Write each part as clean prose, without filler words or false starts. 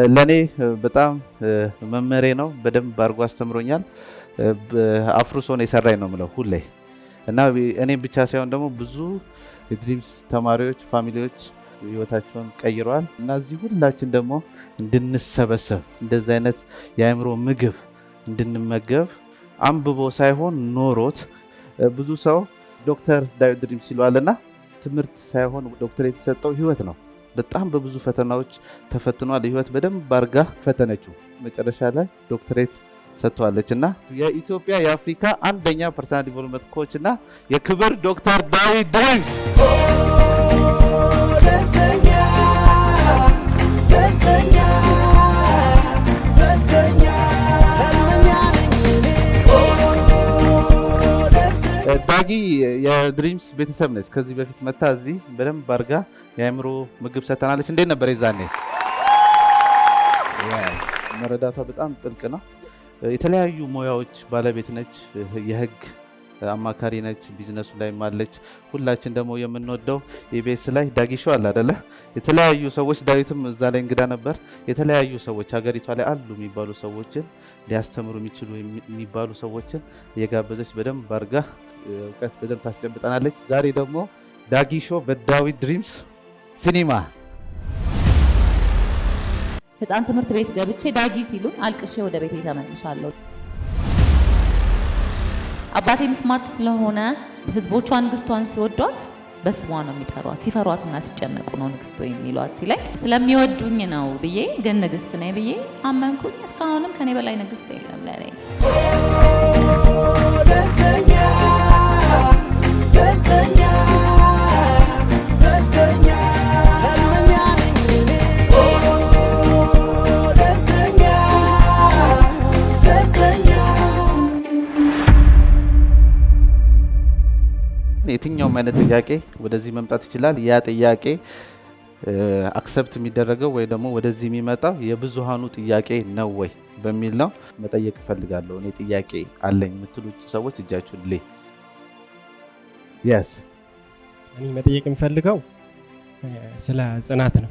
ለኔ በጣም መመሬ ነው። በደንብ አድርጎ አስተምሮኛል። አፍርሶ ነው የሰራኝ ነው የምለው ሁሌ እና እኔም ብቻ ሳይሆን ደግሞ ብዙ የድሪምስ ተማሪዎች ፋሚሊዎች ህይወታቸውን ቀይረዋል እና እዚህ ሁላችን ደግሞ እንድንሰበሰብ እንደዚህ አይነት የአእምሮ ምግብ እንድንመገብ አንብቦ ሳይሆን ኖሮት ብዙ ሰው ዶክተር ዳዊት ድሪምስ ይለዋልና ትምህርት ሳይሆን ዶክተር የተሰጠው ህይወት ነው። በጣም በብዙ ፈተናዎች ተፈትኗል። ህይወት በደንብ አድርጋ ፈተነችው። መጨረሻ ላይ ዶክተሬት ሰጥቷለች እና የኢትዮጵያ የአፍሪካ አንደኛ ፐርሰናል ዲቨሎፕመንት ኮች እና የክብር ዶክተር ዳዊት ድሪምስ ዳጊ የድሪምስ ቤተሰብ ነች። ከዚህ በፊት መታ እዚህ በደንብ አድርጋ የአእምሮ ምግብ ሰተናለች። እንዴት ነበር የዛኔ? መረዳቷ በጣም ጥልቅ ነው። የተለያዩ ሙያዎች ባለቤት ነች። የህግ አማካሪ ነች። ቢዝነሱ ላይ ማለች። ሁላችን ደግሞ የምንወደው ኢቢኤስ ላይ ዳጊ ሾው አለ አይደለ? የተለያዩ ሰዎች ዳዊትም እዛ ላይ እንግዳ ነበር። የተለያዩ ሰዎች ሀገሪቷ ላይ አሉ የሚባሉ ሰዎችን ሊያስተምሩ የሚችሉ የሚባሉ ሰዎችን እየጋበዘች በደንብ አድርጋ እውቀት በደንብ ታስጨብጠናለች። ዛሬ ደግሞ ዳጊ ሾው በዳዊት ድሪምስ ሲኒማ ህፃን ትምህርት ቤት ገብቼ ዳጊ ሲሉን አልቅሼ ወደ ቤቴ ተመልሻለሁ። አባቴም ስማርት ስለሆነ ህዝቦቿ ንግስቷን ሲወዷት በስሟ ነው የሚጠሯት፣ ሲፈሯትና ሲጨነቁ ነው ንግስቶ የሚሏት ሲለኝ ስለሚወዱኝ ነው ብዬ ግን ንግስት ነኝ ብዬ አመንኩኝ። እስካሁንም ከኔ በላይ ንግስት የለም ለኔ። የትኛውም አይነት ጥያቄ ወደዚህ መምጣት ይችላል። ያ ጥያቄ አክሰፕት የሚደረገው ወይ ደግሞ ወደዚህ የሚመጣው የብዙሃኑ ጥያቄ ነው ወይ በሚል ነው። መጠየቅ እፈልጋለሁ። እኔ ጥያቄ አለኝ የምትሉ ሰዎች እጃችሁን ልይ። yes እኔ መጠየቅ የምፈልገው ስለ ጽናት ነው።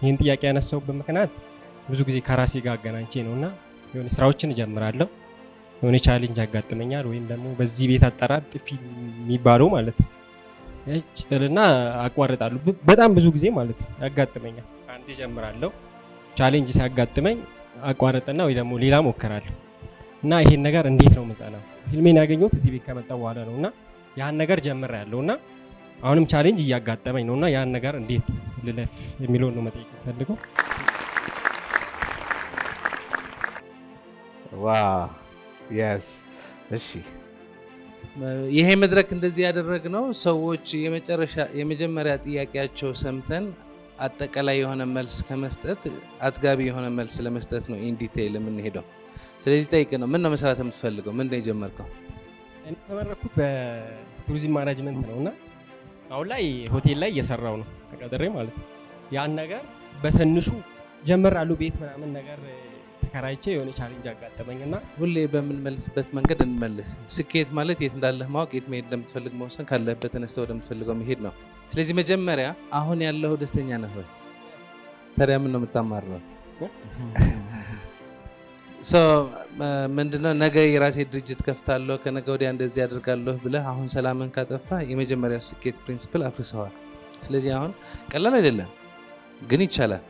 ይህን ጥያቄ ያነሳሁበት ምክንያት ብዙ ጊዜ ከራሴ ጋር አገናኝቼ ነውና የሆነ ስራዎችን እጀምራለሁ፣ የሆነ ቻሌንጅ ያጋጥመኛል፣ ወይም ደግሞ በዚህ ቤት አጠራር ጥፊ የሚባለው ማለት ነው እጭልና አቋርጣለሁ። በጣም ብዙ ጊዜ ማለት ነው ያጋጥመኛል። አንዴ ጀምራለሁ፣ ቻሌንጅ ሲያጋጥመኝ አቋርጥና ወይ ደግሞ ሌላ ሞክራለሁ እና ይሄን ነገር እንዴት ነው መጻናው? ህልሜን ያገኘሁት እዚህ ቤት ከመጣ በኋላ ነውና ያን ነገር ጀምሬያለሁና አሁንም ቻሌንጅ እያጋጠመኝ ነውና ያን ነገር እንዴት ልለፍ የሚለውን ነው መጠየቅ ፈልገው። ዋው yes እሺ ይሄ መድረክ እንደዚህ ያደረግነው ሰዎች የመጀመሪያ ጥያቄያቸው ሰምተን አጠቃላይ የሆነ መልስ ከመስጠት አጥጋቢ የሆነ መልስ ለመስጠት ነው ኢን ዲቴይል የምንሄደው። ስለዚህ ጠይቅ ነው ምን ነው መስራት የምትፈልገው? ምን ነው የጀመርከው? እኔ ተመረኩት በቱሪዝም ማኔጅመንት ነውና አሁን ላይ ሆቴል ላይ እየሰራው ነው ተቀጥሬ ማለት ነው። ያን ነገር በትንሹ ጀምራለሁ። ቤት ምናምን ነገር ተከራይቼ የሆነ ቻሌንጅ አጋጠመኝና ሁሌ በምንመልስበት መንገድ እንመልስ። ስኬት ማለት የት እንዳለህ ማወቅ፣ የት መሄድ እንደምትፈልግ መወሰን፣ ካለህበት ተነስተህ ወደምትፈልገው መሄድ ነው። ስለዚህ መጀመሪያ አሁን ያለው ደስተኛ ነህ ወይ? ታዲያ ምን ነው የምታማርረው? ምንድነው ነገ የራሴ ድርጅት ከፍታለሁ ከነገ ወዲያ እንደዚህ አድርጋለሁ ብለህ አሁን ሰላምን ካጠፋ የመጀመሪያው ስኬት ፕሪንሲፕል አፍርሰዋል። ስለዚህ አሁን ቀላል አይደለም ግን ይቻላል።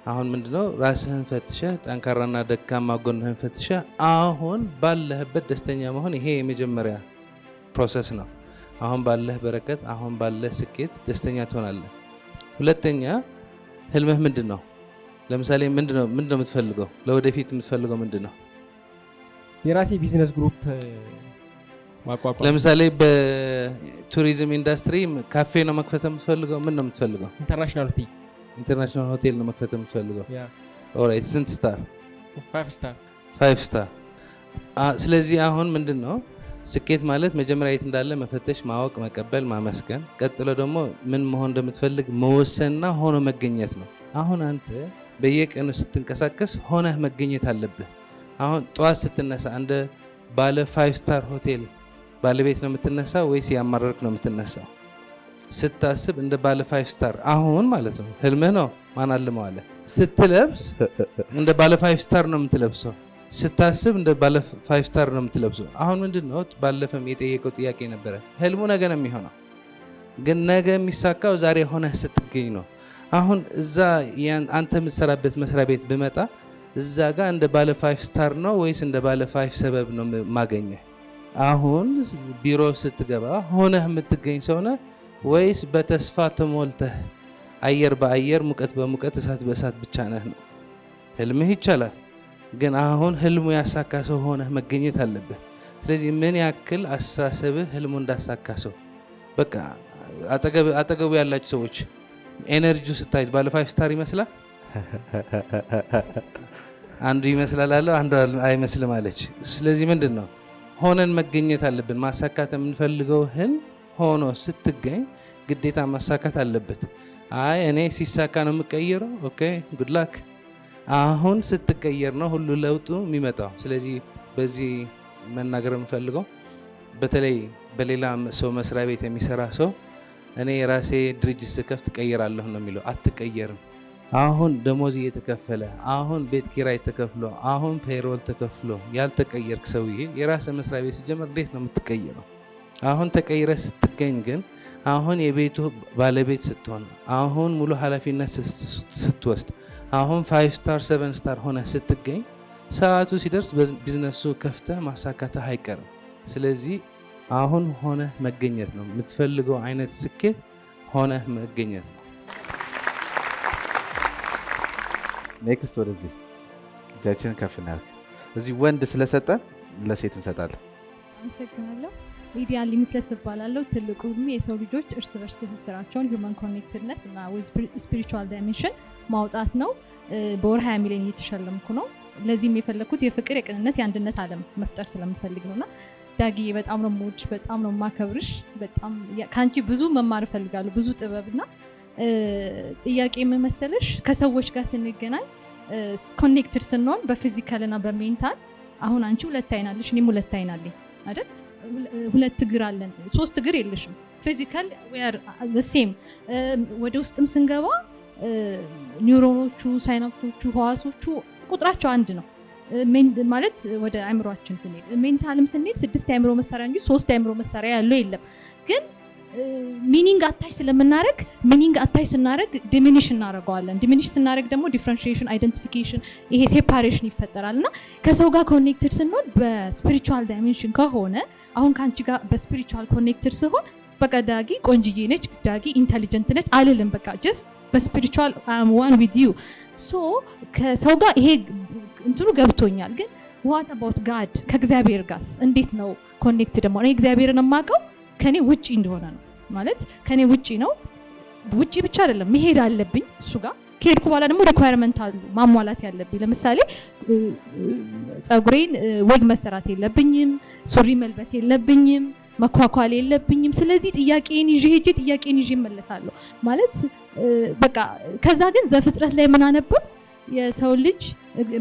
አሁን ምንድነው ራስህን ፈትሸህ ጠንካራና ደካማ ጎንህን ፈትሸህ አሁን ባለህበት ደስተኛ መሆን፣ ይሄ የመጀመሪያ ፕሮሰስ ነው። አሁን ባለህ በረከት፣ አሁን ባለህ ስኬት ደስተኛ ትሆናለህ። ሁለተኛ ህልምህ ምንድነው? ለምሳሌ ምንድነው የምትፈልገው? ለወደፊት የምትፈልገው ምንድነው? የራሴ ቢዝነስ ግሩፕ ማቋቋም። ለምሳሌ በቱሪዝም ኢንዱስትሪ ካፌ ነው መክፈት የምትፈልገው? ምን ነው የምትፈልገው? ኢንተርናሽናል ሆቴል ነው መክፈት የምትፈልገው? ኦልራይት። ስንት ስታር? 5 ስታር። ስለዚህ አሁን ምንድነው ስኬት ማለት መጀመሪያ የት እንዳለ መፈተሽ፣ ማወቅ፣ መቀበል፣ ማመስገን፣ ቀጥሎ ደግሞ ምን መሆን እንደምትፈልግ መወሰንና ሆኖ መገኘት ነው። አሁን አንተ በየቀኑ ስትንቀሳቀስ ሆነህ መገኘት አለብህ። አሁን ጠዋት ስትነሳ እንደ ባለ 5 ስታር ሆቴል ባለቤት ነው የምትነሳው ወይስ ያማረርክ ነው የምትነሳው? ስታስብ እንደ ባለ 5 ስታር አሁን ማለት ነው ህልምህ ነው ማን አልመው አለ። ስትለብስ እንደ ባለ 5 ስታር ነው የምትለብሰው። ስታስብ እንደ ባለ 5 ስታር ነው የምትለብሰው። አሁን ምንድነው ባለፈም የጠየቀው ጥያቄ ነበረ። ህልሙ ነገ ነው የሚሆነው፣ ግን ነገ የሚሳካው ዛሬ ሆነህ ስትገኝ ነው። አሁን እዛ አንተ የምትሰራበት መስሪያ ቤት ብመጣ እዛ ጋር እንደ ባለ 5 ስታር ነው ወይስ እንደ ባለ 5 ሰበብ ነው ማገኘህ? አሁን ቢሮ ስትገባ ሆነህ የምትገኝ ሰው ነህ ወይስ በተስፋ ተሞልተህ አየር በአየር ሙቀት በሙቀት እሳት በእሳት ብቻ ነህ ነው? ህልምህ ይቻላል፣ ግን አሁን ህልሙ ያሳካ ሰው ሆነህ መገኘት አለብህ። ስለዚህ ምን ያክል አስተሳሰብህ ህልሙ እንዳሳካ ሰው በቃ አጠገቡ ያላችሁ ሰዎች ኤነርጂው ስታዩት ባለ 5 ስታር ይመስላል። አንዱ ይመስላል አለው፣ አንዱ አይመስልም አለች። ስለዚህ ምንድን ነው ሆነን መገኘት አለብን። ማሳካት የምንፈልገው ህልም ሆኖ ስትገኝ ግዴታ ማሳካት አለበት። አይ እኔ ሲሳካ ነው የምቀየረው፣ ኦኬ ጉድ ላክ። አሁን ስትቀየር ነው ሁሉ ለውጡ የሚመጣው። ስለዚህ በዚህ መናገር የምፈልገው በተለይ በሌላ ሰው መስሪያ ቤት የሚሰራ ሰው እኔ የራሴ ድርጅት ስከፍት ቀይራለሁ ነው የሚለው። አትቀየርም። አሁን ደሞዝ እየተከፈለ አሁን ቤት ኪራይ ተከፍሎ አሁን ፔሮል ተከፍሎ ያልተቀየርክ ሰውዬ የራስ መስሪያ ቤት ሲጀምር እንዴት ነው የምትቀየረው? አሁን ተቀይረ ስትገኝ ግን አሁን የቤቱ ባለቤት ስትሆን አሁን ሙሉ ኃላፊነት ስትወስድ አሁን 5 ስታር 7 ስታር ሆነ ስትገኝ ሰዓቱ ሲደርስ ቢዝነሱ ከፍተህ ማሳካትህ አይቀርም። ስለዚህ አሁን ሆነ መገኘት ነው የምትፈልገው አይነት ስኬት ሆነ መገኘት ነው። ኔክስት ወደዚህ እጃችንን ከፍ እናድርግ። እዚህ ወንድ ስለሰጠን ለሴት እንሰጣለን። አመሰግናለሁ። ሊዲያ ሊሚትለስ እባላለሁ። ትልቁ ሁሉ የሰው ልጆች እርስ በርስ ትስስራቸውን ሂውማን ኮኔክትድነስ እና ስፒሪቹዋል ዳይሜንሽን ማውጣት ነው። በወር 20 ሚሊዮን እየተሸለምኩ ነው። ለዚህም የፈለኩት የፍቅር የቅንነት የአንድነት ዓለም መፍጠር ስለምፈልግ ነውና ዳጊ በጣም ነው የምወድሽ፣ በጣም ነው የማከብርሽ። በጣም ካንቺ ብዙ መማር እፈልጋለሁ፣ ብዙ ጥበብና ጥያቄ የምመሰለሽ ከሰዎች ጋር ስንገናኝ ኮኔክትድ ስንሆን በፊዚካል እና በሜንታል አሁን አንቺ 2 አይን አለሽ፣ እኔም 2 አይን አለኝ አይደል? 2 እግር አለን፣ 3 እግር የለሽም። ፊዚካል we are the same። ወደ ውስጥም ስንገባ ኒውሮኖቹ፣ ሳይናፕሶቹ፣ ህዋሶቹ ቁጥራቸው አንድ ነው ማለት ወደ አእምሮአችን ስንሄድ፣ ሜንታልም ስንሄድ 6 አእምሮ መሳሪያ እንጂ 3 አእምሮ መሳሪያ ያለው የለም። ግን ሚኒንግ አታች ስለምናደርግ ሚኒንግ አታች ስናደርግ ዲሚኒሽ እናደርገዋለን። ዲሚኒሽ ስናደርግ ደግሞ ዲፍረንሺዬሽን፣ አይደንቲፊኬሽን፣ ይሄ ሴፓሬሽን ይፈጠራል። እና ከሰው ጋር ኮኔክትድ ስንሆን በስፒሪቹዋል ዳይሜንሽን ከሆነ አሁን ከአንቺ ጋር በስፒሪቹዋል ኮኔክትድ ሲሆን በቃ ዳጊ ቆንጅዬ ነች፣ ዳጊ ኢንተሊጀንት ነች አልልም። በቃ ጀስት በስፒሪቹዋል አም ዋን ዊዝ ዩ። ሶ ከሰው ጋር ይሄ እንትኑ ገብቶኛል። ግን ዋት አባውት ጋድ ከእግዚአብሔር ጋርስ እንዴት ነው ኮኔክትድ? ደግሞ እኔ እግዚአብሔርን የማውቀው ከኔ ውጪ እንደሆነ ነው። ማለት ከኔ ውጪ ነው። ውጪ ብቻ አይደለም መሄድ አለብኝ እሱ ጋር። ከሄድኩ በኋላ ደግሞ ሪኳየርመንት አሉ ማሟላት ያለብኝ። ለምሳሌ ፀጉሬን ወግ መሰራት የለብኝም፣ ሱሪ መልበስ የለብኝም፣ መኳኳል የለብኝም። ስለዚህ ጥያቄን ይዤ ሄጄ ጥያቄን ይዤ እመለሳለሁ ማለት በቃ። ከዛ ግን ዘፍጥረት ላይ ምን አነበብ የሰው ልጅ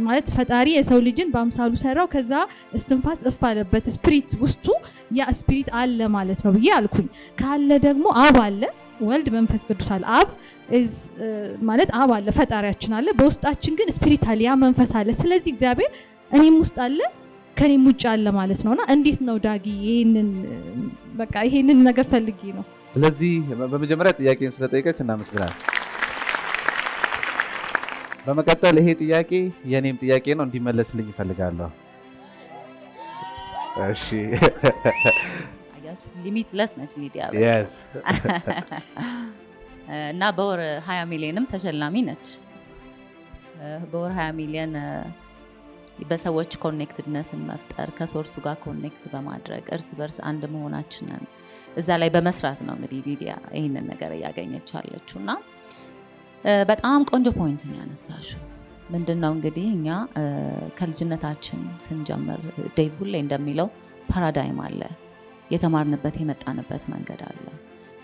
ማለት ፈጣሪ የሰው ልጅን በአምሳሉ ሰራው፣ ከዛ እስትንፋስ እፍ አለበት፣ ስፒሪት ውስጡ ያ ስፒሪት አለ ማለት ነው ብዬ አልኩኝ። ካለ ደግሞ አብ አለ፣ ወልድ መንፈስ ቅዱስ አለ። አብ ማለት አብ አለ፣ ፈጣሪያችን አለ፣ በውስጣችን ግን ስፒሪት አለ፣ ያ መንፈስ አለ። ስለዚህ እግዚአብሔር እኔም ውስጥ አለ ከኔም ውጭ አለ ማለት ነውና እንዴት ነው ዳጊ ይሄንን ነገር ፈልጌ ነው። ስለዚህ በመጀመሪያ ጥያቄን ስለጠየቀች እናመሰግናለን። በመቀጠል ይሄ ጥያቄ የኔም ጥያቄ ነው፣ እንዲመለስልኝ እፈልጋለሁ። እሺ አያችሁ ሊሚትለስ ነች ሊዲያ yes እና በወር 20 ሚሊዮንም ተሸላሚ ነች። በወር 20 ሚሊዮን በሰዎች ኮኔክትድነስን መፍጠር፣ ከሶርሱ ጋር ኮኔክት በማድረግ እርስ በርስ አንድ መሆናችንን እዛ ላይ በመስራት ነው እንግዲህ ሊዲያ ይህንን ነገር እያገኘች አለችው። እና በጣም ቆንጆ ፖይንት ነው ያነሳሽው። ምንድነው እንግዲህ እኛ ከልጅነታችን ስንጀምር ዴቭ ሁሌ እንደሚለው ፓራዳይም አለ፣ የተማርንበት የመጣንበት መንገድ አለ።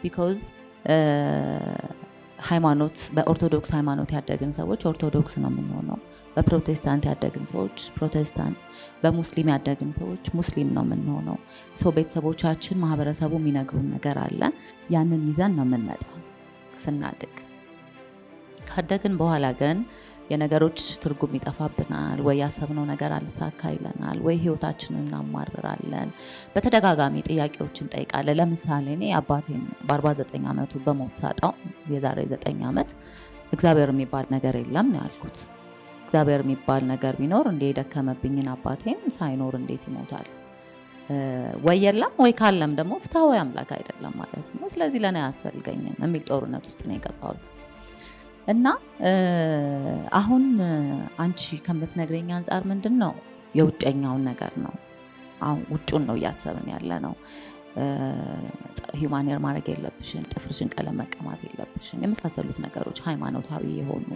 ቢኮዝ ሃይማኖት በኦርቶዶክስ ሃይማኖት ያደግን ሰዎች ኦርቶዶክስ ነው የምንሆነው፣ በፕሮቴስታንት ያደግን ሰዎች ፕሮቴስታንት፣ በሙስሊም ያደግን ሰዎች ሙስሊም ነው የምንሆነው። ሶ ቤተሰቦቻችን ማህበረሰቡ የሚነግሩን ነገር አለ፣ ያንን ይዘን ነው የምንመጣው ስናድግ። ካደግን በኋላ ግን የነገሮች ትርጉም ይጠፋብናል፣ ወይ ያሰብነው ነገር አልሳካ ይለናል፣ ወይ ህይወታችንን እናማርራለን። በተደጋጋሚ ጥያቄዎችን ጠይቃለን። ለምሳሌ እኔ አባቴን በ49 ዓመቱ በሞት ሳጣው የዛሬ 9 ዓመት እግዚአብሔር የሚባል ነገር የለም ነው ያልኩት። እግዚአብሔር የሚባል ነገር ቢኖር እንደ የደከመብኝን አባቴን ሳይኖር እንዴት ይሞታል? ወይ የለም ወይ ካለም ደግሞ ፍትሃዊ አምላክ አይደለም ማለት ነው። ስለዚህ ለኔ አያስፈልገኝም የሚል ጦርነት ውስጥ ነው የገባሁት። እና አሁን አንቺ ከምትነግረኝ አንፃር ምንድነው የውጨኛውን ነገር ነው፣ አሁን ውጩን ነው እያሰብን ያለ ነው። ሂውማን ሄር ማድረግ የለብሽም፣ ጥፍርሽን ቀለም መቀማት የለብሽም፣ የመሳሰሉት ነገሮች ሃይማኖታዊ የሆኑ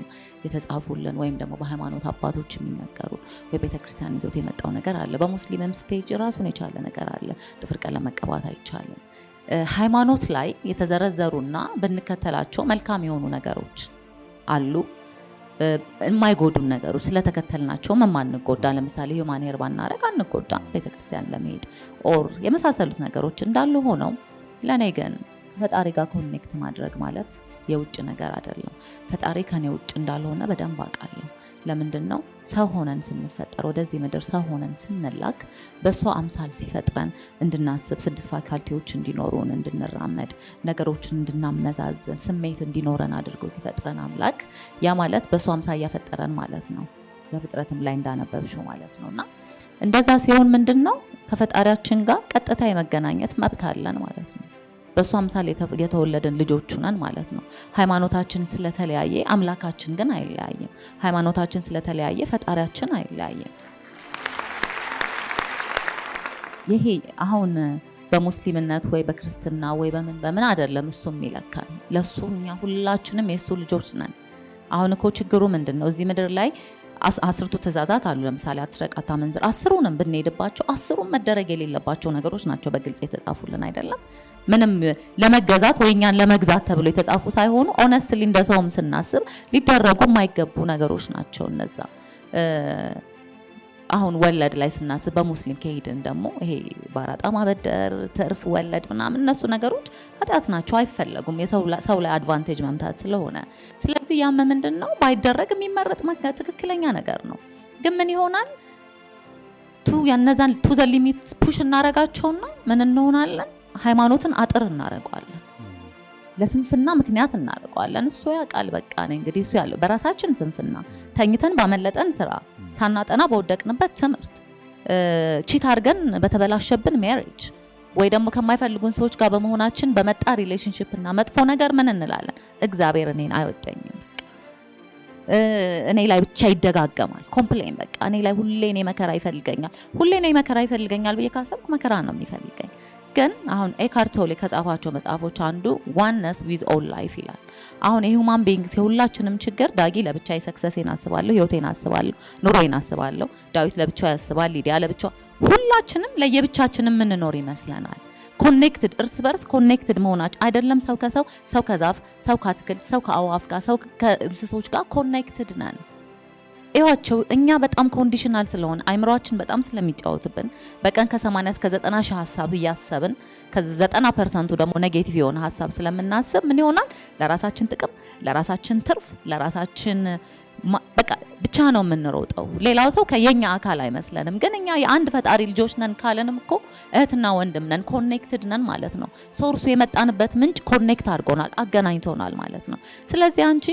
የተጻፉልን ወይም ደግሞ በሃይማኖት አባቶች የሚነገሩ ወይ ቤተክርስቲያን ይዞት የመጣው ነገር አለ። በሙስሊምም ስትሄጂ ራሱን የቻለ ነገር አለ። ጥፍር ቀለም መቀባት አይቻልም። ሃይማኖት ላይ የተዘረዘሩና ብንከተላቸው መልካም የሆኑ ነገሮች አሉ፣ የማይጎዱን ነገሮች ስለተከተልናቸውም የማንጎዳ። ለምሳሌ ሂውማን ሄር ባናረግ አንጎዳም ቤተክርስቲያን ለመሄድ ኦር የመሳሰሉት ነገሮች እንዳሉ ሆነው ለኔ ግን ፈጣሪ ጋር ኮኔክት ማድረግ ማለት የውጭ ነገር አይደለም። ፈጣሪ ከኔ ውጭ እንዳልሆነ በደንብ አውቃለሁ። ለምንድነው ሰው ሆነን ስንፈጠር ወደዚህ ምድር ሰው ሆነን ስንላክ በሷ አምሳል ሲፈጥረን እንድናስብ፣ 6 ፋካልቲዎች እንዲኖሩን፣ እንድንራመድ፣ ነገሮችን እንድናመዛዝን፣ ስሜት እንዲኖረን አድርጎ ሲፈጥረን አምላክ ያ ማለት በሷ አምሳል ያፈጠረን ማለት ነው። ዘፍጥረትም ላይ እንዳነበብሽው ማለት ነውና እንደዛ ሲሆን ምንድነው ከፈጣሪያችን ጋር ቀጥታ የመገናኘት መብት አለን ማለት ነው። በሱ አምሳል የተወለደን ልጆቹ ነን ማለት ነው። ሃይማኖታችን ስለተለያየ አምላካችን ግን አይለያየም። ሃይማኖታችን ስለተለያየ ፈጣሪያችን አይለያየም። ይሄ አሁን በሙስሊምነት ወይ በክርስትና ወይ በምን አይደለም እሱ የሚለካን። ለሱ እኛ ሁላችንም የሱ ልጆች ነን። አሁን እኮ ችግሩ ምንድነው እዚህ ምድር ላይ 10ቱ ትእዛዛት አሉ። ለምሳሌ አትስረቅ፣ አታመንዝር። 10ሩንም ብንሄድባቸው 10ሩም መደረግ የሌለባቸው ነገሮች ናቸው በግልጽ የተጻፉልን አይደለም። ምንም ለመገዛት ወይ እኛን ለመግዛት ተብሎ የተጻፉ ሳይሆኑ ኦነስትሊ እንደሰውም ስናስብ ሊደረጉ የማይገቡ ነገሮች ናቸው እነዛ። አሁን ወለድ ላይ ስናስብ በሙስሊም ከሄድን ደግሞ ይሄ ባራጣ ማበደር፣ ትርፍ ወለድ ምናምን እነሱ ነገሮች ኃጢአት ናቸው፣ አይፈለጉም። ሰው ላይ አድቫንቴጅ መምታት ስለሆነ ስለዚህ ያም ምንድነው ባይደረግ የሚመረጥ ትክክለኛ ነገር ነው። ግን ምን ይሆናል ያነዛን ቱ ዘ ሊሚት ፑሽ እናረጋቸውና ምን እንሆናለን? ሃይማኖትን አጥር እናረጋለን፣ ለስንፍና ምክንያት እናረጋለን። እሱ ያቃል በቃ ነው እንግዲህ እሱ ያለው በራሳችን ስንፍና ተኝተን ባመለጠን ስራ ሳናጠና በወደቅንበት ትምህርት ቺት አድርገን በተበላሸብን ሜሪጅ ወይ ደግሞ ከማይፈልጉን ሰዎች ጋር በመሆናችን በመጣ ሪሌሽንሺፕ እና መጥፎ ነገር ምን እንላለን? እግዚአብሔር እኔን አይወደኝም፣ እኔ ላይ ብቻ ይደጋገማል ኮምፕሌን። በቃ እኔ ላይ ሁሌ እኔ መከራ ይፈልገኛል፣ ሁሌ እኔ መከራ ይፈልገኛል ብዬ ካሰብኩ መከራ ነው የሚፈልገኝ። ግን አሁን ኤካርት ቶሌ ከጻፋቸው መጽሐፎች አንዱ ዋንነስ ዊዝ ኦል ላይፍ ይላል። አሁን የሂውማን ቢንግስ የሁላችንም ችግር ዳጊ ለብቻዬ ሰክሰሴን አስባለሁ፣ ህይወቴን አስባለሁ፣ ኑሮዬን አስባለሁ፣ ዳዊት ለብቻው ያስባል፣ ሊዲያ ለብቻው፣ ሁላችንም ለየብቻችንም የምንኖር ይመስለናል። ኮኔክትድ እርስ በርስ ኮኔክትድ መሆናችን አይደለም። ሰው ከሰው፣ ሰው ከዛፍ፣ ሰው ከአትክልት፣ ሰው ከአዋፍ ጋር፣ ሰው ከእንስሶች ጋር ኮኔክትድ ነን። ይዋቸው እኛ በጣም ኮንዲሽናል ስለሆነ አይምሮአችን በጣም ስለሚጫወትብን በቀን ከ80 እስከ 90 ሺህ ሐሳብ እያሰብን ከ90% ደግሞ ኔጌቲቭ የሆነ ሐሳብ ስለምናስብ ምን ይሆናል? ለራሳችን ጥቅም፣ ለራሳችን ትርፍ፣ ለራሳችን በቃ ብቻ ነው የምንሮጠው። ሌላው ሰው ከየኛ አካል አይመስለንም። ግን እኛ የአንድ ፈጣሪ ልጆች ነን ካለንም እኮ እህትና ወንድም ነን፣ ኮኔክትድ ነን ማለት ነው። ሶርሱ የመጣንበት ምንጭ ኮኔክት አድርጎናል፣ አገናኝቶናል ማለት ነው። ስለዚህ አንቺ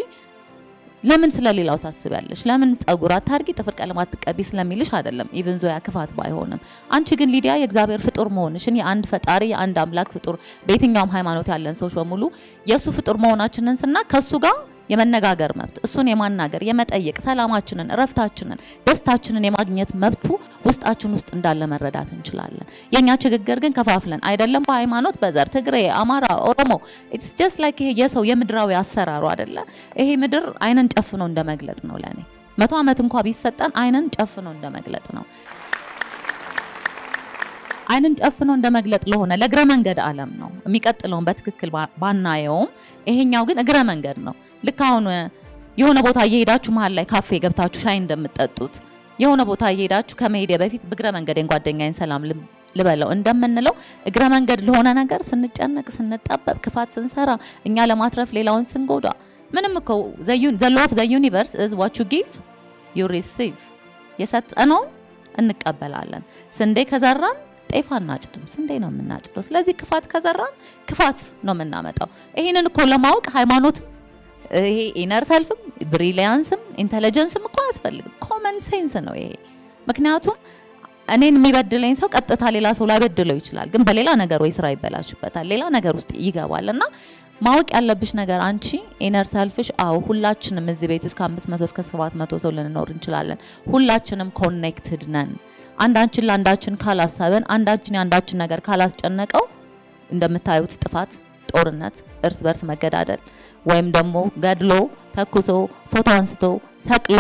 ለምን ስለሌላው ታስቢያለሽ? ለምን ጸጉር አታርጊ፣ ጥፍር ቀለም አትቀቢ ስለሚልሽ አይደለም። ኢቭን ዞያ ክፋት ባይሆንም አንቺ ግን ሊዲያ የእግዚአብሔር ፍጡር መሆንሽን የአንድ ፈጣሪ የአንድ አምላክ ፍጡር በየትኛውም ሃይማኖት ያለን ሰዎች በሙሉ የሱ ፍጡር መሆናችንን ስና ከሱ ጋር የመነጋገር መብት፣ እሱን የማናገር የመጠየቅ፣ ሰላማችንን፣ እረፍታችንን፣ ደስታችንን የማግኘት መብቱ ውስጣችን ውስጥ እንዳለ መረዳት እንችላለን። የኛ ችግር ግን ከፋፍለን አይደለም በሃይማኖት በዘር ትግሬ፣ አማራ፣ ኦሮሞ ኢትስ ጀስት ላይክ ይሄ የሰው የምድራዊ አሰራሩ አይደለ። ይሄ ምድር አይነን ጨፍኖ እንደመግለጥ ነው ለኔ 100 ዓመት እንኳን ቢሰጠን አይነን ጨፍኖ እንደመግለጥ ነው። አይንን ጨፍኖ እንደመግለጥ ለሆነ ለእግረ መንገድ ዓለም ነው የሚቀጥለውን በትክክል ባናየውም ይሄኛው ግን እግረ መንገድ ነው። ልክ አሁን የሆነ ቦታ እየሄዳችሁ መሃል ላይ ካፌ ገብታችሁ ሻይ እንደምትጠጡት የሆነ ቦታ እየሄዳችሁ ከመሄድ በፊት በእግረ መንገዴን ጓደኛዬን ሰላም ልበለው እንደምንለው እግረ መንገድ ለሆነ ነገር ስንጨነቅ፣ ስንጠበብ፣ ክፋት ስንሰራ፣ እኛ ለማትረፍ ሌላውን ስንጎዳ ምንም እኮ the law of the universe is what you give you receive። የሰጠነው እንቀበላለን። ስንዴ ከዘራን ጤፍ አናጭድም፣ ስንዴ ነው የምናጭደው። ስለዚህ ክፋት ከዘራን ክፋት ነው የምናመጣው። ይሄንን እኮ ለማወቅ ሃይማኖት ይሄ ኢነር ሰልፍም ብሪሊያንስም ኢንተለጀንስም እኮ አያስፈልግም። ኮመን ሴንስ ነው ይሄ። ምክንያቱም እኔን የሚበድለኝ ሰው ቀጥታ ሌላ ሰው ላይበድለው ይችላል፣ ግን በሌላ ነገር ወይ ስራ ይበላሽበታል፣ ሌላ ነገር ውስጥ ይገባልና ማወቅ ያለብሽ ነገር አንቺ ኢነር ሰልፍሽ አው ሁላችንም እዚህ ቤት ውስጥ ከ500 እስከ 700 ሰው ልንኖር እንችላለን። ሁላችንም ኮኔክትድ ነን። አንዳችን ለአንዳችን ካላሰበን፣ አንዳችን የአንዳችን ነገር ካላስጨነቀው እንደምታዩት ጥፋት፣ ጦርነት፣ እርስ በርስ መገዳደል ወይም ደግሞ ገድሎ ተኩሶ ፎቶ አንስቶ ሰቅሎ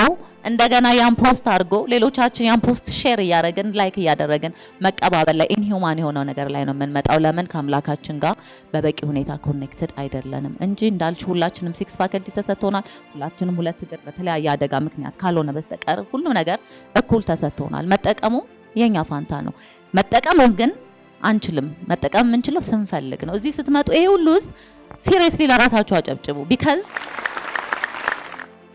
እንደገና ያን ፖስት አድርጎ ሌሎቻችን ያን ፖስት ሼር እያደረግን ላይክ እያደረግን መቀባበል ላይ ኢንሂውማን የሆነው ነገር ላይ ነው የምንመጣው። ለምን? ከአምላካችን ጋር በበቂ ሁኔታ ኮኔክትድ አይደለንም እንጂ እንዳልሽ ሁላችንም 6 ፋከልቲ ተሰጥቶናል። ሁላችንም 2 እግር በተለያየ አደጋ ምክንያት ካልሆነ በስተቀር ሁሉ ነገር እኩል ተሰጥቶናል። መጠቀሙ የኛ ፋንታ ነው። መጠቀሙን ግን አንችልም። መጠቀም የምንችለው ስንፈልግ ነው። እዚህ ስትመጡ ይሄ ሁሉ ህዝብ ሲሪየስሊ ለራሳችሁ አጨብጭቡ። ቢካዝ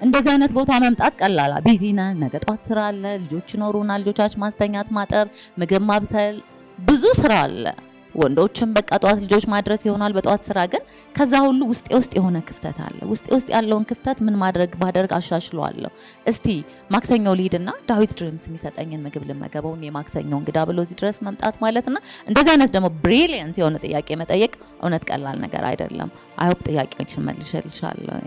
እንደዚህ አይነት ቦታ መምጣት ቀላላ ቢዚ ነን። ነገ ጧት ስራ አለ፣ ልጆች ይኖሩናል፣ ልጆቻችን ማስተኛት፣ ማጠብ፣ ምግብ ማብሰል፣ ብዙ ስራ አለ። ወንዶችም በቃ ጧት ልጆች ማድረስ ይሆናል በጧት ስራ። ግን ከዛ ሁሉ ውስጥ የሆነ ክፍተት አለ። ውስጥ ያለውን ክፍተት ምን ባደርግ አሻሽለዋለሁ። እስቲ ማክሰኞ ልሂድና ዳዊት ድሪምስ የሚሰጠኝን ምግብ ልመገበውን የማክሰኞ እንግዳ ብሎ እዚህ ድረስ መምጣት ማለትና እንደዚህ አይነት ደግሞ ብሪሊየንት የሆነ ጥያቄ መጠየቅ እውነት ቀላል ነገር አይደለም። አይሆፕ ጥያቄዎችን መልሼልሻለሁ።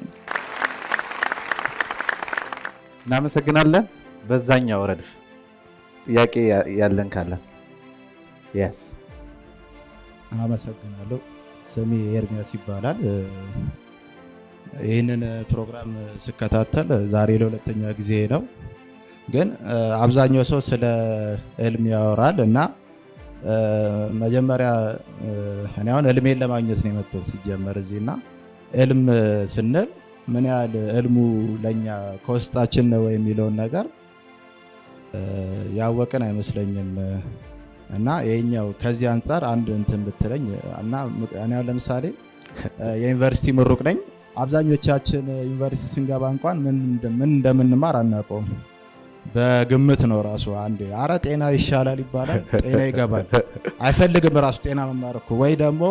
እናመሰግናለን። በዛኛው ረድፍ ጥያቄ ያለን ካለ yes አመሰግናለሁ። ስሜ ኤርሚያስ ይባላል። ይህንን ፕሮግራም ስከታተል ዛሬ ለሁለተኛ ጊዜ ነው። ግን አብዛኛው ሰው ስለ ህልም ያወራል እና መጀመሪያ እኔ አሁን ህልሜን ለማግኘት ነው የመጣሁት ሲጀመር እዚህና ህልም ስንል ምን ያህል ህልሙ ለኛ ከውስጣችን ነው የሚለውን ነገር ያወቅን አይመስለኝም። እና ይሄኛው ከዚህ አንፃር አንድ እንትን ብትለኝ እና እኔ ለምሳሌ የዩኒቨርሲቲ ምሩቅ ነኝ። አብዛኞቻችን ዩኒቨርሲቲ ስንገባ እንኳን ምን እንደምንማር አናውቀውም። በግምት ነው ራሱ አንዴ አረ ጤና ይሻላል ይባላል፣ ጤና ይገባል። አይፈልግም ራሱ ጤና መማር እኮ ወይ ደግሞ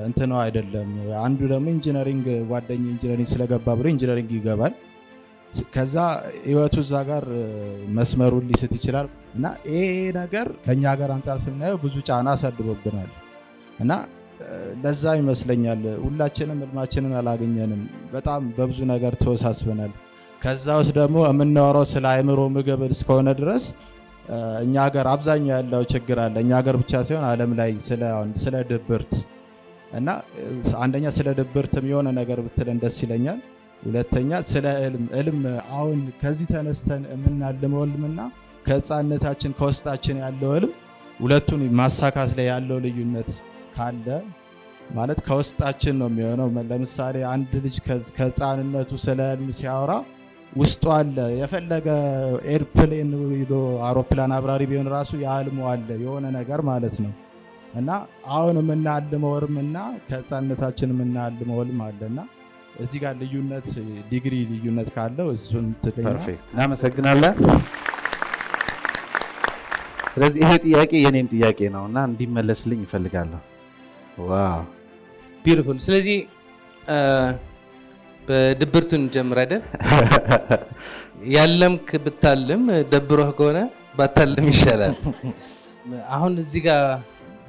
እንትነው አይደለም። አንዱ ደግሞ ኢንጂነሪንግ ጓደኛ ኢንጂነሪንግ ስለገባ ብሎ ኢንጂነሪንግ ይገባል። ከዛ ህይወቱ እዛ ጋር መስመሩን ሊስት ይችላል። እና ይሄ ነገር ከኛ ሀገር አንፃር ስናየው ብዙ ጫና አሳድሮብናል። እና ለዛ ይመስለኛል ሁላችንም ህልማችንን አላገኘንም። በጣም በብዙ ነገር ተወሳስበናል። ከዛ ውስጥ ደግሞ የምናወራው ስለ አእምሮ ምግብ እስከሆነ ድረስ እኛ ሀገር አብዛኛው ያለው ችግር አለ። እኛ ሀገር ብቻ ሳይሆን ዓለም ላይ ስለ ድብርት እና አንደኛ ስለ ድብርትም የሆነ ነገር ብትለን ደስ ይለኛል። ሁለተኛ ስለ ህልም አሁን ከዚህ ተነስተን የምናልመው ህልምና ከህፃንነታችን ከውስጣችን ያለው ህልም ሁለቱን ማሳካት ላይ ያለው ልዩነት ካለ ማለት ከውስጣችን ነው የሚሆነው። ለምሳሌ አንድ ልጅ ከህፃንነቱ ስለ ህልም ሲያወራ ውስጡ አለ። የፈለገ ኤርፕሌን ሄዶ አውሮፕላን አብራሪ ቢሆን ራሱ ያልሞ አለ የሆነ ነገር ማለት ነው። እና አሁን የምናልመው ህልምና ከህፃንነታችን የምናልመው ህልም አለና እዚህ ጋር ልዩነት ዲግሪ ልዩነት ካለው እሱን ትደኛ። ፐርፌክት እናመሰግናለን። ስለዚህ ይሄ ጥያቄ የኔም ጥያቄ ነውና እንዲመለስልኝ ይፈልጋለሁ። ዋው ቢዩቲፉል። ስለዚህ በድብርቱን ጀምር አይደል? ያለምክ ብታልም ደብሮህ ከሆነ ባታልም ይሻላል። አሁን እዚህ ጋር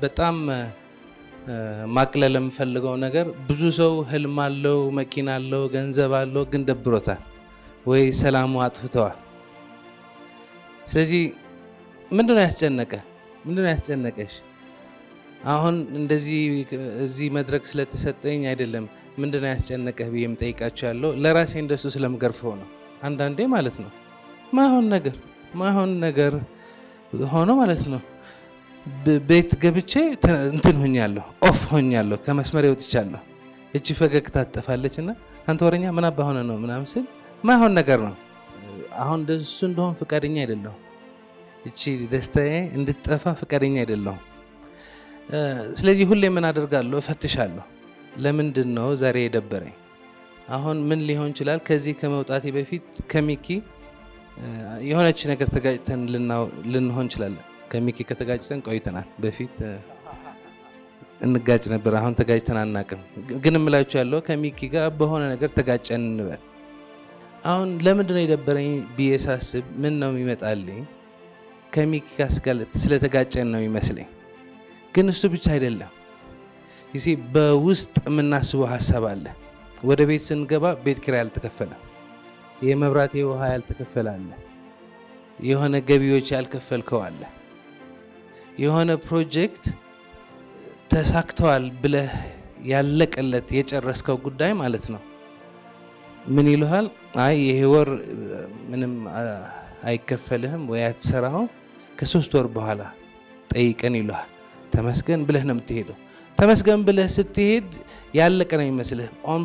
በጣም ማቅለል የምፈልገው ነገር ብዙ ሰው ህልም አለው፣ መኪና አለው፣ ገንዘብ አለው፣ ግን ደብሮታል ወይ ሰላሙ አጥፍተዋል። ስለዚህ ምንድነው ያስጨነቀ? ምንድነው ያስጨነቀሽ? አሁን እንደዚህ እዚህ መድረክ ስለተሰጠኝ አይደለም ምንድነው ያስጨነቀህ ብዬ የምጠይቃቸው ያለው ለራሴ እንደሱ ስለምገርፈው ነው። አንዳንዴ ማለት ነው ማይሆን ነገር ሆኖ ማለት ነው ቤት ገብቼ እንትን ሆኛለሁ፣ ኦፍ ሆኛለሁ፣ ከመስመር ወጥቻለሁ። እቺ ፈገግታ ትጠፋለች እና አንተ ወረኛ ምን አባ ሆነ ነው ምናምን ስል ማይሆን ነገር ነው። አሁን እንደሱ እንደሆን ፍቃደኛ አይደለሁ። እቺ ደስታዬ እንድትጠፋ ፍቃደኛ አይደለሁ። ስለዚህ ሁሌ ምን አደርጋለሁ? እፈትሻለሁ። ለምንድን ነው ዛሬ የደበረኝ? አሁን ምን ሊሆን ይችላል? ከዚህ ከመውጣቴ በፊት ከሚኪ የሆነች ነገር ተጋጭተን ልንሆን እንችላለን። ከሚኪ ከተጋጭተን ቆይተናል። በፊት እንጋጭ ነበር። አሁን ተጋጭተን አናቅም። ግን እምላችሁ ያለው ከሚኪ ጋር በሆነ ነገር ተጋጨን እንበል። አሁን ለምንድን ነው የደበረኝ ብዬ ሳስብ ምን ነው የሚመጣልኝ? ከሚኪ ጋር ስለተጋጨን ነው የሚመስለኝ። ግን እሱ ብቻ አይደለም። ይሄ በውስጥ የምናስበው ሀሳብ አለ። ወደ ቤት ስንገባ ቤት ኪራይ ያልተከፈለ፣ የመብራት የውሃ ያልተከፈለ አለ፣ የሆነ ገቢዎች ያልከፈልከው አለ፣ የሆነ ፕሮጀክት ተሳክተዋል ብለህ ያለቀለት የጨረስከው ጉዳይ ማለት ነው። ምን ይልሃል? አይ ይሄ ወር ምንም አይከፈልህም ወይ አትሰራው፣ ከ3 ወር በኋላ ጠይቀን ይልሃል። ተመስገን ብለህ ነው የምትሄደው። ተመስገን ብለህ ስትሄድ ያለቀ ነው ይመስልህ። ኦን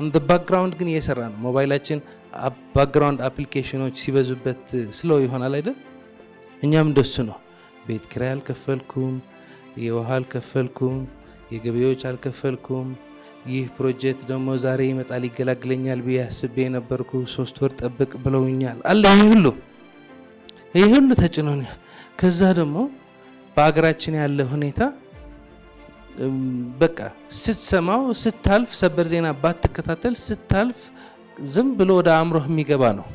ዘ ባክግራውንድ ግን እየሰራ ነው። ሞባይላችን ባክግራውንድ አፕሊኬሽኖች ሲበዙበት ስሎ ይሆናል አይደል? እኛም እንደሱ ነው። ቤት ኪራይ አልከፈልኩም፣ የውሃ አልከፈልኩም፣ የገቢዎች አልከፈልኩም። ይህ ፕሮጀክት ደግሞ ዛሬ ይመጣል ይገላግለኛል ብዬ አስቤ የነበርኩ 3 ወር ጠብቅ ብለውኛል አለ። ይህ ሁሉ ተጭኖኛል። ከዛ ደግሞ በአገራችን ያለ ሁኔታ በቃ ስትሰማው ስታልፍ፣ ሰበር ዜና ባትከታተል ስታልፍ ዝም ብሎ ወደ አእምሮህ የሚገባ ነው።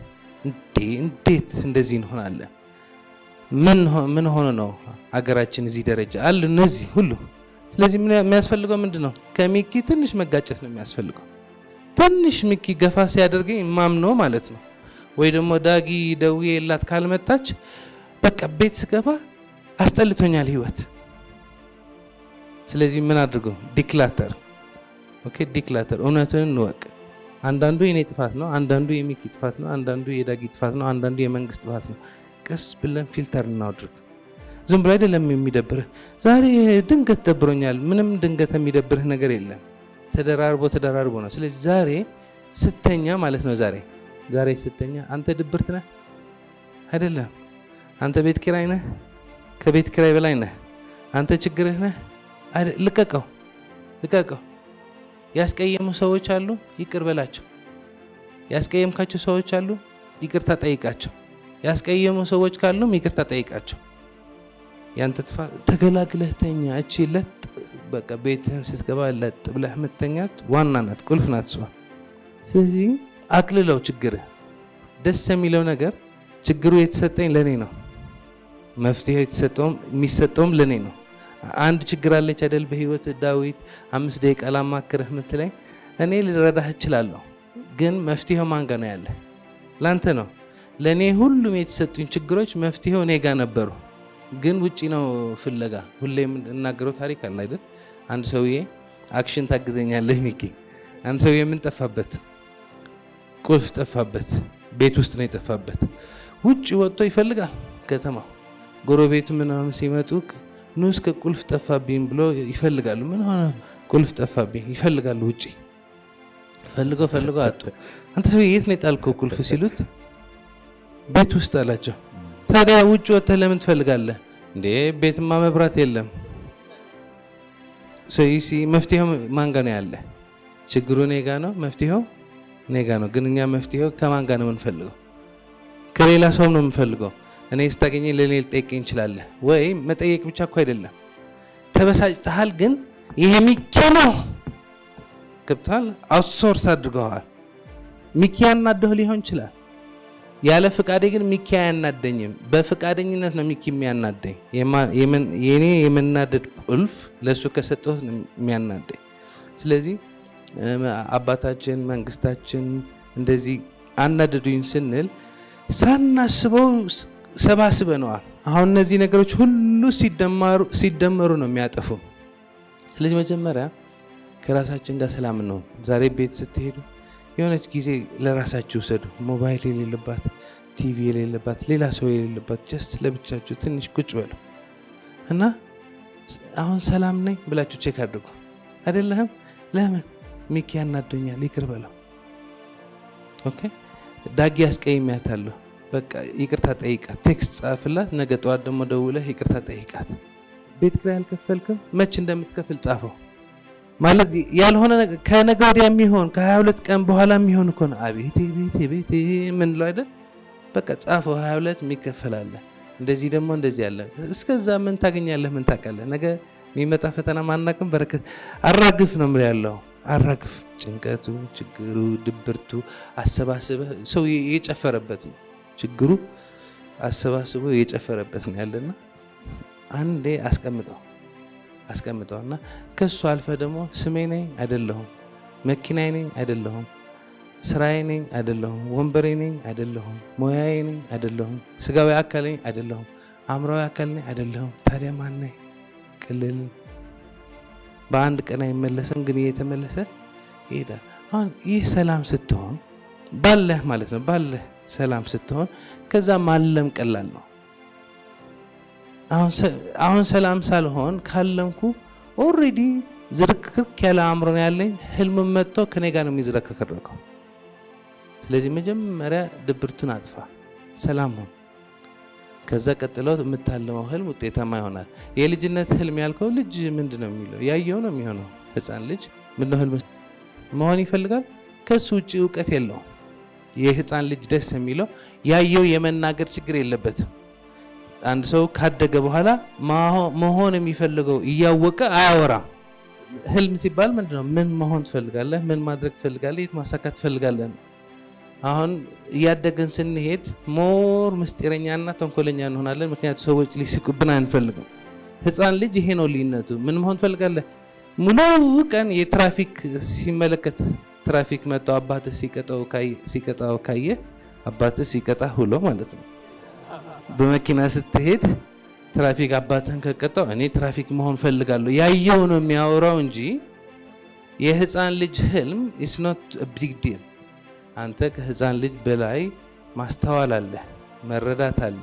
እንዴት እንደዚህ እንሆናለን? ምን ሆኖ ነው አገራችን እዚህ ደረጃ አሉ እነዚህ ሁሉ? ስለዚህ የሚያስፈልገው ምንድን ነው? ከሚኪ ትንሽ መጋጨት ነው የሚያስፈልገው። ትንሽ ሚኪ ገፋ ሲያደርገኝ ማምነው ማለት ነው። ወይ ደግሞ ዳጊ ደውዬ የላት ካልመጣች በቃ ቤት ስገባ አስጠልቶኛል ህይወት። ስለዚህ ምን አድርገው? ዲክላተር። ኦኬ ዲክላተር። እውነቱን እንወቅ። አንዳንዱ የኔ ጥፋት ነው፣ አንዳንዱ የሚኪ ጥፋት ነው፣ አንዳንዱ የዳጊ ጥፋት ነው፣ አንዳንዱ የመንግስት ጥፋት ነው። ቀስ ብለን ፊልተር እናድርግ። ዝም ብሎ አይደለም የሚደብርህ። ዛሬ ድንገት ደብሮኛል። ምንም ድንገት የሚደብርህ ነገር የለም። ተደራርቦ ነው። ስለዚህ ዛሬ ስተኛ ማለት ነው ዛሬ ስተኛ አንተ ድብርት ነህ አይደለም። አንተ ቤት ኪራይ ነህ፣ ከቤት ኪራይ በላይ ነህ። አንተ ችግርህ ነህ። ልቀቀው። ያስቀየሙ ሰዎች አሉ፣ ይቅር በላቸው። ያስቀየምካቸው ሰዎች አሉ፣ ይቅርታ ጠይቃቸው። ያስቀየሙ ሰዎች ካሉም ይቅርታ ጠይቃቸው። ያንተ ተገላግለህ ተኛ። እቺ ለጥ በቃ ቤትህን ስትገባ ለጥ ብለህ የምትተኛት ዋና ናት፣ ቁልፍ ናት እሷ። ስለዚህ አቅልለው ችግርህ። ደስ የሚለው ነገር ችግሩ የተሰጠኝ ለኔ ነው፣ መፍትሄ የሚሰጠውም ለኔ ነው። አንድ ችግር አለች አይደል በህይወት ዳዊት 5 ደቂቃ ላማክርህ የምትለኝ፣ እኔ ልረዳህ እችላለሁ፣ ግን መፍትሄው ማን ጋር ነው ያለ? ላንተ ነው። ለኔ ሁሉም የተሰጡኝ ችግሮች መፍትሄው እኔ ጋር ነበሩ፣ ግን ውጪ ነው ፍለጋ። ሁሌም እናገረው ታሪክ አለ አይደል? አንድ ሰውዬ አክሽን ታግዘኛለህ ሚኪ። አንድ ሰውዬ ምን ጠፋበት? ቁልፍ ጠፋበት። ቤት ውስጥ ነው የጠፋበት። ውጪ ወጥቶ ይፈልጋል ከተማ። ጎረቤቱ ምናምን ሲመጡ ኑ እስከ ቁልፍ ጠፋብኝ ብሎ ይፈልጋሉ። ምን ሆነ? ቁልፍ ጠፋብኝ ይፈልጋሉ። ውጪ ፈልገው አጡ። አንተ ሰውዬ የት ነው የጣልከው ቁልፍ ሲሉት ቤት ውስጥ አላቸው። ታዲያ ውጭ ወጥተህ ለምን ትፈልጋለህ? እንዴ ቤትማ መብራት የለም። ሰይሲ መፍትሄው ማን ጋር ነው ያለ? ችግሩ እኔ ጋር ነው፣ መፍትሄው እኔ ጋር ነው። ግን እኛ መፍትሄው ከማን ጋር ነው የምንፈልገው? ከሌላ ሰው ነው የምንፈልገው። እኔ ስታገኘኝ ለኔ ልጠይቀኝ እንችላለህ ወይ? መጠየቅ ብቻ እኮ አይደለም። ተበሳጭተሃል፣ ግን ይሄ ሚኪ ነው ገብቶሃል? አውትሶርስ አድርገዋል። ሚኪ ያናደህ ሊሆን ይችላል። ያለ ፍቃዴ ግን ሚኪ አያናደኝም። በፍቃደኝነት ነው ሚኪ የሚያናደኝ። የኔ የመናደድ ቁልፍ ለሱ ከሰጠሁት የሚያናደኝ። ስለዚህ አባታችን መንግስታችን እንደዚህ አናደዱኝ ስንል ሳናስበው ሰባስበነዋል። አሁን እነዚህ ነገሮች ሁሉ ሲደመሩ ነው የሚያጠፉ። ስለዚህ መጀመሪያ ከራሳችን ጋር ሰላም ነው። ዛሬ ቤት ስትሄዱ የሆነች ጊዜ ለራሳችሁ ውሰዱ። ሞባይል የሌለባት፣ ቲቪ የሌለባት፣ ሌላ ሰው የሌለባት ጀስት ለብቻችሁ ትንሽ ቁጭ በሉ እና አሁን ሰላም ነኝ ብላችሁ ቼክ አድርጉ። አይደለም ለምን ሚኪ ያናዶኛል ይቅር በለው። ኦኬ ዳጊ ያስቀይሚያታለሁ፣ በቃ ይቅርታ ጠይቃት። ቴክስት ጻፍላት። ነገ ጠዋት ደግሞ ደውለህ ይቅርታ ጠይቃት። ቤት ኪራይ አልከፈልክም፣ መች እንደምትከፍል ጻፈው። ማለት ያልሆነ ከነገ ወዲያ የሚሆን ከ22 ቀን በኋላ የሚሆን እኮ ነው። አቤቴ ቤቴ ምን ነው አይደል? በቃ ጻፈው 22 የሚከፈላለ እንደዚህ ደግሞ እንደዚህ ያለ እስከዛ ምን ታገኛለህ? ምን ታውቃለህ? ነገ የሚመጣ ፈተና ማናቅም በረከት አራግፍ ነው የምልህ ያለው አራግፍ። ጭንቀቱ፣ ችግሩ፣ ድብርቱ አሰባስበ ሰው የጨፈረበት ነው ችግሩ አሰባስቦ የጨፈረበት ነው ያለና አንዴ አስቀምጠውና ከሱ አልፈ ደግሞ ስሜ ነኝ አይደለሁም፣ መኪናዬ ነኝ አይደለሁም፣ ስራዬ ነኝ አይደለሁም፣ ወንበሬ ነኝ አይደለሁም፣ ሞያዬ ነኝ አይደለሁም፣ ስጋዊ አካል ነኝ አይደለሁም፣ አእምሮዊ አካል ነኝ አይደለሁም። ታዲያ ማን ነኝ? ቅልል በአንድ ቀን አይመለስም፣ ግን እየተመለሰ ይሄዳል። አሁን ይህ ሰላም ስትሆን ባለህ ማለት ነው ባለህ ሰላም ስትሆን ከዛ ማለም ቀላል ነው። አሁን ሰላም ሳልሆን ካለምኩ ኦልሬዲ ዝርክርክ ያለ አእምሮ ነው ያለኝ። ህልም መጥቶ ከኔ ጋር ነው የሚዝረከረከው። ስለዚህ መጀመሪያ ድብርቱን አጥፋ፣ ሰላም ሁን። ከዛ ቀጥለው የምታልመው ህልም ውጤታማ ይሆናል። የልጅነት ህልም ያልከው ልጅ ምንድነው የሚለው ያየው ነው የሚሆነው። ህፃን ልጅ ምንድነው ህልም መሆን ይፈልጋል? ከሱ ውጪ እውቀት የለውም። የህፃን ልጅ ደስ የሚለው ያየው የመናገር ችግር የለበትም። አንድ ሰው ካደገ በኋላ መሆን የሚፈልገው እያወቀ አያወራም። ህልም ሲባል ምንድነው? ምን መሆን ትፈልጋለህ? ምን ማድረግ ትፈልጋለህ? የት ማሳካት ትፈልጋለህ? አሁን እያደገን ስንሄድ ሞር ምስጢረኛና ተንኮለኛ እንሆናለን። ምክንያቱም ሰዎች ሊስቁብን አንፈልግም። ህፃን ልጅ ይሄ ነው ልዩነቱ። ምን መሆን ትፈልጋለህ? ሙሉ ቀን የትራፊክ ሲመለከት ትራፊክ መጥቶ አባትህ ሲቀጣው ካየ አባትህ ሲቀጣ ሁሎ ማለት ነው። በመኪና ስትሄድ ትራፊክ አባትህን ከቀጣው እኔ ትራፊክ መሆን ፈልጋለሁ ያየው ነው የሚያወራው እንጂ የህፃን ልጅ ህልም is not a big deal። አንተ ከህፃን ልጅ በላይ ማስተዋል አለ፣ መረዳት አለ።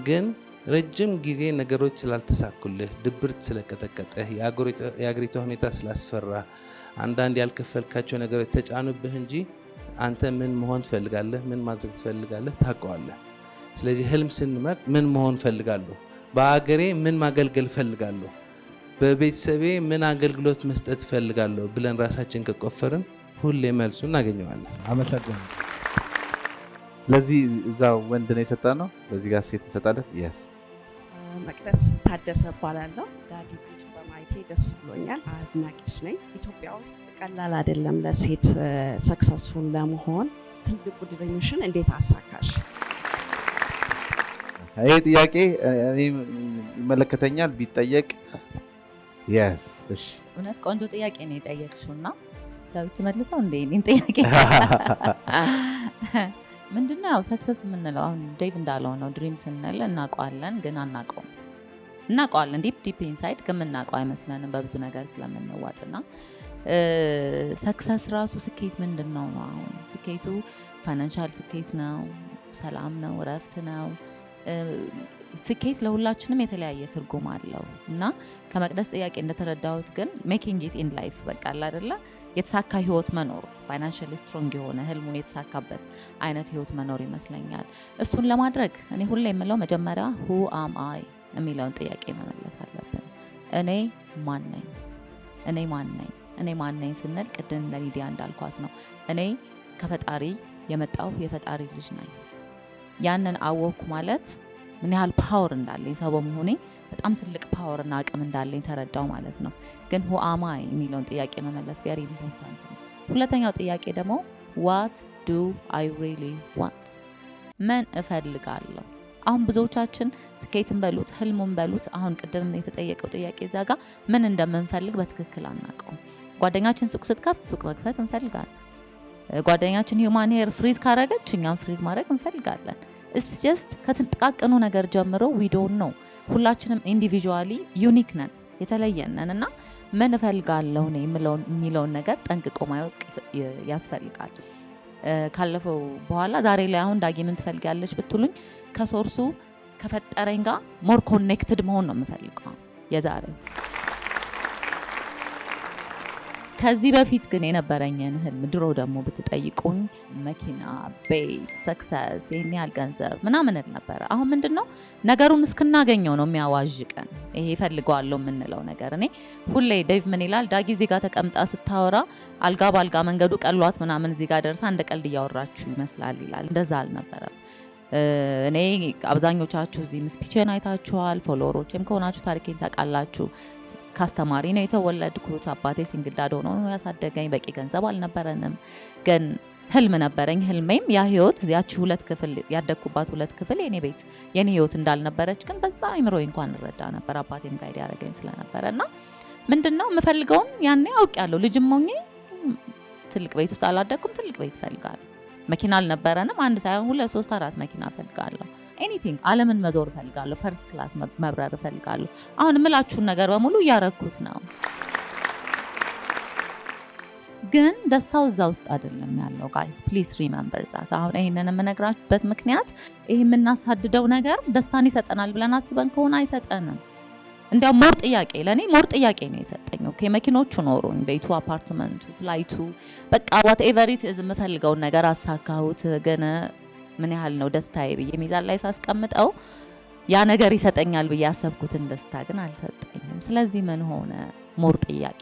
ግን ረጅም ጊዜ ነገሮች ስላልተሳኩልህ፣ ድብርት ስለቀጠቀጠህ፣ የአገሪቷ ሁኔታ ስላስፈራ፣ አንዳንድ ያልከፈልካቸው ነገሮች ተጫኑብህ እንጂ አንተ ምን መሆን ትፈልጋለህ? ምን ማድረግ ትፈልጋለህ? ታውቀዋለህ። ስለዚህ ህልም ስንመርጥ ምን መሆን ፈልጋለሁ፣ በአገሬ ምን ማገልገል ፈልጋለሁ፣ በቤተሰቤ ምን አገልግሎት መስጠት ፈልጋለሁ ብለን ራሳችን ከቆፈርን ሁሌ መልሱ እናገኘዋለን። አመሰግናለሁ። ስለዚህ እዛው ወንድ ነው የሰጠነው፣ በዚህ ጋር ሴት እንሰጣለን። yes መቅደስ ታደሰ እባላለሁ። ዳጊ ፔጅ በማየቴ ደስ ብሎኛል። አድናቂሽ ነኝ። ኢትዮጵያ ውስጥ ቀላል አይደለም ለሴት ሰክሰስፉል ለመሆን። ትልቁ ድሪምሽን እንዴት አሳካሽ? ይሄ ጥያቄ እኔ ይመለከተኛል ቢጠየቅ yes እሺ። እውነት ቆንጆ ጥያቄ ነው የጠየቅሽውና ዳዊት ትመልሰው እንዴ? እኔን ጥያቄ ምንድነው ያው ሰክሰስ የምንለው አሁን ዴቭ እንዳለው ነው። ድሪም ስንል እናውቀዋለን ግን አናውቀውም። እናውቀዋለን ዲፕ ኢንሳይድ ግን የምናውቀው አይመስለንም በብዙ ነገር ስለምንዋጥና ሰክሰስ ራሱ ስኬት ምንድነው ነው? አሁን ስኬቱ ፋይናንሻል ስኬት ነው፣ ሰላም ነው፣ እረፍት ነው። ስኬት ለሁላችንም የተለያየ ትርጉም አለው እና ከመቅደስ ጥያቄ እንደተረዳሁት ግን ሜኪንግ ኢት ኢን ላይፍ በቃ አይደለ የተሳካ ህይወት መኖር፣ ፋይናንሻሊ ስትሮንግ የሆነ ህልሙን የተሳካበት አይነት ህይወት መኖር ይመስለኛል። እሱን ለማድረግ እኔ ሁሌ የምለው መጀመሪያ who am I የሚለውን ጥያቄ መመለስ አለብን። እኔ ማን ነኝ? እኔ ማን ነኝ ስንል ቅድም ለሊዲያ እንዳልኳት ነው። እኔ ከፈጣሪ የመጣው የፈጣሪ ልጅ ነኝ። ያንን አወኩ ማለት ምን ያህል ፓወር እንዳለኝ ሰው በመሆኔ በጣም ትልቅ ፓወር እና አቅም እንዳለኝ ተረዳው ማለት ነው። ግን who am I የሚለውን ጥያቄ መመለስ very important ነው። ሁለተኛው ጥያቄ ደግሞ what do I really want? ምን እፈልጋለሁ? አሁን ብዙዎቻችን ስኬትን በሉት ህልሙን በሉት አሁን ቅድም የተጠየቀው ጥያቄ እዛ ጋር ምን እንደምንፈልግ በትክክል አናውቀውም። ጓደኛችን ሱቅ ስትከፍት ሱቅ መክፈት እንፈልጋለን። ጓደኛችን ሂውማን ሄር ፍሪዝ ካረገች እኛም ፍሪዝ ማድረግ እንፈልጋለን። it's just ከጥቃቅኑ ነገር ጀምሮ we don't know። ሁላችንም ኢንዲቪጁዋሊ ዩኒክ ነን፣ የተለየን ነን እና ምን እፈልጋለሁ ነው የሚለውን ነገር ጠንቅቆ ማወቅ ያስፈልጋል። ካለፈው በኋላ ዛሬ ላይ አሁን ዳጊ ምን ትፈልጋለች ብትሉኝ ከሶርሱ ከፈጠረኝ ጋር ሞር ኮኔክትድ መሆን ነው የምፈልገው የዛሬው። ከዚህ በፊት ግን የነበረኝን ህልም ድሮ ደግሞ ብትጠይቁኝ መኪና፣ ቤት፣ ሰክሰስ፣ ይሄን ያህል ገንዘብ ምናምን ነበረ። አሁን ምንድነው ነገሩን እስክናገኘው ነው የሚያዋዥቀን። ይሄ ፈልገዋለሁ የምንለው ነገር እኔ ሁሌ ዴቭ ምን ይላል ዳጊ እዚህ ጋር ተቀምጣ ስታወራ አልጋ ባልጋ መንገዱ ቀሏት ምናምን እዚህ ጋር ደርሳ እንደ ቀልድ እያወራችሁ ይመስላል ይላል። እንደዛ አልነበረም። እኔ አብዛኞቻችሁ እዚህ ስፒችን አይታችኋል። ፎሎወሮችም ከሆናችሁ ታሪኬን ታውቃላችሁ። ካስተማሪ ነው የተወለድኩት። አባቴ ሲንግል ዳድ ሆኖ ነው ያሳደገኝ። በቂ ገንዘብ አልነበረንም ግን ህልም ነበረኝ። ህልሜም ያ ህይወት ያቺ 2 ክፍል ያደግኩባት 2 ክፍል የኔ ቤት የኔ ህይወት እንዳልነበረች ግን በዛ አይምሮዬ እንኳን ረዳ ነበር። አባቴም ጋይድ ያደረገኝ ስለነበረና ምንድነው የምፈልገውን ያኔ አውቄያለሁ። ልጅም ሆኜ ትልቅ ቤት ውስጥ አላደግኩም። ትልቅ ቤት ፈልጋለሁ። መኪና አልነበረንም። 1 ሳይሆን 2 3 4 መኪና ፈልጋለሁ። ኤኒቲንግ ዓለምን መዞር ፈልጋለሁ። ፈርስት ክላስ መብረር ፈልጋለሁ። አሁን የምላችሁን ነገር በሙሉ እያረኩት ነው። ግን ደስታው እዛ ውስጥ አይደለም ያለው። ጋይስ ፕሊዝ ሪሜምበር ዛት። አሁን ይሄንን የምነግራችሁበት ምክንያት ይሄ የምናሳድደው ነገር ደስታን ይሰጠናል ብለን አስበን ከሆነ አይሰጠንም። እንዲያው ሞር ጥያቄ ለኔ ሞር ጥያቄ ነው የሰጠኝ። ኦኬ መኪኖቹ ኖሩኝ፣ ቤቱ፣ አፓርትመንቱ፣ ፍላይቱ በቃ ዋትኤቨር ኢት ኢዝ የምፈልገውን ነገር አሳካሁት። ግን ምን ያህል ነው ደስታዬ ብዬ ሚዛን ላይ ሳስቀምጠው ያ ነገር ይሰጠኛል ብዬ ያሰብኩትን ደስታ ግን አልሰጠኝም። ስለዚህ ምን ሆነ ሞር ጥያቄ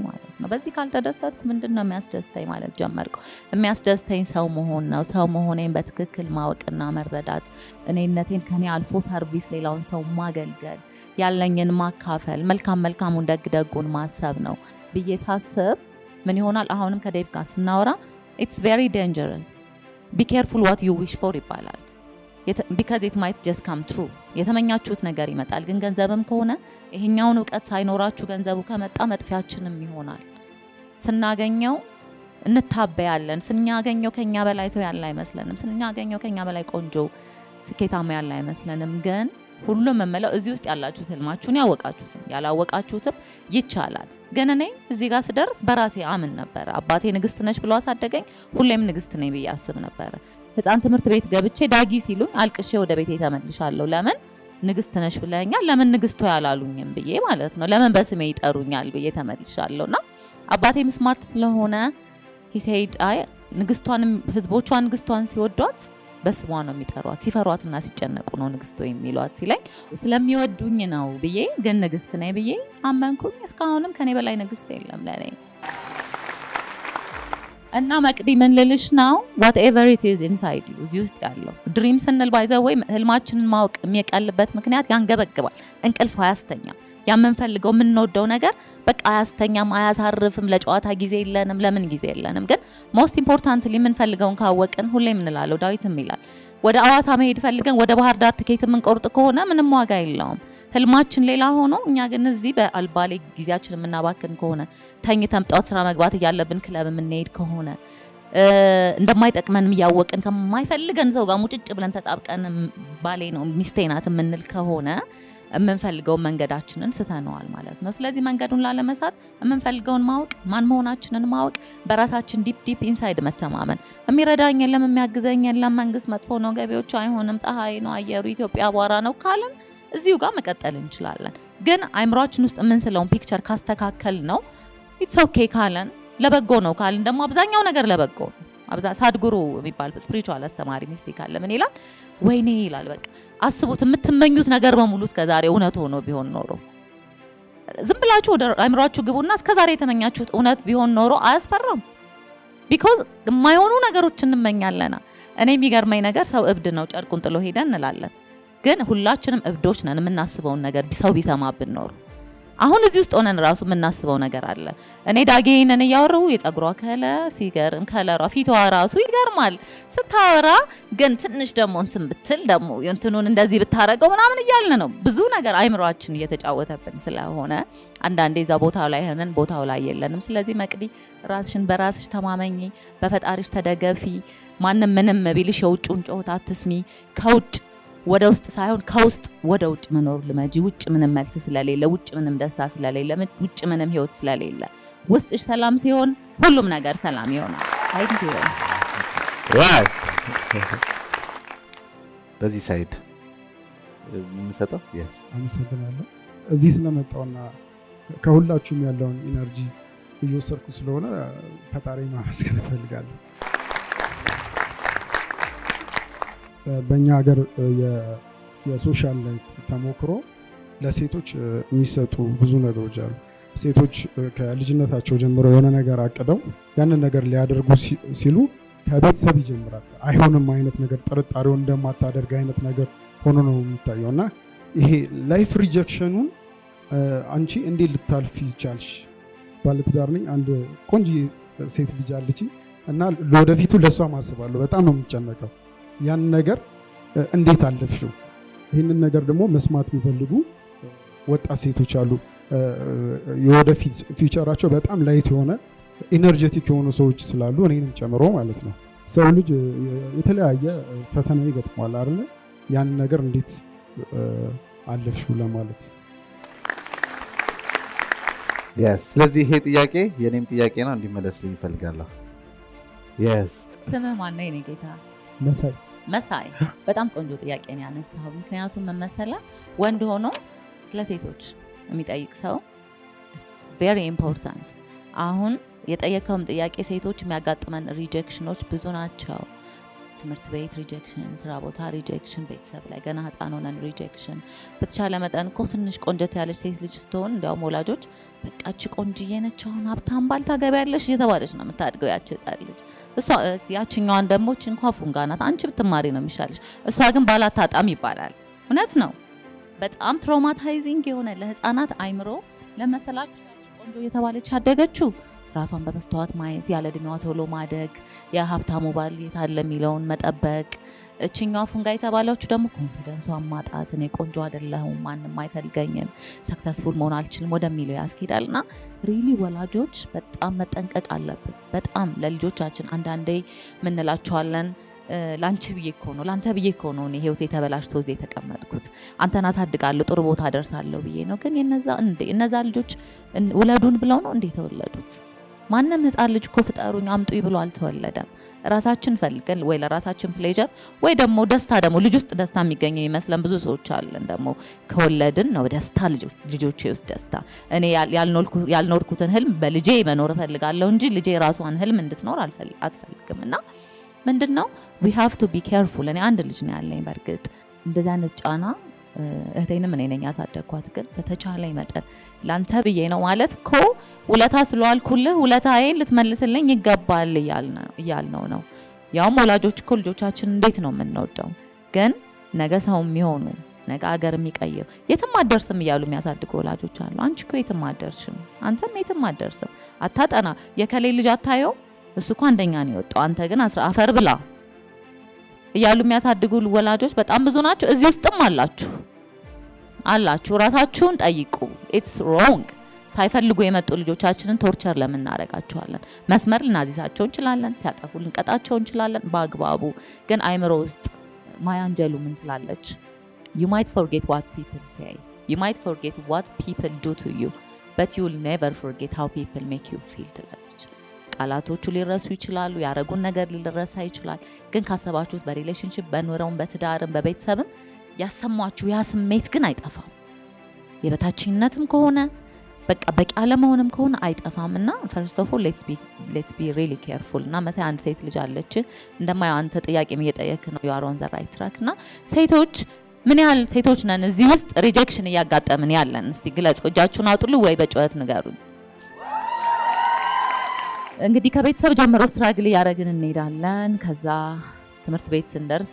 ማለት ነው። በዚህ ካልተደሰትኩ ምንድነው የሚያስደስተኝ ማለት ጀመርኩ። የሚያስደስተኝ ሰው መሆን ነው። ሰው መሆኔን በትክክል ማወቅና መረዳት፣ እኔነቴን ከኔ አልፎ ሰርቪስ ሌላውን ሰው ማገልገል፣ ያለኝን ማካፈል፣ መልካሙን ደጉን ማሰብ ነው ብዬ ሳስብ ምን ይሆናል? አሁንም ከዴቭ ጋር ስናወራ it's very dangerous. be careful what you wish for ይባላል። because it might just come true. የተመኛችሁት ነገር ይመጣል። ግን ገንዘብም ከሆነ ይሄኛውን ዕውቀት ሳይኖራችሁ ገንዘቡ ከመጣ መጥፊያችንም ይሆናል። ስናገኘው እንታበያለን። ስናገኘው ከኛ በላይ ሰው ያለ አይመስለንም። ስናገኘው ከኛ በላይ ቆንጆ ስኬታማ ያለ አይመስለንም። ግን ሁሉም የምለው እዚህ ውስጥ ያላችሁት ህልማችሁን ያወቃችሁትም ያላወቃችሁትም ይቻላል። ግን እኔ እዚህ ጋር ስደርስ በራሴ አምን ነበር። አባቴ ንግስት ነሽ ብሎ አሳደገኝ። ሁሌም ንግስት ነኝ ብዬ አስብ ነበር። ህፃን ትምህርት ቤት ገብቼ ዳጊ ሲሉኝ አልቅሼ ወደ ቤቴ ተመልሻለሁ። ለምን ንግስት ነሽ ብለኛል፣ ለምን ንግስቷ ያላሉኝም ብዬ ማለት ነው። ለምን በስሜ ይጠሩኛል ብዬ ተመልሻለሁና አባቴም ስማርት ስለሆነ he said አይ ንግስቷንም ህዝቦቿን ንግስቷን ሲወዷት በስሟ ነው የሚጠሯት፣ ሲፈሯትና ሲጨነቁ ነው ንግስቷ የሚሏት ሲለኝ ስለሚወዱኝ ነው ብዬ ግን ንግስት ነኝ ብዬ አመንኩኝ። እስካሁንም ከኔ በላይ ንግስት የለም ለኔ። እና መቅዲ ምን ልልሽ ነው whatever it is inside you እዚህ ውስጥ ያለው ድሪም ስንል ባይዘው ወይ ህልማችንን ማወቅ የሚቀልበት ምክንያት ያንገበግባል። እንቅልፍ አያስተኛም። ያመንፈልገው የምንወደው ነገር በቃ አያስተኛም፣ አያሳርፍም። ለጨዋታ ጊዜ የለንም። ለምን ጊዜ የለንም? ግን ሞስት ኢምፖርታንትሊ የምንፈልገውን ካወቅን ሁሌም እንላለው ዳዊትም ይላል ወደ አዋሳ መሄድ ፈልገን ወደ ባህር ዳር ትኬት የምንቆርጥ ከሆነ ምንም ዋጋ የለውም። ህልማችን ሌላ ሆኖ እኛ ግን እዚህ በአልባሌ ጊዜያችን የምናባክን ከሆነ ተኝተን ጠዋት ስራ መግባት እያለብን ክለብ የምንሄድ ከሆነ እንደማይጠቅመንም እያወቅን ከማይፈልገን ሰው ጋር ሙጭጭ ብለን ተጣብቀን ባሌ ነው ሚስቴ ናት የምንል ከሆነ የምንፈልገውን መንገዳችንን ስተነዋል ማለት ነው። ስለዚህ መንገዱን ላለመሳት የምንፈልገውን ማወቅ፣ ማን መሆናችንን ማወቅ፣ በራሳችን ዲፕ ኢንሳይድ መተማመን። የሚረዳኝ የለም፣ የሚያግዘኝ የለም፣ መንግስት መጥፎ ነው፣ ገቢዎች አይሆንም፣ ፀሐይ ነው፣ አየሩ ኢትዮጵያ አቧራ ነው ካለን እዚሁ ጋር መቀጠል እንችላለን። ግን አይምሯችን ውስጥ የምንስለውን ፒክቸር ካስተካከል ነው ኢትስ ኦኬ ካለን ለበጎ ነው ካለን ደግሞ አብዛኛው ነገር ለበጎ ነው። ሳድጉሩ የሚባል ስፒሪቹዋል አስተማሪ ሚስቲክ አለ። ምን ይላል? ወይኔ ይላል በቃ አስቡት የምትመኙት ነገር በሙሉ እስከዛሬ እውነት ሆኖ ቢሆን ኖሮ ዝም ብላችሁ ወደ አይምሯችሁ ግቡና እስከዛሬ የተመኛችሁት እውነት ቢሆን ኖሮ አያስፈራም። ቢኮዝ የማይሆኑ ነገሮች እንመኛለና። እኔ የሚገርመኝ ነገር ሰው እብድ ነው ጨርቁን ጥሎ ሄደ እንላለን። ግን ሁላችንም እብዶች ነን። የምናስበውን ነገር ሰው ቢሰማብን ኖሮ አሁን እዚህ ውስጥ ሆነን ራሱ የምናስበው ነገር አለ። እኔ ዳጌንን እያወራሁ የጸጉሯ ከለር ሲገርም ከለሯ ፊቷ ራሱ ይገርማል ስታወራ፣ ግን ትንሽ ደግሞ እንትን ብትል ደግሞ እንትኑን እንደዚህ ብታረገው ምናምን እያልን ነው። ብዙ ነገር አይምሯችን እየተጫወተብን ስለሆነ አንዳንዴ እዛ ቦታው ላይ ሆነን ቦታው ላይ የለንም። ስለዚህ መቅዲ ራስሽን በራስሽ ተማመኚ፣ በፈጣሪሽ ተደገፊ። ማንም ምንም ቢልሽ የውጭውን ጮህታ አትስሚ። ከውጭ ወደ ውስጥ ሳይሆን ከውስጥ ወደ ውጭ መኖር ልመጂ። ውጭ ምንም መልስ ስለሌለ፣ ውጭ ምንም ደስታ ስለሌለ፣ ውጭ ምንም ህይወት ስለሌለ ውስጥሽ ሰላም ሲሆን ሁሉም ነገር ሰላም ይሆናል። ታንክ ዩ። ዋው በዚህ ሳይድ የምንሰጠው yes አመሰግናለሁ። እዚህ ስለመጣውና ከሁላችሁም ያለውን ኢነርጂ እየወሰድኩ ስለሆነ ፈጣሪ ማመስገን እፈልጋለሁ። በእኛ ሀገር የሶሻል ላይፍ ተሞክሮ ለሴቶች የሚሰጡ ብዙ ነገሮች አሉ። ሴቶች ከልጅነታቸው ጀምሮ የሆነ ነገር አቅደው ያንን ነገር ሊያደርጉ ሲሉ ከቤተሰብ ይጀምራል። አይሆንም አይነት ነገር ጥርጣሬውን እንደማታደርግ አይነት ነገር ሆኖ ነው የሚታየው እና ይሄ ላይፍ ሪጀክሽኑን አንቺ እንዴት ልታልፊ ይቻልሽ? ባለትዳር ነኝ፣ አንድ ቆንጆ ሴት ልጅ አለች እና ለወደፊቱ ለሷ ማስባለሁ። በጣም ነው የሚጨነቀው። ያን ነገር እንዴት አለፍሽው? ይህንን ነገር ደግሞ መስማት የሚፈልጉ ወጣት ሴቶች አሉ። የወደፊት ፊውቸራቸው በጣም ላይት የሆነ ኢነርጀቲክ የሆኑ ሰዎች ስላሉ እኔንም ጨምሮ ማለት ነው። ሰው ልጅ የተለያየ ፈተና ይገጥመዋል አይደል? ያን ነገር እንዴት አለፍሽው ለማለት። ስለዚህ ይሄ ጥያቄ የኔም ጥያቄ ነው፣ እንዲመለስልኝ እፈልጋለሁ። ስምህ ማነው የኔ ጌታ? መሳይ። መሳይ፣ በጣም ቆንጆ ጥያቄ ነው ያነሳው። ምክንያቱም መመሰላ ወንድ ሆኖ ስለ ሴቶች የሚጠይቅ ሰው ቬሪ ኢምፖርታንት። አሁን የጠየቀውም ጥያቄ ሴቶች የሚያጋጥመን ሪጀክሽኖች ብዙ ናቸው። ትምህርት ቤት ሪጀክሽን፣ ስራ ቦታ ሪጀክሽን፣ ቤተሰብ ላይ ገና ህፃን ሆነን ሪጀክሽን። በተቻለ መጠን እኮ ትንሽ ቆንጀት ያለች ሴት ልጅ ስትሆን እንዲያውም ወላጆች በቃች ቆንጅዬ ነች አሁን ሀብታም ባል ታገቢያለሽ እየተባለች ነው የምታድገው ያቺ ህፃን ልጅ። እሷ ያችኛዋን ደግሞ እንኳ ፉንጋ ናት፣ አንቺ ብትማሪ ነው የሚሻልሽ፣ እሷ ግን ባል አታጣም ይባላል። እውነት ነው። በጣም ትራውማታይዚንግ የሆነ ለህፃናት አይምሮ ለመሰላችሁ ቆንጆ እየተባለች ያደገችው ራሷን በመስተዋት ማየት፣ ያለ እድሜዋ ቶሎ ማደግ፣ የሀብታሙ ባል የታለ የሚለውን መጠበቅ። እችኛዋ ፉንጋ የተባለችው ደግሞ ኮንፊደንሷን ማጣት፣ እኔ ቆንጆ አይደለሁም፣ ማንም አይፈልገኝም፣ ሰክሰስፉል መሆን አልችልም ወደሚለው ያስኬዳል። እና ሪሊ ወላጆች በጣም መጠንቀቅ አለብን። በጣም ለልጆቻችን አንዳንዴ ምንላቸዋለን ላንቺ ብዬ እኮ ነው ላንተ ብዬ እኮ ነው እኔ ህይወቴ ተበላሽቶ እዚህ የተቀመጥኩት፣ አንተን አሳድጋለሁ ጥሩ ቦታ ደርሳለሁ ብዬ ነው። ግን እነዛ ልጆች ውለዱን ብለው ነው እንዴ ተወለዱት? ማንም ህፃን ልጅ እኮ ፍጠሩኝ አምጡኝ ብሎ አልተወለደም። ራሳችን ፈልገን ወይ ለራሳችን ፕሌጀር ወይ ደግሞ ደስታ፣ ደግሞ ልጅ ውስጥ ደስታ የሚገኘው ይመስለን ብዙ ሰዎች አለን። ደግሞ ከወለድን ነው ደስታ፣ ልጆቼ ውስጥ ደስታ። እኔ ያልኖርኩትን ህልም በልጄ መኖር እፈልጋለሁ እንጂ ልጄ ራሷን ህልም እንድትኖር አትፈልግም። እና ምንድነው we have to be careful። እኔ አንድ ልጅ ነው ያለኝ። በእርግጥ እንደዚህ አይነት ጫና እህቴንም እኔ ነኝ ያሳደግኳት። ግን በተቻለኝ መጠን ላንተ ብዬ ነው ማለት እኮ ውለታ ስለዋልኩልህ ውለታዬን ልትመልስልኝ ይገባል እያልነው ነው። ያውም ወላጆች እኮ ልጆቻችን እንዴት ነው የምንወደው፣ ግን ነገ ሰው የሚሆኑ ነገ ሀገር የሚቀይር የትም አደርስም እያሉ የሚያሳድጉ ወላጆች አሉ። አንቺ እኮ የትም አደርስም፣ አንተም የትም አደርስም፣ አታጠና፣ የከሌ ልጅ አታየው እሱ እኮ አንደኛ ነው የወጣው፣ አንተ ግን አፈር ብላ እያሉ የሚያሳድጉ ወላጆች በጣም ብዙ ናቸው። እዚህ ውስጥም አላችሁ። ራሳችሁን ጠይቁ። ኢትስ ሮንግ። ሳይፈልጉ የመጡ ልጆቻችንን ቶርቸር ለምን እናደርጋቸዋለን? መስመር ልናዚሳቸው እንችላለን፣ ሲያጠፉ ልንቀጣቸው እንችላለን በአግባቡ። ግን አይምሮ ውስጥ ማያንጀሉ ምን ትላለች? you might forget what people say, you might forget what people do to you, but you will never forget how people make you feel ትላለች። ቃላቶቹ ሊረሱ ይችላሉ፣ ያረጉን ነገር ሊረሳ ይችላል። ግን ካሰባችሁት በሪሌሽንሺፕ በኑሮም በትዳርም በቤተሰብም ያሰማችሁ ያ ስሜት ግን አይጠፋም። የበታችነትም ከሆነ በቃ በቂ አለመሆንም ከሆነ አይጠፋም። እና ፈርስት ኦፍ ኦል ሌትስ ቢ ሪሊ ኬርፉል። እና መሳይ አንድ ሴት ልጅ አለች እንደማየው አንተ ጥያቄም እየጠየክ ነው you are on the right track። እና ሴቶች ምን ያህል ሴቶች ነን እዚህ ውስጥ ሪጀክሽን እያጋጠምን ያለን? እስቲ ግለጹ፣ እጃችሁን አውጡሉ ወይ በጩኸት ንገሩኝ። እንግዲህ ከቤተሰብ ጀምሮ ስትራግል እያደረግን እንሄዳለን። ከዛ ትምህርት ቤት ስንደርስ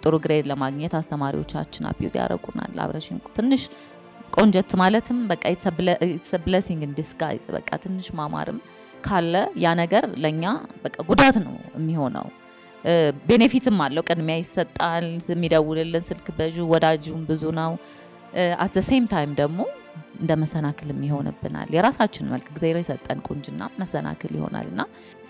ጥሩ ግሬድ ለማግኘት አስተማሪዎቻችን አቢዩዝ ያደርጉናል። አብረሽም ትንሽ ቆንጀት ማለትም በቃ it's a blessing in disguise። በቃ ትንሽ ማማርም ካለ ያ ነገር ለኛ በቃ ጉዳት ነው የሚሆነው። ቤኔፊትም አለው፣ ቅድሚያ ይሰጣል፣ የሚደውልልን ስልክ በጁ ወዳጁም ብዙ ነው። at the same time ደግሞ እንደ መሰናክልም ይሆንብናል። የራሳችን መልክ እግዚአብሔር የሰጠን ቁንጅና መሰናክል ይሆናልና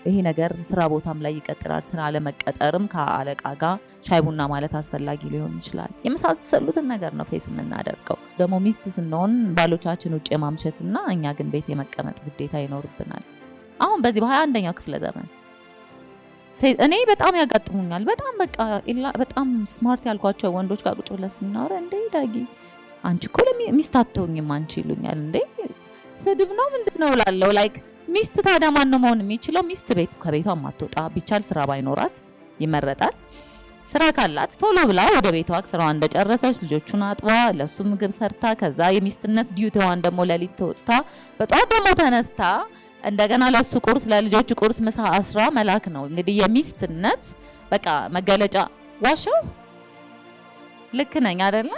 ይሄ ነገር ስራ ቦታም ላይ ይቀጥላል። ስራ አለመቀጠርም ከአለቃ ጋር ሻይ ቡና ማለት አስፈላጊ ሊሆን ይችላል። የመሳሰሉትን ነገር ነው ፌስ የምናደርገው። ደግሞ ሚስት ስንሆን ባሎቻችን ውጭ የማምሸትና እኛ ግን ቤት የመቀመጥ ግዴታ ይኖርብናል። አሁን በዚህ በ21ኛው ክፍለ ዘመን እኔ በጣም ያጋጥሙኛል። በጣም በቃ በጣም ስማርት ያልኳቸው ወንዶች ጋር ቁጭ ብለን ስናወራ እንዴ ዳጊ አንቺ እኮ ሚስት አትሆኝም አንቺ ይሉኛል። እንዴ ስድብ ነው ምንድነው እላለሁ። ላይክ ሚስት ታዲያ ማን ነው መሆን የሚችለው? ሚስት ከቤቷ ማትወጣ ቢቻል ስራ ባይኖራት ይመረጣል። ስራ ካላት ቶሎ ብላ ወደ ቤቷ ስራዋን እንደጨረሰች ልጆቹን አጥባ ለሱ ምግብ ሰርታ ከዛ የሚስትነት ዲዩቲዋን ደግሞ ለሊት ተወጥታ በጧት ደግሞ ተነስታ እንደገና ለሱ ቁርስ ለልጆቹ ቁርስ ምሳ አስራ መላክ ነው እንግዲህ የሚስትነት በቃ መገለጫ። ዋሻው ልክ ነኝ አይደለ?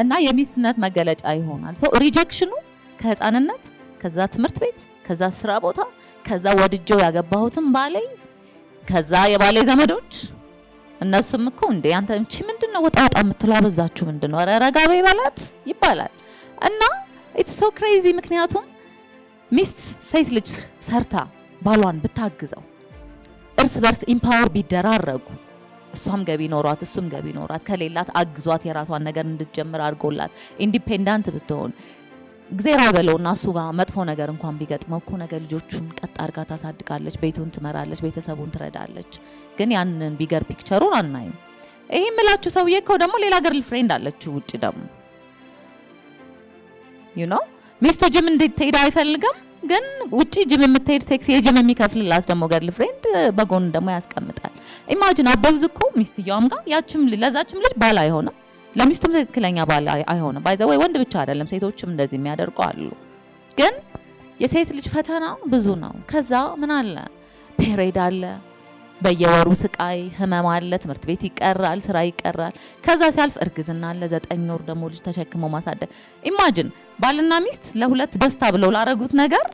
እና የሚስትነት መገለጫ ይሆናል። ሶ ሪጀክሽኑ ከህፃንነት ከዛ ትምህርት ቤት ከዛ ስራ ቦታ ከዛ ወድጀው ያገባሁትን ባሌ ከዛ የባሌ ዘመዶች እነሱም እኮ እንዴ አንተ እንቺ ምንድነው ወጣ ወጣ የምትለው አበዛችሁ ምንድነው ረጋቤ ባላት ይባላል። እና ኢትስ ሶ ክሬዚ ምክንያቱም ሚስት ሴት ልጅ ሰርታ ባሏን ብታግዘው እርስ በርስ ኢምፓወር ቢደራረጉ እሷም ገቢ ኖሯት እሱም ገቢ ኖሯት ከሌላት አግዟት የራሷን ነገር እንድትጀምር አድርጎላት ኢንዲፔንዳንት ብትሆን እግዚአብሔር አይበለውና እሱ ጋር መጥፎ ነገር እንኳን ቢገጥመው እኮ ነገር ልጆቹን ቀጥ አድርጋ ታሳድጋለች፣ ቤቱን ትመራለች፣ ቤተሰቡን ትረዳለች። ግን ያንን ቢገር ፒክቸሩን አናይም። ይሄ የምላችሁ ሰውዬ እኮ ደግሞ ሌላ ገርል ፍሬንድ አለችው ውጪ ደግሞ ዩ ኖ ሚስቱ ጅም እንድትሄድ አይፈልግም፣ ግን ውጪ ጅም የምትሄድ ሴክሲ የጅም የሚከፍልላት ደግሞ ገርል ፍሬንድ በጎን ደግሞ ያስቀምጣል። ኢማጂን አበብዝ እኮ ሚስትየዋም ጋር ያችም ለዛችም ልጅ ባል አይሆንም፣ ለሚስቱም ትክክለኛ ባል አይሆንም። ባይዘ ወይ ወንድ ብቻ አይደለም ሴቶችም እንደዚህ የሚያደርጉ አሉ። ግን የሴት ልጅ ፈተና ብዙ ነው። ከዛ ምን አለ ፔሬድ አለ፣ በየወሩ ስቃይ ህመም አለ፣ ትምህርት ቤት ይቀራል፣ ስራ ይቀራል። ከዛ ሲያልፍ እርግዝና አለ፣ 9 ወር ደግሞ ልጅ ተሸክሞ ማሳደግ። ኢማጂን ባልና ሚስት ለሁለት ደስታ ብለው ላረጉት ነገር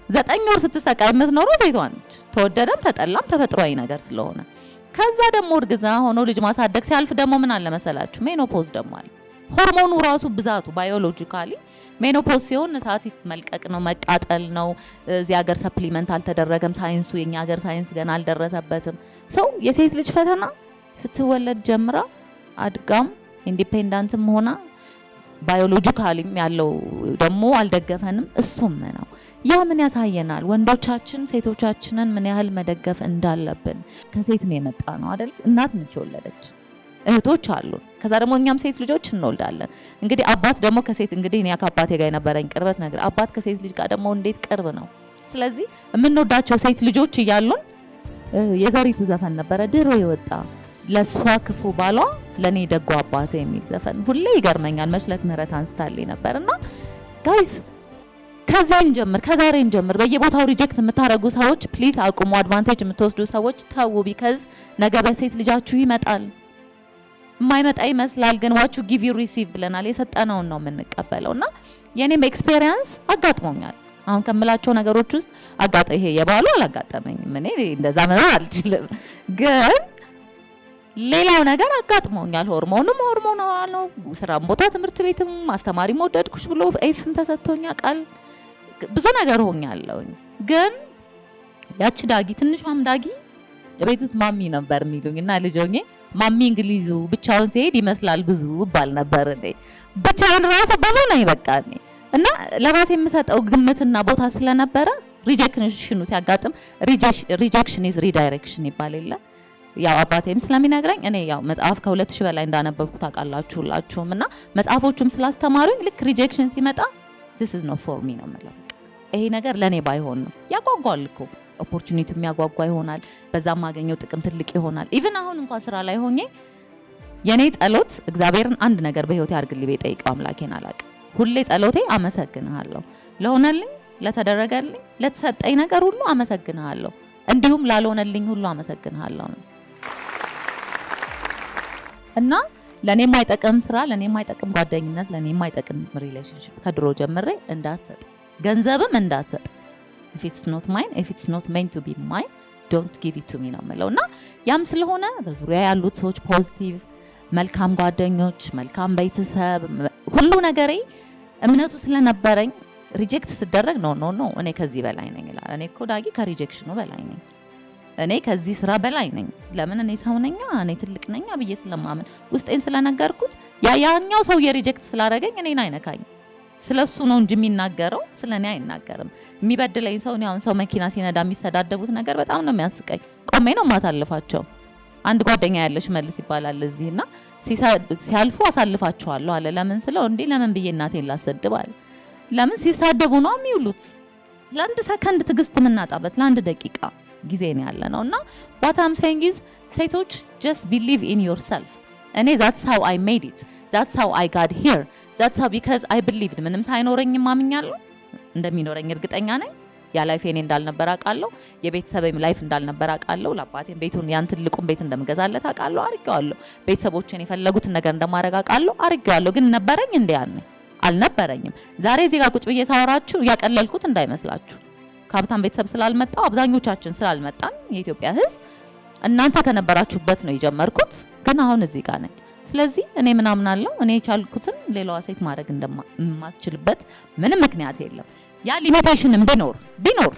9 ወር ስትሰቃይ የምትኖረው ሴቷ ነች። ተወደደም ተጠላም ተፈጥሯዊ ነገር ስለሆነ ከዛ ደግሞ እርግዝና ሆኖ ልጅ ማሳደግ ሲያልፍ ደግሞ ምን አለ መሰላችሁ ሜኖፖዝ ደግሞ አለ። ሆርሞኑ ራሱ ብዛቱ ባዮሎጂካሊ ሜኖፖዝ ሲሆን እሳት መልቀቅ ነው፣ መቃጠል ነው። እዚህ ሀገር ሰፕሊመንት አልተደረገም ሳይንሱ፣ የኛ ሀገር ሳይንስ ገና አልደረሰበትም። ሰው የሴት ልጅ ፈተና ስትወለድ ጀምራ አድጋም ኢንዲፔንዳንትም ሆና ባዮሎጂካሊም ያለው ደግሞ አልደገፈንም እሱም ነው። ያ ምን ያሳየናል? ወንዶቻችን ሴቶቻችንን ምን ያህል መደገፍ እንዳለብን። ከሴት ነው የመጣ ነው አይደል? እናት ነች የወለደች፣ እህቶች አሉን። ከዛ ደግሞ እኛም ሴት ልጆች እንወልዳለን። እንግዲህ አባት ደግሞ ከሴት እንግዲህ እኔ ከአባቴ ጋር የነበረኝ ቅርበት ነገር አባት ከሴት ልጅ ጋር ደግሞ እንዴት ቅርብ ነው። ስለዚህ የምንወዳቸው ሴት ልጆች እያሉን የዘሪቱ ዘፈን ነበረ ድሮ የወጣ ለሷ ክፉ ባሏ ለኔ ደጎ አባቴ የሚል ዘፈን ሁሌ ይገርመኛል። መሽለት ምህረት አንስታልኝ ነበርና ጋይስ ከዛን ጀምር ከዛሬን ጀምር በየቦታው ሪጀክት የምታረጉ ሰዎች ፕሊዝ አቁሙ። አድቫንቴጅ የምትወስዱ ሰዎች ታው ቢካዝ ነገ በሴት ልጃችሁ ይመጣል። የማይመጣ ይመስላል ግን ዋቹ ጊቭ ዩ ሪሲቭ ብለናል። የሰጠነውን ነው የምንቀበለውና የኔም ኤክስፒሪየንስ አጋጥሞኛል። አሁን ከምላቸው ነገሮች ውስጥ ይሄ የባሉ አላጋጠመኝም። እኔ እንደዛ መኖር አልችልም። ግን ሌላው ነገር አጋጥሞኛል። ሆርሞኑም ሆርሞናል ነው። ስራም ቦታ ትምህርት ቤትም አስተማሪም ወደድኩሽ ብሎ ኤፍም ተሰጥቶኛ ቃል ብዙ ነገር ሆኛለሁ። ግን ያቺ ዳጊ ትንሿም ዳጊ ቤት ውስጥ ማሚ ነበር የሚሉኝና ልጅ ሆኜ ማሚ እንግሊዙ ብቻውን ሲሄድ ይመስላል ብዙ ባል ነበር እንዴ ብቻውን ራሱ ብዙ ነው ይበቃኝ። እና ለራሴ የምሰጠው ግምትና ቦታ ስለነበረ ሪጀክሽኑ ሲያጋጥም ሪጀክሽን ኢዝ ሪዳይሬክሽን ይባላል። ያው አባቴም ስለሚነግረኝ እኔ ያው መጽሐፍ ከ2000 በላይ እንዳነበብኩ ታውቃላችሁ ሁላችሁም። እና መጽሐፎቹም ስላስተማሩኝ ልክ ሪጀክሽን ሲመጣ this is not for me ነው የምለው። ይሄ ነገር ለኔ ባይሆን ነው ያጓጓል እኮ ኦፖርቹኒቲ የሚያጓጓ ይሆናል። በዛም ማገኘው ጥቅም ትልቅ ይሆናል። ኢቭን አሁን እንኳን ስራ ላይ ሆኜ የኔ ጸሎት እግዚአብሔርን አንድ ነገር በህይወቴ አድርግልኝ በጠይቀው አምላኬን አላውቅም። ሁሌ ጸሎቴ አመሰግንሃለሁ፣ ለሆነልኝ፣ ለተደረገልኝ፣ ለተሰጠኝ ነገር ሁሉ አመሰግንሃለሁ፣ እንዲሁም ላልሆነልኝ ሁሉ አመሰግንሃለሁ ነው። እና ለኔ የማይጠቅም ስራ፣ ለኔ የማይጠቅም ጓደኝነት፣ ለኔ የማይጠቅም ሪሌሽንሺፕ ከድሮ ጀምሬ እንዳትሰጥ፣ ገንዘብም እንዳትሰጥ። if it's not mine, if it's not meant to be mine, don't give it to me ነው የምለውና ያም ስለሆነ በዙሪያ ያሉት ሰዎች ፖዚቲቭ መልካም ጓደኞች፣ መልካም ቤተሰብ፣ ሁሉ ነገሬ እምነቱ ስለነበረኝ ሪጀክት ሲደረግ ኖ እኔ ከዚህ በላይ ነኝ ይላል። እኔ እኮ ዳጊ ከሪጀክሽኑ በላይ ነኝ፣ እኔ ከዚህ ስራ በላይ ነኝ። ለምን እኔ ሰው ነኝ፣ እኔ ትልቅ ነኝ ብዬ ስለማመን ውስጤን ስለነገርኩት ያኛው ሰው የሪጀክት ስላደረገኝ እኔን አይነካኝ። ስለሱ ነው እንጂ የሚናገረው ስለኔ አይናገርም። የሚበድለኝ ሰው ነው። ሰው መኪና ሲነዳ የሚሰዳደቡት ነገር በጣም ነው የሚያስቀኝ። ቆሜ ነው ማሳልፋቸው። አንድ ጓደኛ ያለሽ መልስ ይባላል እዚህና ሲያልፉ አሳልፋቸዋለሁ አለ። ለምን ስለው እንዴ ለምን ብዬ እናቴን ላሰድባል። ለምን ሲሳደቡ ነው የሚውሉት። ለአንድ ሰከንድ ትግስት የምናጣበት ለአንድ ደቂቃ ጊዜ ነው ያለ ነው እና what I'm saying is ሴቶች just believe in yourself እኔ that's how I made it that's how I got here that's how because I believed ምንም ሳይኖረኝ ማምኛለሁ እንደሚኖረኝ እርግጠኛ ነኝ ያ ላይፍ እኔ እንዳልነበር አውቃለሁ የቤተሰቤም ላይፍ እንዳልነበር አውቃለሁ ለአባቴም ቤቱን ያን ትልቁን ቤት እንደምገዛለት አውቃለሁ አርጌዋለሁ ቤተሰቦቼን የፈለጉትን ነገር እንደማረጋ አውቃለሁ አርጌዋለሁ ግን ነበረኝ እንዴ ያኔ አልነበረኝም ዛሬ እዚህ ጋር ቁጭ ብዬ ሳወራችሁ ያቀለልኩት እንዳይመስላችሁ ከሀብታም ቤተሰብ ስላልመጣው አብዛኞቻችን ስላልመጣን የኢትዮጵያ ሕዝብ እናንተ ከነበራችሁበት ነው የጀመርኩት ግን አሁን እዚህ ጋር ነኝ ስለዚህ እኔ ምን አምናለሁ እኔ የቻልኩትን ሌላዋ ሴት ማድረግ እንደማትችልበት ምንም ምክንያት የለም ያ ሊሚቴሽንም ቢኖር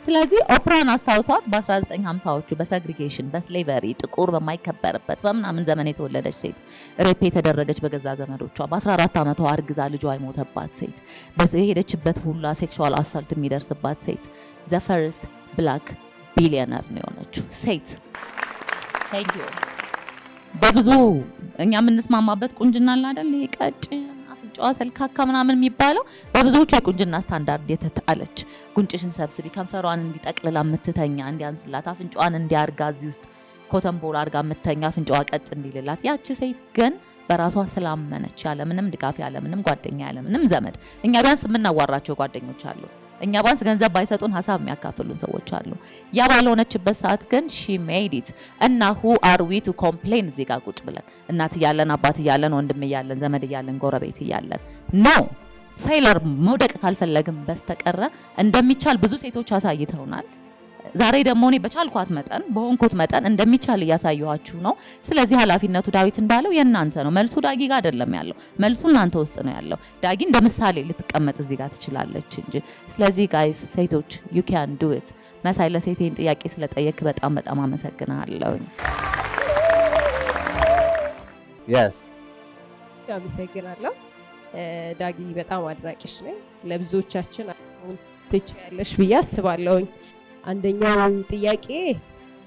ስለዚህ ኦፕራን አስታውሷት በ1950ዎቹ በሰግሪጌሽን በስሌቨሪ ጥቁር በማይከበርበት በምናምን ዘመን የተወለደች ሴት ሬፕ የተደረገች በገዛ ዘመዶቿ በ14 ዓመቷ አርግዛ ልጇ የሞተባት ሴት በሄደችበት ሁላ ሴክሹዋል አሳልት የሚደርስባት ሴት ዘ ፈርስት ብላክ ቢሊዮነር ነው የሆነችው ሴት ታንክ ዩ በብዙ እኛ የምንስማማበት ቁንጅና አለ አይደል ይሄ ቀጭን አፍንጫዋ ሰልካካ ምናምን የሚባለው በብዙዎቹ የቁንጅና ስታንዳርድ የተጣለች ጉንጭሽን ሰብስቢ ከንፈሯን እንዲጠቅልላ የምትተኛ እንዲያንስላት አፍንጫዋን እንዲያርጋ እዚህ ውስጥ ኮተንቦል አርጋ የምትተኛ አፍንጫዋ ቀጥ እንዲልላት ያቺ ሴት ግን በራሷ ስላመነች ያለምንም ድጋፍ ያለምንም ጓደኛ ያለምንም ዘመድ እኛ ቢያንስ የምናዋራቸው ጓደኞች አሉ እኛ ባንስ ገንዘብ ባይሰጡን ሐሳብ የሚያካፍሉን ሰዎች አሉ ያ ባልሆነችበት ሰዓት ግን she made it እና who are we to complain እዚህ ጋር ቁጭ ብለን እናት እያለን አባት እያለን ወንድም እያለን ዘመድ እያለን ጎረቤት እያለን ኖ ፌለር መውደቅ ካልፈለግም በስተቀረ እንደሚቻል ብዙ ሴቶች አሳይተውናል ዛሬ ደግሞ እኔ በቻልኳት መጠን በሆንኩት መጠን እንደሚቻል እያሳየኋችሁ ነው ስለዚህ ኃላፊነቱ ዳዊት እንዳለው የእናንተ ነው መልሱ ዳጊ ጋር አይደለም ያለው መልሱ እናንተ ውስጥ ነው ያለው ዳጊ እንደ ምሳሌ ልትቀመጥ እዚህ ጋር ትችላለች እንጂ ስለዚህ ጋይስ ሴቶች you can do it መሳይ ለሴቴን ጥያቄ ስለጠየቅ በጣም አመሰግናለሁ yes አመሰግናለሁ ዳጊ በጣም አድናቂሽ ነኝ ለብዙዎቻችን አሁን ትችያለሽ ብዬ አስባለሁኝ አንደኛው ጥያቄ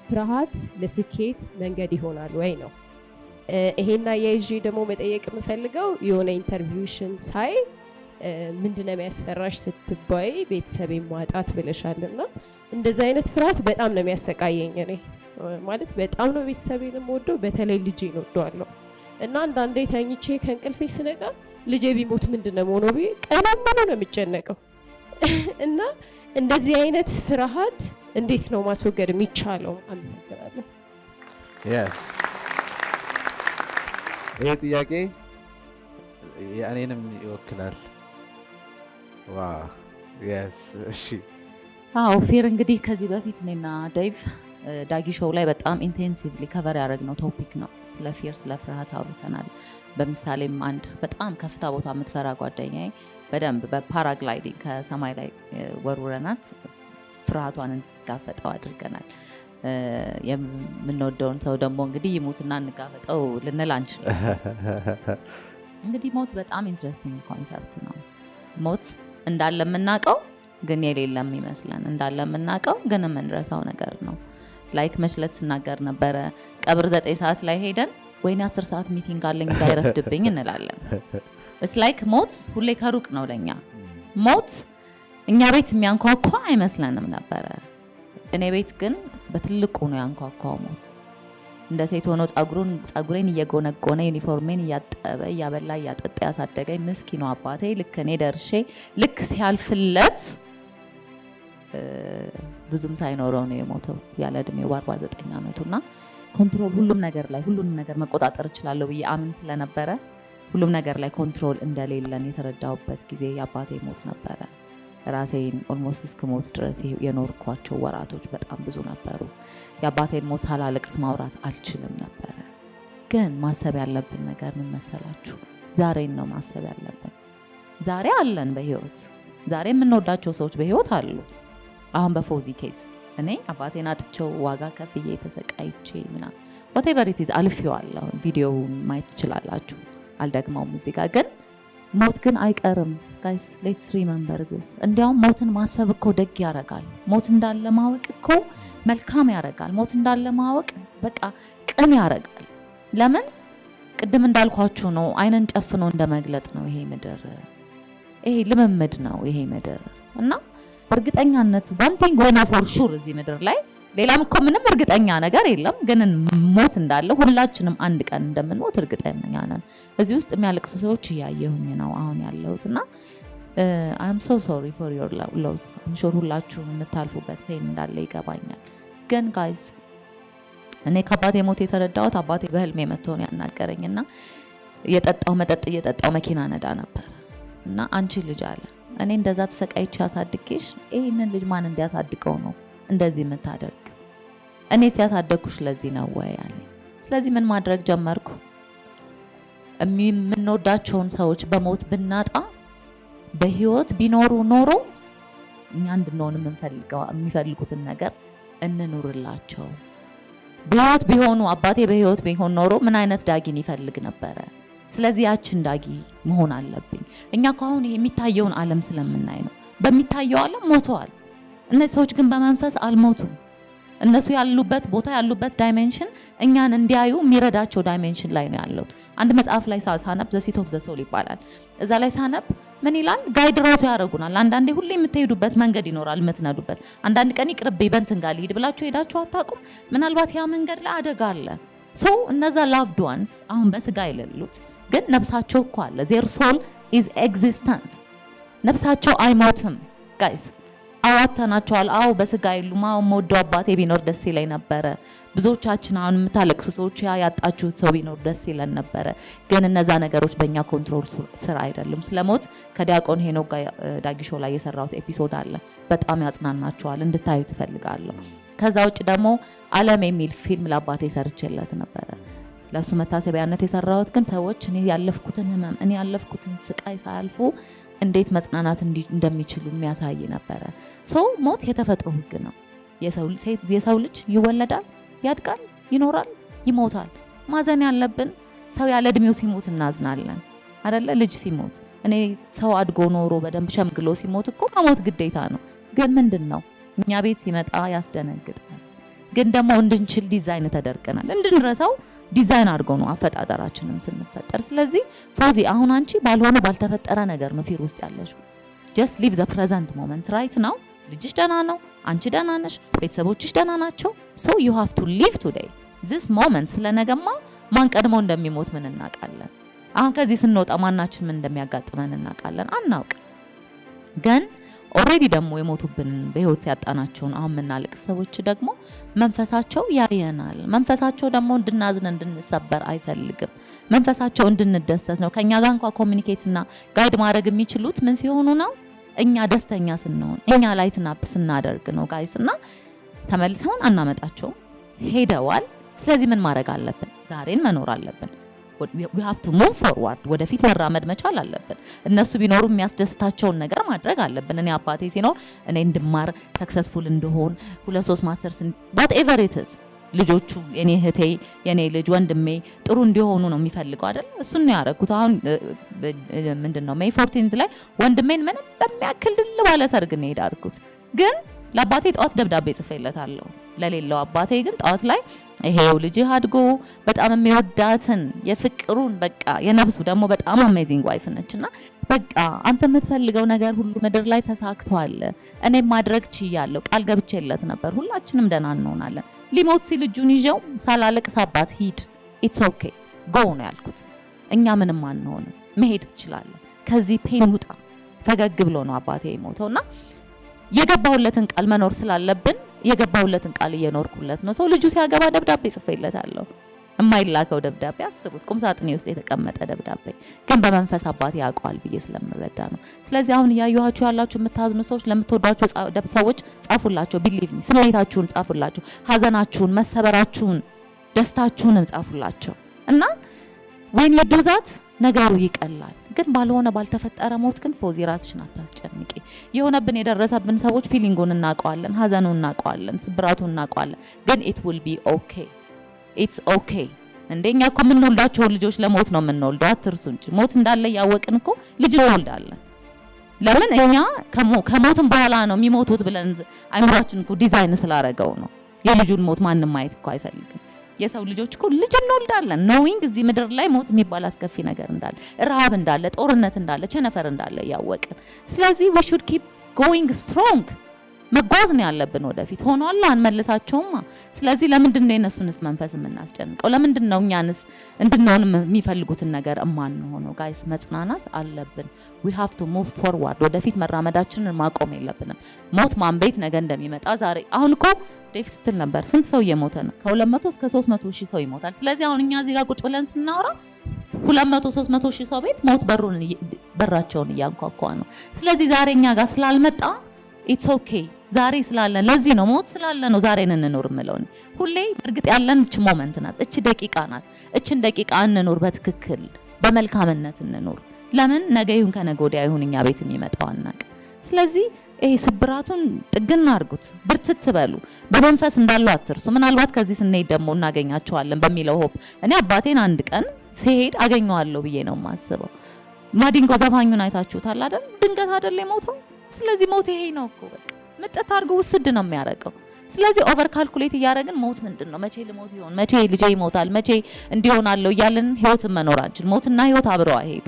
ፍርሃት ለስኬት መንገድ ይሆናል ወይ ነው ይሄና የይዤ ደግሞ መጠየቅ የምፈልገው የሆነ ኢንተርቪውሽን ሳይ ምንድነው የሚያስፈራሽ ስትባይ ቤተሰቤን ማጣት ብለሻልና እንደዚህ አይነት ፍርሃት በጣም ነው የሚያሰቃየኝ እኔ ማለት በጣም ነው ቤተሰቤንም ወደው በተለይ ልጄን ወደዋለሁ እና አንዳንዴ ተኝቼ ከእንቅልፌ ስነቃ ልጄ ቢሞት ምንድነው ሆኖ ቀኑን ሙሉ ነው የሚጨነቀው እና እንደዚህ አይነት ፍርሃት እንዴት ነው ማስወገድ የሚቻለው አመሰግናለሁ yes ይሄ ጥያቄ እኔንም ይወክላል ዋው yes እሺ አዎ ፊር እንግዲህ ከዚህ በፊት እኔና ዴቭ ዳጊ ሾው ላይ በጣም ኢንቴንሲቭሊ ከቨር ያደረግነው ቶፒክ ነው ስለ ፊር ስለ ፍርሃት አውርተናል በምሳሌም አንድ በጣም ከፍታ ቦታ የምትፈራ ጓደኛዬ በደንብ በፓራግላይዲንግ ከሰማይ ላይ ወርውረናት ፍርሃቷን እንድትጋፈጠው አድርገናል የምንወደውን ሰው ደግሞ እንግዲህ ይሙትና እንጋፈጠው ልንል አንችልም እንግዲህ ሞት በጣም ኢንትረስቲንግ ኮንሰፕት ነው ሞት እንዳለ የምናውቀው ግን የሌለም ይመስለን እንዳለ የምናውቀው ግን የምንረሳው ነገር ነው ላይክ መሽለት ስናገር ነበረ ቀብር 9 ሰዓት ላይ ሄደን ወይኔ 10 ሰዓት ሚቲንግ አለኝ እንዳይረፍድብኝ እንላለን it's like ሞት ሁሌ ከሩቅ ነው ለኛ ሞት እኛ ቤት የሚያንኳኳ አይመስለንም ነበረ እኔ ቤት ግን በትልቁ ነው ያንኳኳው ሞት እንደ ሴት ሆኖ ጸጉሬን እየጎነጎነ ዩኒፎርሜን እያጠበ እያበላ እያጠጣ ያሳደገኝ ምስኪኑ አባቴ ልክ እኔ ደርሼ ልክ ሲያልፍለት ብዙም ሳይኖረው ነው የሞተው ያለ እድሜው በ49 ዓመቱና ኮንትሮል ሁሉም ነገር መቆጣጠር እችላለሁ ብዬ አምን ስለነበረ ሁሉም ነገር ላይ ኮንትሮል እንደሌለን የተረዳውበት ጊዜ የአባቴ ሞት ነበረ ራሴን ኦልሞስት እስከሞት ድረስ የኖርኳቸው ወራቶች በጣም ብዙ ነበሩ የአባቴን ሞት ሳላለቅስ ማውራት አልችልም ነበር ግን ማሰብ ያለብን ነገር ምን መሰላችሁ ዛሬን ነው ማሰብ ያለብን ዛሬ አለን በህይወት ዛሬ የምንወዳቸው ሰዎች በህይወት አሉ አሁን በፎዚ ኬዝ እኔ አባቴን አጥቼው ዋጋ ከፍዬ ተሰቃይቼ ምና whatever it is አልፌዋለሁ ቪዲዮውን ማየት ትችላላችሁ አልደግመውም እዚህ ጋር ግን ሞት ግን አይቀርም ጋይስ ሌትስ ሪመምበር this እንዲያውም ሞትን ማሰብ እኮ ደግ ያረጋል ሞት እንዳለ ማወቅ እኮ መልካም ያረጋል ሞት እንዳለ ማወቅ በቃ ቅን ያረጋል ለምን ቅድም እንዳልኳችሁ ነው አይነን ጨፍኖ እንደመግለጥ ነው ይሄ ምድር ይሄ ልምምድ ነው ይሄ ምድር እና እርግጠኛነት one thing we know for sure እዚህ ምድር ላይ ሌላም እኮ ምንም እርግጠኛ ነገር የለም፣ ግን ሞት እንዳለ ሁላችንም አንድ ቀን እንደምንሞት እርግጠኛ ነን። እዚህ ውስጥ የሚያለቅሱ ሰዎች እያየሁኝ ነው አሁን ያለሁትና I'm so sorry for your loss. I'm sure ሁላችሁም የምታልፉበት ፔን እንዳለ ይገባኛል። ግን ጋይስ እኔ ከአባቴ ሞት የተረዳሁት አባቴ በህልሜ መጥቶ ነው ያናገረኝና የጠጣው መጠጥ እየጠጣው መኪና ነዳ ነበር እና አንቺ ልጅ አለ እኔ እንደዛ ተሰቃይቼ ያሳድግሽ ይሄንን ልጅ ማን እንዲያሳድገው ነው እንደዚህ የምታደርግ? እኔ ሲያሳደግኩሽ ለዚህ ነው ወይ አለ። ስለዚህ ምን ማድረግ ጀመርኩ? የምንወዳቸውን ሰዎች በሞት ብናጣ በህይወት ቢኖሩ ኖሮ እኛ እንድንሆን የሚፈልጉትን ነገር እንኑርላቸው። በህይወት ቢሆኑ አባቴ በህይወት ቢሆን ኖሮ ምን አይነት ዳጊን ይፈልግ ነበረ? ስለዚህ ያችን ዳጊ መሆን አለብኝ። እኛ አሁን የሚታየውን ዓለም ስለምናይ ነው። በሚታየው ዓለም ሞተዋል። እነዚህ ሰዎች ግን በመንፈስ አልሞቱም። እነሱ ያሉበት ቦታ ያሉበት ዳይሜንሽን እኛን እንዲያዩ የሚረዳቸው ዳይሜንሽን ላይ ነው ያለው። አንድ መጽሐፍ ላይ ሳነብ ዘ ሲት ኦፍ ዘ ሶል ይባላል። እዛ ላይ ሳነብ ምን ይላል? ጋይድ ራሱ ያደርጉናል። አንዳንዴ ሁሌ የምትሄዱበት መንገድ ይኖራል የምትነዱበት። አንዳንድ ቀን ይቅርብ በእንትን ጋር ሊሄድ ብላችሁ ሄዳችሁ አታውቁም። ምናልባት ያ መንገድ ላይ አደጋ አለ። ሶ እነዛ ላቭድ ዋንስ አሁን በስጋ የሌሉት ግን ነፍሳቸው እኮ አለ። their soul is existent። ነፍሳቸው አይሞትም ጋይስ። አዋተናቸዋል። አዎ በስጋ የሉም። አዎ የምወደው አባቴ ቢኖር ደስ ይለኝ ነበረ። ብዙዎቻችን አሁን የምታለቅሱ ሰዎች ያጣችሁት ሰው ቢኖር ደስ ይለን ነበረ። ግን እነዛ ነገሮች በእኛ ኮንትሮል ስራ አይደሉም። ስለሞት ከዲያቆን ሄኖክ ጋር ዳጊ ሾው ላይ የሰራሁት ኤፒሶድ አለ። በጣም ያጽናናችኋል፣ እንድታዩ ትፈልጋለሁ። ከዛ ውጭ ደግሞ ዓለም የሚል ፊልም ለአባቴ ሰርቼለት ነበረ። ለሱ መታሰቢያነት የሰራሁት ግን ሰዎች እኔ ያለፍኩትን ህመም እኔ ያለፍኩትን ስቃይ ሳያልፉ እንዴት መጽናናት እንደሚችሉ የሚያሳይ ነበረ። ሞት የተፈጥሮ ህግ ነው። የሰው ልጅ ይወለዳል፣ ያድጋል፣ ይኖራል፣ ይሞታል። ማዘን ያለብን ሰው ያለ እድሜው ሲሞት እናዝናለን አይደለ? ልጅ ሲሞት እኔ ሰው አድጎ ኖሮ በደንብ ሸምግሎ ሲሞት እኮ መሞት ግዴታ ነው። ግን ምንድነው እኛ ቤት ሲመጣ ያስደነግጣል። ግን ደግሞ እንድንችል ዲዛይን ተደርገናል። እንድንረሳው ዲዛይን አድርጎ ነው አፈጣጠራችንም ስንፈጠር። ስለዚህ ፎዚ አሁን አንቺ ባልሆነ ባልተፈጠረ ነገር ነው ፊር ውስጥ ያለሽው። just live the present moment right now። ልጅሽ ደህና ነው፣ አንቺ ደህና ነሽ፣ ቤተሰቦችሽ ደህና ናቸው። so you have to live today this moment። ስለነገማ ማን ቀድሞ እንደሚሞት ምን እናውቃለን? አሁን ከዚህ ስንወጣ ማናችን ምን እንደሚያጋጥመን እናውቃለን? አናውቅ። ግን ኦሬዲ ደግሞ የሞቱብን በህይወት ያጣናቸውን አሁን የምናልቅ ሰዎች ደግሞ መንፈሳቸው ያየናል። መንፈሳቸው ደግሞ እንድናዝን እንድንሰበር አይፈልግም። መንፈሳቸው እንድንደሰት ነው። ከኛ ጋር እንኳን ኮሚኒኬትና ጋይድ ማድረግ የሚችሉት ምን ሲሆኑ ነው? እኛ ደስተኛ ስንሆን፣ እኛ ላይትን አፕ ስናደርግ ነው ጋይስ። እና ተመልሰውን አናመጣቸውም፣ ሄደዋል። ስለዚህ ምን ማድረግ አለብን? ዛሬን መኖር አለብን። we have to move forward። ወደፊት መራመድ መቻል አለብን። እነሱ ቢኖሩ የሚያስደስታቸውን ነገር ማድረግ አለብን። እኔ አባቴ ሲኖር እኔ እንድማር ሰክሰስፉል እንደሆን 2-3 ማስተርስ whatever it is ልጆቹ የኔ እህቴ የኔ ልጅ ወንድሜ ጥሩ እንዲሆኑ ነው የሚፈልገው አይደል? እሱን ነው ያደረኩት። አሁን ምንድነው ሜይ 14 ላይ ወንድሜን ምንም በሚያክል ድል ባለ ሰርግ ነው ሄዳርኩት። ግን ለአባቴ ጧት ደብዳቤ ጽፌለታለሁ። ለሌላው አባቴ ግን ጧት ላይ ይሄው ልጅህ አድጎ በጣም የሚወዳትን የፍቅሩን በቃ የነብሱ ደግሞ በጣም አሜዚንግ ዋይፍ ነችና በቃ አንተ የምትፈልገው ነገር ሁሉ ምድር ላይ ተሳክቷል። እኔም ማድረግ ችያለሁ። ቃል ገብቼለት ነበር። ሁላችንም ደህና እንሆናለን። ሊሞት ሲል እጁን ይዤው ሳላለቅስ አባት ሂድ ኢትስ ኦኬ ጎ ነው ያልኩት። እኛ ምንም አንሆንም፣ መሄድ ትችላለህ፣ ከዚህ ፔን ውጣ። ፈገግ ብሎ ነው አባቴ የሞተውና የገባሁለትን ቃል መኖር ስላለብን የገባሁለትን ቃል እየኖርኩለት ነው። ሰው ልጁ ሲያገባ ደብዳቤ ጽፌለታለሁ። የማይላከው ደብዳቤ አስቡት፣ ቁም ሳጥኔ ውስጥ የተቀመጠ ደብዳቤ ግን በመንፈስ አባቴ ያውቀዋል ብዬ ስለምረዳ ነው። ስለዚህ አሁን እያዩዋችሁ ያላችሁ የምታዝኑ ሰዎች ለምትወዷቸው ሰዎች ጻፉላቸው። ቢሊቭ ሚ ስሜታችሁን ጻፉላቸው፣ ሀዘናችሁን፣ መሰበራችሁን፣ ደስታችሁንም ጻፉላቸው እና when you do that ነገሩ ይቀላል። ግን ባልሆነ ባልተፈጠረ ሞት ግን ፎዚ ራስሽን አታስጨንቂ። የሆነብን የደረሰብን ሰዎች ፊሊንጉን እናውቀዋለን፣ ሀዘኑን እናውቀዋለን፣ ስብራቱን እናውቀዋለን። ግን it will be okay it's okay። እንደኛ እኮ የምንወልዳቸው ልጆች ለሞት ነው የምንወልደው፣ አትርሱ እንጂ ሞት እንዳለ ያወቅን እኮ ልጅ እንወልዳለን። ለምን እኛ ከሞትም በኋላ ነው የሚሞቱት ብለን አይምራችን እኮ ዲዛይን ስላደረገው ነው። የልጁን ሞት ማንም ማየት እኮ አይፈልግም። የሰው ልጆች እኮ ልጅ እንወልዳለን ኖዊንግ እዚህ ምድር ላይ ሞት የሚባል አስከፊ ነገር እንዳለ፣ ረሃብ እንዳለ፣ ጦርነት እንዳለ፣ ቸነፈር እንዳለ ያወቅን። ስለዚህ we should keep going strong መጓዝ ነው ያለብን ወደፊት። ሆኗል አንመልሳቸውም። ስለዚህ ለምንድን ነው የነሱንስ መንፈስ የምናስጨንቀው? ለምንድን ነው እኛንስ እንድንሆን የሚፈልጉትን ነገር ሆነው? ጋይስ መጽናናት አለብን። we have to move forward ወደፊት መራመዳችንን ማቆም የለብንም። ሞት ማን ቤት ነገ እንደሚመጣ ዛሬ አሁን እኮ ዴቭ ስትል ነበር ስንት ሰው እየሞተ ነው? ከ200 እስከ 300 ሺህ ሰው ይሞታል። ስለዚህ አሁን እኛ እዚህ ጋር ቁጭ ብለን ስናወራ 200 300 ሺህ ሰው ቤት ሞት በራቸውን እያንኳኳ ነው። ስለዚህ ዛሬ እኛ ጋር ስላልመጣ it's okay ዛሬ ስላለ ለዚህ ነው ሞት ስላለ ነው ዛሬን እንኖር ምለው ነው። ሁሌ እርግጥ ያለን እቺ ሞመንት ናት፣ እቺ ደቂቃ ናት። እቺን ደቂቃ እንኖር በትክክል በመልካምነት እንኖር። ለምን ነገ ይሁን ከነገ ወዲያ ይሁን እኛ ቤት የሚመጣው አናቅ። ስለዚህ ይሄ ስብራቱን ጥግና አርጉት፣ ብርትት በሉ፣ በመንፈስ እንዳለው አትርሱ። ምናልባት ከዚህ ስንሄድ ደግሞ እናገኛቸዋለን በሚለው ሆፕ እኔ አባቴን አንድ ቀን ሲሄድ አገኘዋለሁ ብዬ ነው የማስበው። ማዲንጎ ዘፋኙን አይታችሁታል አይደል? ድንገት አይደል የሞተው? ስለዚህ ሞት ይሄ ነው እኮ በቃ መጠጥ አድርጎ ውስድ ነው የሚያረቀው። ስለዚህ ኦቨር ካልኩሌት እያደረግን ሞት ምንድነው? መቼ ልሞት ይሆን? መቼ ልጄ ይሞታል? መቼ እንዲሆናለው እያልን ህይወትን መኖር አንችል። ሞትና ህይወት አብረው አይሄዱ፣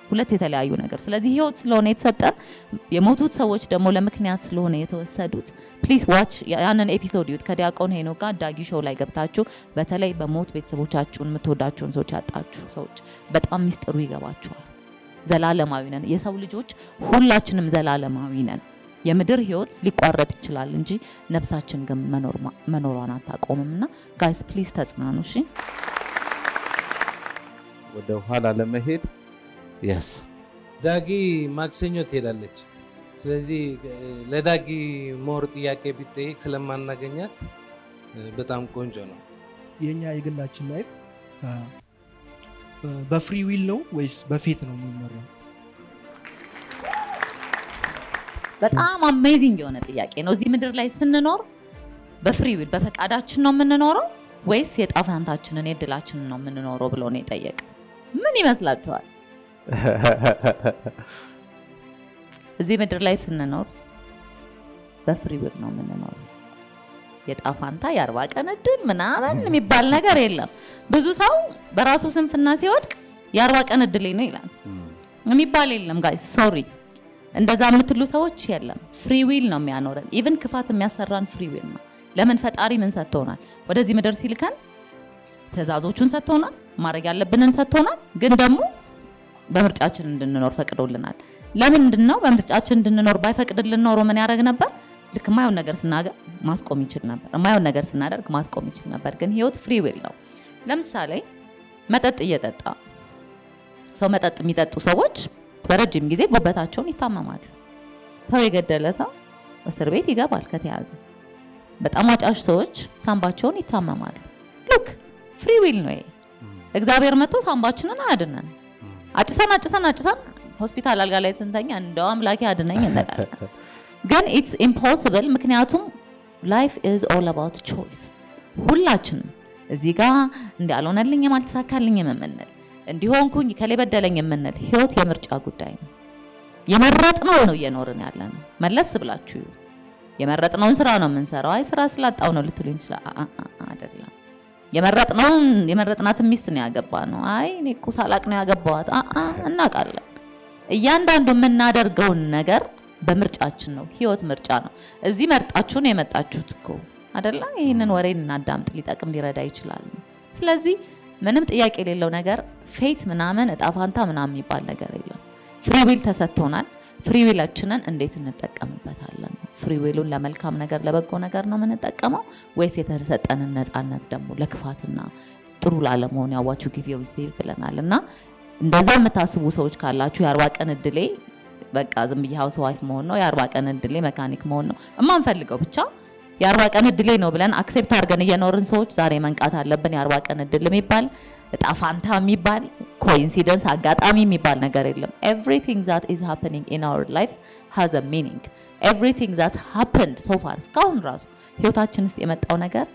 ሁለት የተለያዩ ነገር። ስለዚህ ህይወት ስለሆነ የተሰጠን የሞቱት ሰዎች ደግሞ ለምክንያት ስለሆነ የተወሰዱት ፕሊዝ ዋች ያንን ኤፒሶድ ይዩት ከዲያቆን ሄኖክ ጋር ዳጊ ሾው ላይ ገብታችሁ። በተለይ በሞት ቤተሰቦቻችሁን የምትወዳቸውን ሰዎች ያጣችሁ ሰዎች በጣም ሚስጥሩ ይገባችኋል። ዘላለማዊ ነን የሰው ልጆች ሁላችንም ዘላለማዊ ነን። የምድር ህይወት ሊቋረጥ ይችላል እንጂ ነፍሳችን ግን መኖሯን አታቆምምና ጋይስ ፕሊዝ ተጽናኑ። እሺ ወደ ኋላ ለመሄድ yes ዳጊ ማክሰኞ ትሄዳለች። ስለዚህ ለዳጊ ሞር ጥያቄ ቢጠይቅ ስለማናገኛት በጣም ቆንጆ ነው። የኛ የግላችን ላይፍ በፍሪ ዊል ነው ወይስ በፌት ነው የሚመራው? በጣም አሜዚንግ የሆነ ጥያቄ ነው። እዚህ ምድር ላይ ስንኖር በፍሪ ዊል በፈቃዳችን ነው የምንኖረው ወይስ የጣፋንታችንን የድላችንን ነው የምንኖረው ብሎ ነው የጠየቀ። ምን ይመስላችኋል? እዚህ ምድር ላይ ስንኖር በፍሪ ዊል ነው የምንኖረው። የጣፋንታ የ40 ቀን እድል ምናምን የሚባል ነገር የለም። ብዙ ሰው በራሱ ስንፍና ሲወድቅ የ40 ቀን እድል ነው ይላል። የሚባል የለም ጋይስ ሶሪ። እንደዛ የምትሉ ሰዎች የለም። ፍሪ ዊል ነው የሚያኖረን። ኢቭን ክፋት የሚያሰራን ፍሪ ዊል ነው። ለምን ፈጣሪ ምን ሰጥቶናል? ወደዚህ ምድር ሲልከን ትእዛዞቹን ሰጥቶናል፣ ማድረግ ያለብንን ሰጥቶናል። ግን ደግሞ በምርጫችን እንድንኖር ፈቅዶልናል። ለምንድን ነው በምርጫችን እንድንኖር ባይፈቅድልን ኖሮ ምን ያደርግ ነበር? ልክ የማይሆን ነገር ስናገር ማስቆም ይችል ነበር። የማይሆን ነገር ስናደርግ ማስቆም ይችል ነበር። ግን ህይወት ፍሪ ዊል ነው። ለምሳሌ መጠጥ እየጠጣ ሰው መጠጥ የሚጠጡ ሰዎች በረጅም ጊዜ ጉበታቸውን ይታመማሉ። ሰው የገደለ ሰው እስር ቤት ይገባል ከተያዘ። በጣም አጫሽ ሰዎች ሳምባቸውን ይታመማሉ። ሉክ ፍሪ ዊል ነው። እግዚአብሔር መጥቶ ሳምባችንን አያድነን። አጭሰን ሆስፒታል አልጋ ላይ ስንተኛ እንደው አምላኬ አድነኝ እንላለን። ግን ኢትስ ኢምፖሲብል። ምክንያቱም ላይፍ ኢዝ ኦል አባውት ቾይስ። ሁላችንም እዚህ ጋር እንዳልሆነልኝ የማልተሳካልኝ የምንል እንዲሆንኩኝ ከሌ በደለኝ የምንል ህይወት የምርጫ ጉዳይ ነው። የመረጥነው ነው እየኖርን ያለነው። መለስ ብላችሁ የመረጥነውን ስራ ነው የምንሰራው። አይ ስራ ስላጣው ነው ልትሉኝ አይደለም። የመረጥናትን ሚስት ነው ያገባነው። አይ እኔ እኮ ሳላቅ ነው ያገባዋት። እናውቃለን። እያንዳንዱ የምናደርገውን ነገር በምርጫችን ነው። ህይወት ምርጫ ነው። እዚህ መርጣችሁ ነው የመጣችሁት እኮ አይደለ? ይሄንን ወሬን እናዳምጥ፣ ሊጠቅም ሊረዳ ይችላል። ስለዚህ ምንም ጥያቄ የሌለው ነገር ፌት ምናምን እጣፋንታ ምናምን የሚባል ነገር የለም። ፍሪ ዊል ተሰጥቶናል። ፍሪ ዊላችንን እንዴት እንጠቀምበታለን? ፍሪ ዊሉን ለመልካም ነገር ለበጎ ነገር ነው የምንጠቀመው ወይስ የተሰጠንን ነፃነት ደግሞ ለክፋትና ጥሩ ላለመሆን ያዋቹ ጊቭ ዩ ሪሲቭ ብለናል። እና እንደዛ የምታስቡ ሰዎች ካላችሁ የ40 ቀን እድሌ በቃ ዝም ብዬ ሃውስ ዋይፍ መሆን ነው፣ የ40 ቀን እድሌ መካኒክ መሆን ነው እማንፈልገው ብቻ የ40 ቀን እድሌ ነው ብለን አክሴፕት አድርገን እየኖርን ሰዎች ዛሬ መንቃት አለብን። የ40 ቀን እድል የሚባል እጣ ፋንታ የሚባል ኮኢንሲደንስ አጋጣሚ የሚባል ነገር የለም። everything that is happening in our life has a meaning. everything that happened so far እስካሁን ራሱ ህይወታችን ውስጥ የመጣው ነገር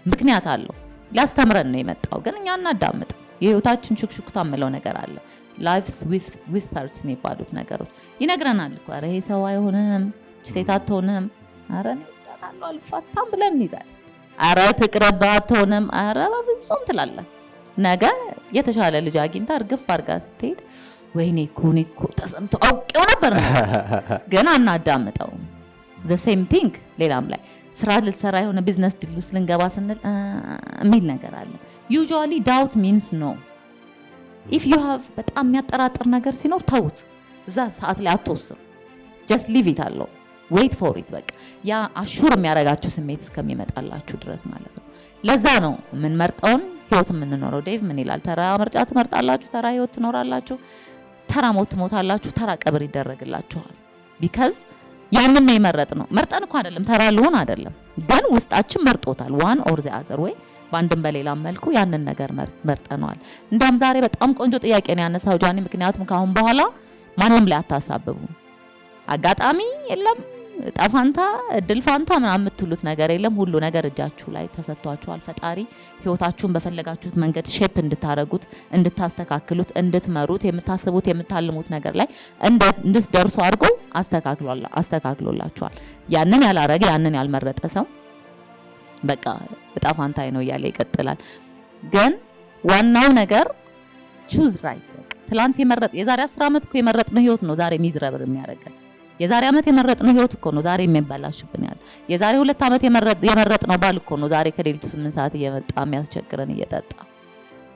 ምክንያት አለው። ሊያስተምረን ነው የመጣው። ግን እኛ እናዳምጥ። የህይወታችን ሹክሹክታ የምለው ነገር አለ። ላይፍስ ዊስፐርስ የሚባሉት ነገሮች ይነግረናል እኮ ኧረ ይሄ ሰው አይሆንም፣ ሴት አትሆንም፣ ኧረ እኔ እወዳታለሁ አልፋታም ብለን እንይዛለን። ኧረ ትቅረባ አትሆንም፣ ኧረ በፍጹም ትላለን። ነገ የተሻለ ልጅ አግኝታ እርግፍ አድርጋ ስትሄድ ወይኔ እኮ ተሰምቶ አውቄው ነበር ነው ግን አናዳምጠው። the same thing ሌላም ላይ ስራ ልትሰራ የሆነ ቢዝነስ ዲል ውስጥ ልንገባ ስንል የሚል ነገር አለ። usually doubt means no. if you have በጣም የሚያጠራጥር ነገር ሲኖር ተውት፣ እዛ ሰዓት ላይ አትወስኑ። just leave it alone, wait for it። በቃ ያ አሹር የሚያረጋችሁ ስሜት እስከሚመጣላችሁ ድረስ ማለት ነው። ለዛ ነው ምን መርጠውን ህይወት የምንኖረው። ዴቭ ምን ይላል? ተራ ምርጫ ትመርጣላችሁ፣ ተራ ህይወት ትኖራላችሁ፣ ተራ ሞት ትሞታላችሁ፣ ተራ ቀብር ይደረግላችኋል። because ያንን ነው የመረጥነው። መርጠን እኮ አይደለም ተራ ልሆን አይደለም፣ ግን ውስጣችን መርጦታል። one or the other way በአንድም በሌላም መልኩ ያንን ነገር መርጠነዋል። እንደውም ዛሬ በጣም ቆንጆ ጥያቄ ነው ያነሳው ጃኒ። ምክንያቱም ካሁን በኋላ ማንንም ላይ አታሳብቡ። አጋጣሚ የለም ጣፋንታ እድል ፋንታ ምናምን የምትሉት ነገር የለም። ሁሉ ነገር እጃችሁ ላይ ተሰጥቷችኋል። ፈጣሪ ህይወታችሁን በፈለጋችሁት መንገድ ሼፕ እንድታረጉት፣ እንድታስተካክሉት፣ እንድትመሩት፣ የምታስቡት የምታልሙት ነገር ላይ እንድትደርሱ አድርጎ አስተካክሎላችኋል። ያንን ያላረገ ያንን ያልመረጠ ሰው በቃ ጣፋንታይ ነው እያለ ይቀጥላል። ግን ዋናው ነገር choose right። በቃ ትላንት የዛሬ 10 ዓመት እኮ የመረጥነው ህይወት ነው ዛሬ ሚዝረብል የሚያደርገን። የዛሬ ዓመት የመረጥነው ህይወት እኮ ነው ዛሬ የሚበላሽብን ያለ። የዛሬ 2 ዓመት የመረጥነው ባል እኮ ነው ዛሬ ከሌሊቱ 8 ሰዓት እየመጣ የሚያስቸግረን እየጠጣ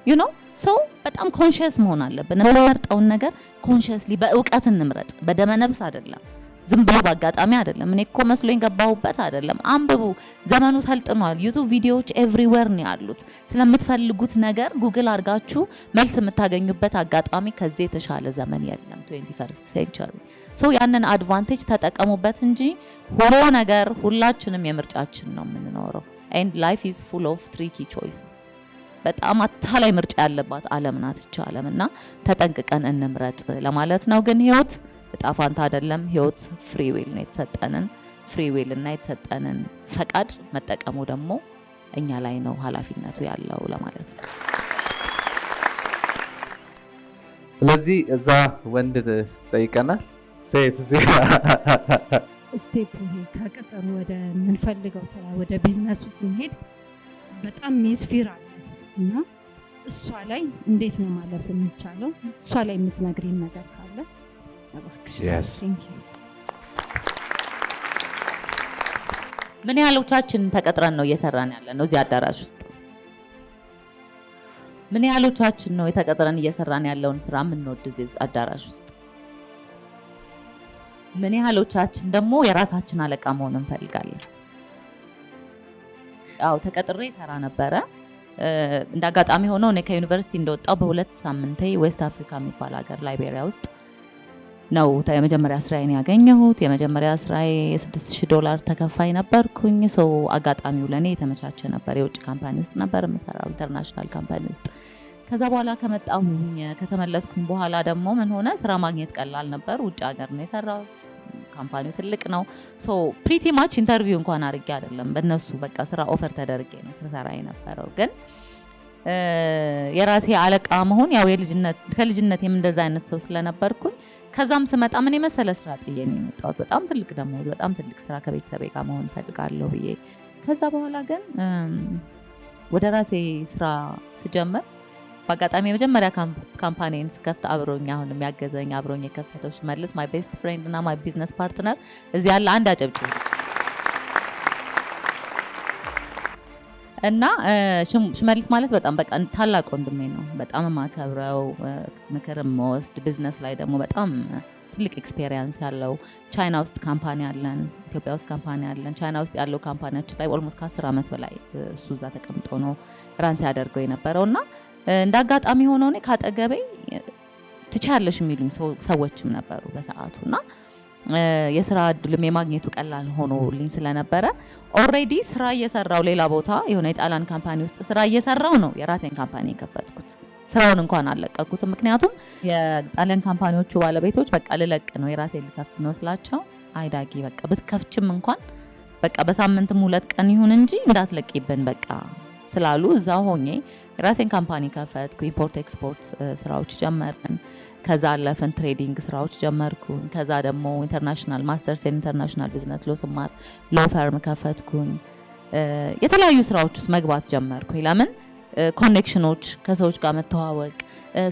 you know። so በጣም ኮንሺየስ መሆን አለብን። የምንመርጠውን ነገር ኮንሺየስሊ በእውቀት እንምረጥ። በደመነብስ አይደለም፣ ዝም ብሎ በአጋጣሚ አይደለም። እኔ እኮ መስሎኝ ገባሁበት አይደለም። አንብቡ። ዘመኑ ሰልጥኗል። ዩቲዩብ ቪዲዮዎች ኤቭሪዌር ነው ያሉት። ስለምትፈልጉት ነገር ጉግል አድርጋችሁ መልስ የምታገኙበት አጋጣሚ ከዚህ የተሻለ ዘመን የለም 21st century። ሶ ያንን አድቫንቴጅ ተጠቀሙበት እንጂ ሁሉ ነገር ሁላችንም የምርጫችን ነው የምንኖረው። and life is full of tricky choices። በጣም አታላይ ምርጫ ያለባት ዓለም ናት እቺ ዓለምና ተጠንቅቀን እንምረጥ ለማለት ነው። ግን ህይወት ጣፋንታ አይደለም። ህይወት ፍሪ ዊል ነው። የተሰጠንን ፍሪ ዊል እና የተሰጠንን ፈቃድ መጠቀሙ ደግሞ እኛ ላይ ነው ኃላፊነቱ ያለው ለማለት ነው። ስለዚህ እዛ ወንድ ጠይቀናል፣ ሴት እዚህ ስቴፕ ከቅጥር ወደ ምንፈልገው ስራ ወደ ቢዝነሱ ስንሄድ በጣም ሚስፊር አለ እና እሷ ላይ እንዴት ነው ማለፍ የሚቻለው? እሷ ላይ የምትነግሪን ነገር ካለ Yes. Thank you. ምን ያህሎቻችን ተቀጥረን ነው እየሰራን ያለነው እዚህ አዳራሽ ውስጥ? ምን ያህሎቻችን ነው የተቀጥረን እየሰራን ያለውን ስራ የምንወድ እዚህ አዳራሽ ውስጥ? ምን ያህሎቻችን ደግሞ የራሳችን አለቃ መሆን እንፈልጋለን? አዎ ተቀጥሬ ሰራ ነበረ። እንዳጋጣሚ ሆኖ እኔ ከዩኒቨርሲቲ እንደወጣው በ2 ሳምንቴ ዌስት አፍሪካ የሚባል ሀገር ላይቤሪያ ውስጥ ነው የመጀመሪያ ስራዬን ያገኘሁት። የመጀመሪያ ስራዬ $6000 ተከፋይ ነበርኩኝ። ሰው አጋጣሚው ለኔ የተመቻቸ ነበር። የውጭ ካምፓኒ ውስጥ ነበር የምሰራው፣ ኢንተርናሽናል ካምፓኒ ውስጥ። ከዛ በኋላ ከመጣሁኝ ከተመለስኩኝ በኋላ ደግሞ ምን ሆነ፣ ስራ ማግኘት ቀላል ነበር። ውጭ ሀገር ነው የሰራሁት። ካምፓኒው ትልቅ ነው። ሶ ፕሪቲ ማች ኢንተርቪው እንኳን አድርጌ አይደለም በእነሱ በቃ ስራ ኦፈር ተደርጌ ነው ስራ የነበረው። ግን የራሴ አለቃ መሆን ያው ከልጅነቴም እንደዛ አይነት ሰው ስለነበርኩኝ ከዛም ስመጣ ምን የመሰለ ስራ ጥዬ ነው የመጣሁት። በጣም ትልቅ ደሞዝ፣ በጣም ትልቅ ስራ ከቤተሰቤ ጋር መሆን ፈልጋለሁ ብዬ። ከዛ በኋላ ግን ወደ ራሴ ስራ ስጀምር በአጋጣሚ የመጀመሪያ ካምፓኒን ስከፍት አብሮኝ አሁን የሚያገዘኝ አብሮኝ የከፈተው ሽመልስ ማይ ቤስት ፍሬንድ እና ማይ ቢዝነስ ፓርትነር እዚህ ያለ አንድ አጨብጭቡ። እና ሽመልስ ማለት በጣም በቃ ታላቅ ወንድሜ ነው። በጣም ማከብረው፣ ምክርም ወስድ፣ ቢዝነስ ላይ ደግሞ በጣም ትልቅ ኤክስፔሪየንስ ያለው። ቻይና ውስጥ ካምፓኒ አለን፣ ኢትዮጵያ ውስጥ ካምፓኒ አለን። ቻይና ውስጥ ያለው ካምፓኒያችን ላይ ኦልሞስት ከ10 ዓመት በላይ እሱ እዛ ተቀምጦ ነው ራን ሲያደርገው የነበረውና እንዳጋጣሚ ሆኖ እኔ ካጠገቤ ትቻለሽ የሚሉኝ ሰዎችም ነበሩ በሰዓቱና የስራ እድልም የማግኘቱ ቀላል ሆኖልኝ ስለነበረ ኦሬዲ ስራ እየሰራው ሌላ ቦታ የሆነ የጣሊያን ካምፓኒ ውስጥ ስራ እየሰራው ነው የራሴን ካምፓኒ የከፈትኩት። ስራውን እንኳን አለቀኩት። ምክንያቱም የጣሊያን ካምፓኒዎቹ ባለቤቶች በቃ ልለቅ ነው የራሴን ልከፍት ነው ስላቸው፣ አይዳጊ በቃ ብትከፍችም እንኳን በቃ በሳምንትም 2 ቀን ይሁን እንጂ እንዳትለቂብን በቃ ስላሉ እዛ ሆኜ የራሴን ካምፓኒ ከፈትኩ። ኢምፖርት ኤክስፖርት ስራዎች ጀመርን። ከዛ አለፈን ትሬዲንግ ስራዎች ጀመርኩኝ። ከዛ ደግሞ ኢንተርናሽናል ማስተርስ ኢንተርናሽናል ቢዝነስ ሎ ስማር ሎ ፈርም ከፈትኩኝ። የተለያዩ ስራዎች ውስጥ መግባት ጀመርኩኝ። ለምን ኮኔክሽኖች፣ ከሰዎች ጋር መተዋወቅ፣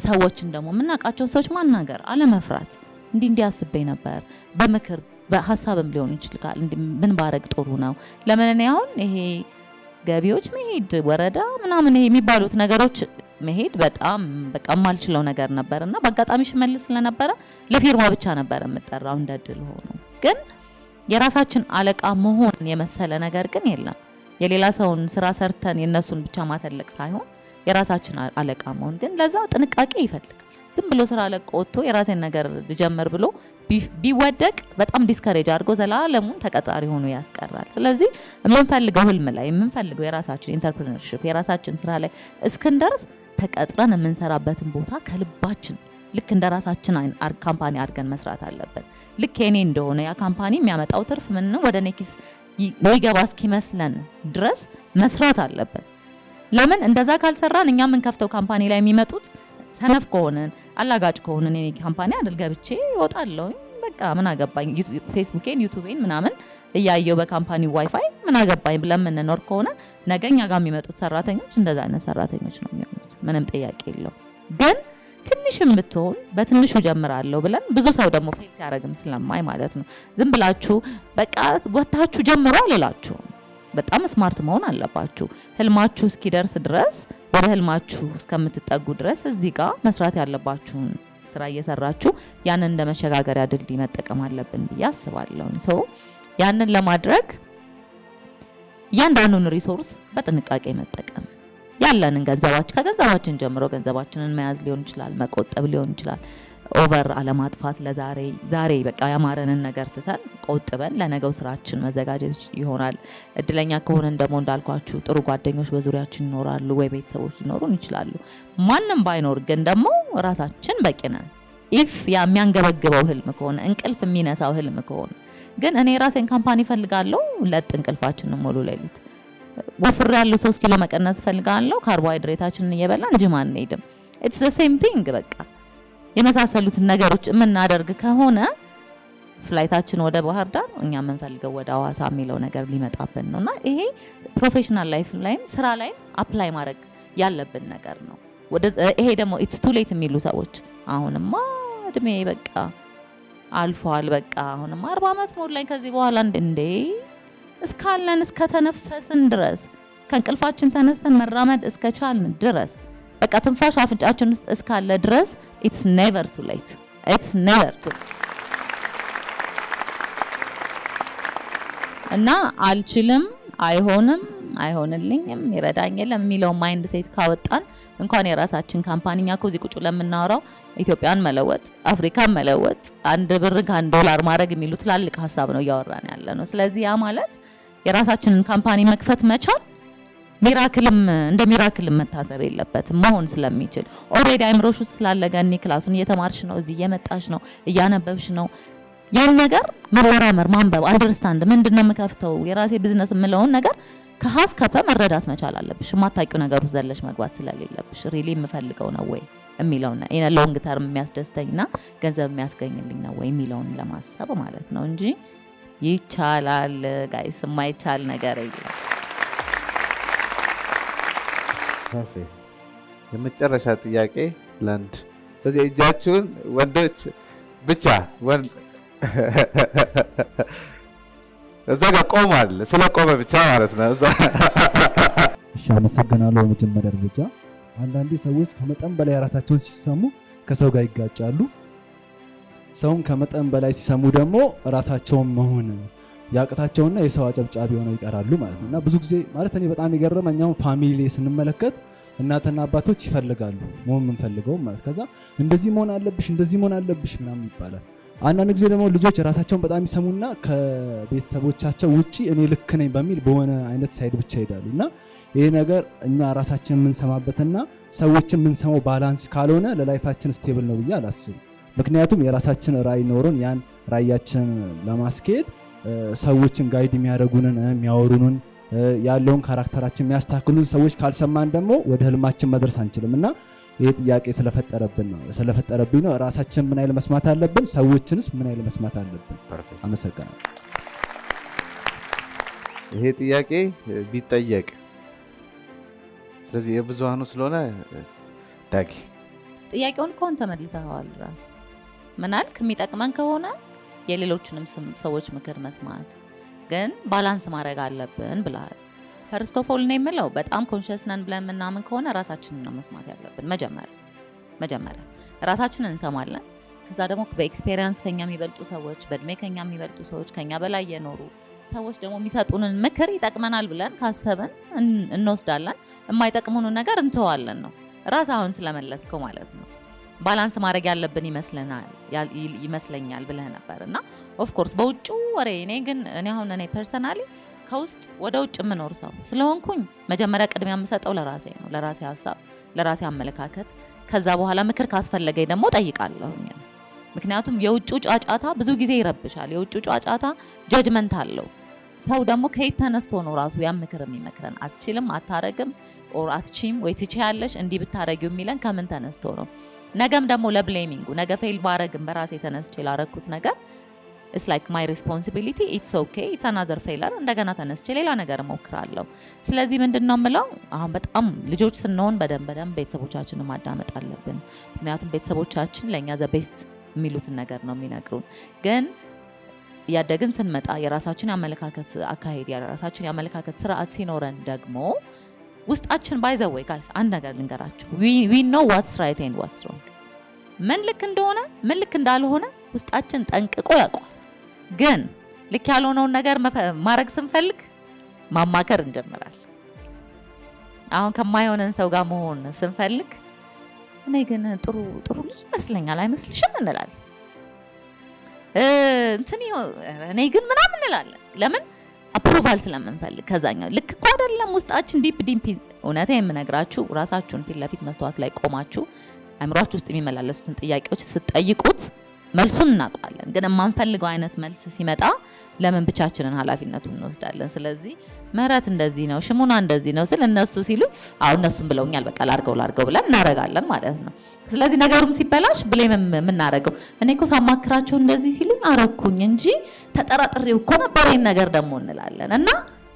ሰዎችን ደግሞ የምናውቃቸውን ሰዎች ማናገር፣ አለመፍራት። እንዲህ አስቤ ነበር በምክር በሀሳብም ሊሆን ይችላል። ምን ባረግ ጥሩ ነው? ለምን እኔ አሁን ይሄ ገቢዎች መሄድ ወረዳ ምናምን ይሄ የሚባሉት ነገሮች መሄድ በጣም በቃ የማልችለው ነገር ነበርና በአጋጣሚ ሽመልስ ስለነበረ ለፊርማ ብቻ ነበር የምጠራው እንደድል ሆኖ። ግን የራሳችን አለቃ መሆን የመሰለ ነገር ግን የለም። የሌላ ሰውን ስራ ሰርተን የነሱን ብቻ ማተለቅ ሳይሆን የራሳችን አለቃ መሆን ግን ለዛ ጥንቃቄ ይፈልጋል። ዝም ብሎ ስራ ለቆ ወጥቶ የራሴን ነገር ልጀምር ብሎ ቢወደቅ በጣም ዲስከሬጅ አድርጎ ዘላለሙን ተቀጣሪ ሆኖ ያስቀራል። ስለዚህ የምንፈልገው ህልም ላይ የምንፈልገው የራሳችን ኢንተርፕረነርሺፕ የራሳችን ስራ ላይ እስክንደርስ ተቀጥረን የምንሰራበትን ቦታ ከልባችን ልክ እንደ ራሳችን ካምፓኒ አድርገን መስራት አለብን። ልክ የኔ እንደሆነ ያ ካምፓኒ የሚያመጣው ትርፍ ምን ነው ወደ ኔክስ የሚገባ እስኪመስለን ድረስ መስራት አለብን። ለምን እንደዛ ካልሰራን እኛ የምንከፍተው ካምፓኒ ላይ የሚመጡት ሰነፍ ከሆነን አላጋጭ ከሆነን እኔ ካምፓኒ አይደል ገብቼ እወጣለሁ በቃ ምን አገባኝ ፌስቡኬን ዩቲዩብን ምናምን እያየው በካምፓኒ ዋይፋይ ምን አገባኝ ብለን የምንኖር ከሆነ ነገኛ ጋር የሚመጡት ሰራተኞች እንደዛ አይነት ሰራተኞች ነው የሚሆኑት። ምንም ጥያቄ የለው። ግን ትንሽም ብትሆን በትንሹ ጀምራለሁ ብለን ብዙ ሰው ደግሞ ፌል ሲያደርግም ስለማይ ማለት ነው ዝም ብላችሁ በቃ ወታችሁ ጀምሩ አልላችሁ። በጣም ስማርት መሆን አለባችሁ። ህልማችሁ እስኪደርስ ድረስ ወደ ህልማችሁ እስከምትጠጉ ድረስ እዚህ ጋር መስራት ያለባችሁን ስራ እየሰራችሁ ያንን እንደ መሸጋገሪያ ድልድይ መጠቀም አለብን ብዬ አስባለሁ። ሶ ያንን ለማድረግ ያንዳንዱን ሪሶርስ በጥንቃቄ መጠቀም ያለንን ከገንዘባችን ጀምሮ ገንዘባችንን መያዝ ሊሆን ይችላል፣ መቆጠብ ሊሆን ይችላል። ኦቨር አለማጥፋት ዛሬ በቃ ያማረንን ነገር ትተን ቆጥበን ለነገው ስራችን መዘጋጀት ይሆናል። እድለኛ ከሆነን ደግሞ እንዳልኳችሁ ጥሩ ጓደኞች በዙሪያችን ይኖራሉ ወይ ቤተሰቦች ሊኖሩን ይችላሉ። ማንም ባይኖር ግን ደግሞ ራሳችን በቂ ነን። ኢፍ የሚያንገበግበው ህልም ከሆነ እንቅልፍ የሚነሳው ህልም ከሆነ ግን እኔ ራሴን ካምፓኒ ፈልጋለሁ ለጥ እንቅልፋችንን ሙሉ ሌሊት ወፍር ያለው 3 ኪሎ መቀነስ ፈልጋለሁ ካርቦሃይድሬታችንን እየበላን ጅም አንሄድም። ኢትስ ዘ ሴም ቲንግ በቃ የመሳሰሉትን ነገሮች የምናደርግ ከሆነ ፍላይታችን ወደ ባህር ዳር እኛ የምንፈልገው ወደ ሐዋሳ የሚለው ነገር ሊመጣብን ነውና ይሄ ፕሮፌሽናል ላይፍ ላይም ስራ ላይ አፕላይ ማድረግ ያለብን ነገር ነው። ይሄ ደግሞ ኢትስ ቱ ሌት የሚሉ ሰዎች አሁንማ እድሜ በቃ አልፏል በቃ አሁንማ 40 ዓመት ሞላኝ ከዚህ በኋላ እንዴ እስካለን እስከተነፈስን ድረስ ከእንቅልፋችን ተነስተን መራመድ እስከቻልን ድረስ በቃ ትንፋሽ አፍንጫችን ውስጥ እስካለ ድረስ it's never too late እና አልችልም አይሆንልኝም ይረዳኝ የለም የሚለው ማይንድ ሴት ካወጣን እንኳን የራሳችን ካምፓኒኛ ኮዚ ቁጭ ለምናወራው ኢትዮጵያን መለወጥ አፍሪካን መለወጥ አንድ ብር ከአንድ ዶላር ማድረግ የሚሉ ትላልቅ ሀሳብ ነው እያወራን ያለ ነው። ስለዚህ ያ ማለት የራሳችንን ካምፓኒ መክፈት መቻል እንደ ሚራክልም መታሰብ የለበትም መሆን ስለሚችል ኦልሬዲ አይምሮሽ ውስጥ ስላለ ገኒ ክላሱን እየተማርሽ ነው እዚህ እየመጣሽ ነው እያነበብሽ ነው ያን ነገር መመራመር ማንበብ አንደርስታንድ ምንድነው የምከፍተው የራሴ ቢዝነስ የምለውን ነገር ከሀስከፈ መረዳት መቻል አለብሽ። የማታውቂው ነገር ውስጥ ዘለሽ መግባት ስለሌለብሽ ሪሊ የምፈልገው ነው ወይ የሚለውና ኢን ሎንግ ተርም የሚያስደስተኝና ገንዘብ የሚያስገኝልኝ ነው ወይ የሚለውን ለማሰብ ማለት ነው እንጂ ይቻላል ጋይስ የማይቻል ነገር የለም። ፐርፌክት። የመጨረሻ ጥያቄ ለአንድ ስለዚህ እጃችሁን ወንዶች ብቻ እዛ ጋር ቆሟል ስለቆመ ብቻ ማለት ነው። እሺ አመሰግናለሁ። በመጀመሪያ ደረጃ አንዳንዴ ሰዎች ከመጠን በላይ ራሳቸውን ሲሰሙ ከሰው ጋር ይጋጫሉ። ሰውን ከመጠን በላይ ሲሰሙ ደግሞ ራሳቸውን መሆን ያቅታቸውና የሰው አጨብጫቢ ሆነው ይቀራሉ ማለት ነው። እና ብዙ ጊዜ ማለት እኔ በጣም የገረመኛው ፋሚሊ ስንመለከት እናትና አባቶች ይፈልጋሉ መሆን የምንፈልገው ማለት ከዛ እንደዚህ መሆን አለብሽ ምናምን ይባላል። አንዳንድ ጊዜ ደግሞ ልጆች ራሳቸውን በጣም ይሰሙና ከቤተሰቦቻቸው ውጪ እኔ ልክ ነኝ በሚል በሆነ አይነት ሳይድ ብቻ ይሄዳሉ። እና ይሄ ነገር እኛ ራሳችን የምንሰማበትና ሰዎችን የምንሰማው ባላንስ ካልሆነ ለላይፋችን ስቴብል ነው ብዬ አላስብም። ምክንያቱም የራሳችን ራዕይ ኖሮን ያን ራዕያችን ለማስኬድ ሰዎችን ጋይድ የሚያደርጉንን የሚያወሩንን ያለውን ካራክተራችን የሚያስተካክሉን ሰዎች ካልሰማን ደግሞ ወደ ህልማችን መድረስ አንችልም። እና ይሄ ጥያቄ ስለፈጠረብኝ ነው። ራሳችን ምን አይል መስማት አለብን፣ ሰዎችንስ ምን አይል መስማት አለብን? አመሰግናለሁ። ይሄ ጥያቄ ቢጠየቅ ስለዚህ የብዙሃኑ ስለሆነ ዳጊ ጥያቄውን እኮ አንተ መልሰኸዋል። ራስ ምን አልክ? የሚጠቅመን ከሆነ የሌሎችንም ሰዎች ምክር መስማት ግን ባላንስ ማድረግ አለብን ብለሃል። ፈርስት ኦፍ ኦል ነው የምለው በጣም ኮንሽስ ነን ብለን ምናምን ከሆነ ራሳችንን ነው መስማት ያለብን። መጀመሪያ ራሳችንን እንሰማለን። ከዛ ደግሞ በኤክስፔሪየንስ ከኛ የሚበልጡ ሰዎች፣ በእድሜ ከኛ የሚበልጡ ሰዎች፣ ከኛ በላይ የኖሩ ሰዎች ደግሞ የሚሰጡንን ምክር ይጠቅመናል ብለን ካሰብን እንወስዳለን። የማይጠቅሙንን ነገር እንተዋለን ነው። ራስ አሁን ስለመለስከው ማለት ነው ባላንስ ማድረግ ያለብን ይመስለኛል ብለህ ነበር። እና ኦፍ ኮርስ በውጭ ወሬ እኔ አሁን ፐርሰናሊ ከውስጥ ወደ ውጭ የምኖር ሰው ስለሆንኩኝ መጀመሪያ ቅድሚያ የምሰጠው ለራሴ ነው፣ ለራሴ ሀሳብ፣ ለራሴ አመለካከት። ከዛ በኋላ ምክር ካስፈለገኝ ደግሞ ጠይቃለሁ። ምክንያቱም የውጭ ጫጫታ ብዙ ጊዜ ይረብሻል። የውጭ ጫጫታ ጀጅመንት አለው። ሰው ደግሞ ከየት ተነስቶ ነው ራሱ ያ ምክር የሚመክረን? አትችልም፣ አታረግም፣ ኦር አትችም ወይ ትችያለሽ እንዲህ ብታረጊው የሚለን ከምን ተነስቶ ነው? ነገም ደግሞ ለብሌሚንጉ ነገ ፌል ባረግም በራሴ ተነስቼ ላረኩት ነገር it's like my responsibility, it's okay, it's another failure እንደገና ተነስቼ ሌላ ነገር እሞክራለሁ። ስለዚህ ምንድነው የምለው አሁን በጣም ልጆች ስንሆን በደንብ ቤተሰቦቻችንን ማዳመጥ አለብን። ምክንያቱም ቤተሰቦቻችን ለኛ ዘ ቤስት የሚሉትን ነገር ነው የሚነግሩን። ግን ያደግን ስንመጣ የራሳችን አመለካከት አካሄድ የራሳችን አመለካከት ስርዓት ሲኖረን ደግሞ ውስጣችን by the way guys አንድ ነገር ልንገራችሁ we know what's right and what's wrong ምን ልክ እንደሆነ ምን ልክ እንዳልሆነ ውስጣችን ጠንቅቆ ያውቃል። ግን ልክ ያልሆነውን ነገር ማድረግ ስንፈልግ ማማከር እንጀምራለን። አሁን ከማይሆነን ሰው ጋር መሆን ስንፈልግ እኔ ግን ጥሩ ልጅ ይመስለኛል አይመስልሽም እንላለን። እኔ ግን ምናምን እንላለን። ለምን? አፕሩቫል ስለምንፈልግ ከዛኛው ልክ እኮ አይደለም ውስጣችን ዲፕ እውነቴን የምነግራችሁ ራሳችሁን ፊት ለፊት መስተዋት ላይ ቆማችሁ አእምሯችሁ ውስጥ የሚመላለሱትን ጥያቄዎች ስትጠይቁት መልሱን እናውቃለን። ግን የማንፈልገው አይነት መልስ ሲመጣ ለምን ብቻችንን ኃላፊነቱን እንወስዳለን? ስለዚህ ምህረት እንደዚህ ነው፣ ሽሙና እንደዚህ ነው ስል እነሱ ሲሉ አሁን እነሱም ብለውኛል በቃ ላርገው ብለን እናረጋለን ማለት ነው። ስለዚህ ነገሩም ሲበላሽ ብሌም የምናረገው እኔ እኮ ሳማክራቸው እንደዚህ ሲሉ አረኩኝ እንጂ ተጠራጥሬው እኮ ነበር ይሄን ነገር ደግሞ እንላለን። እና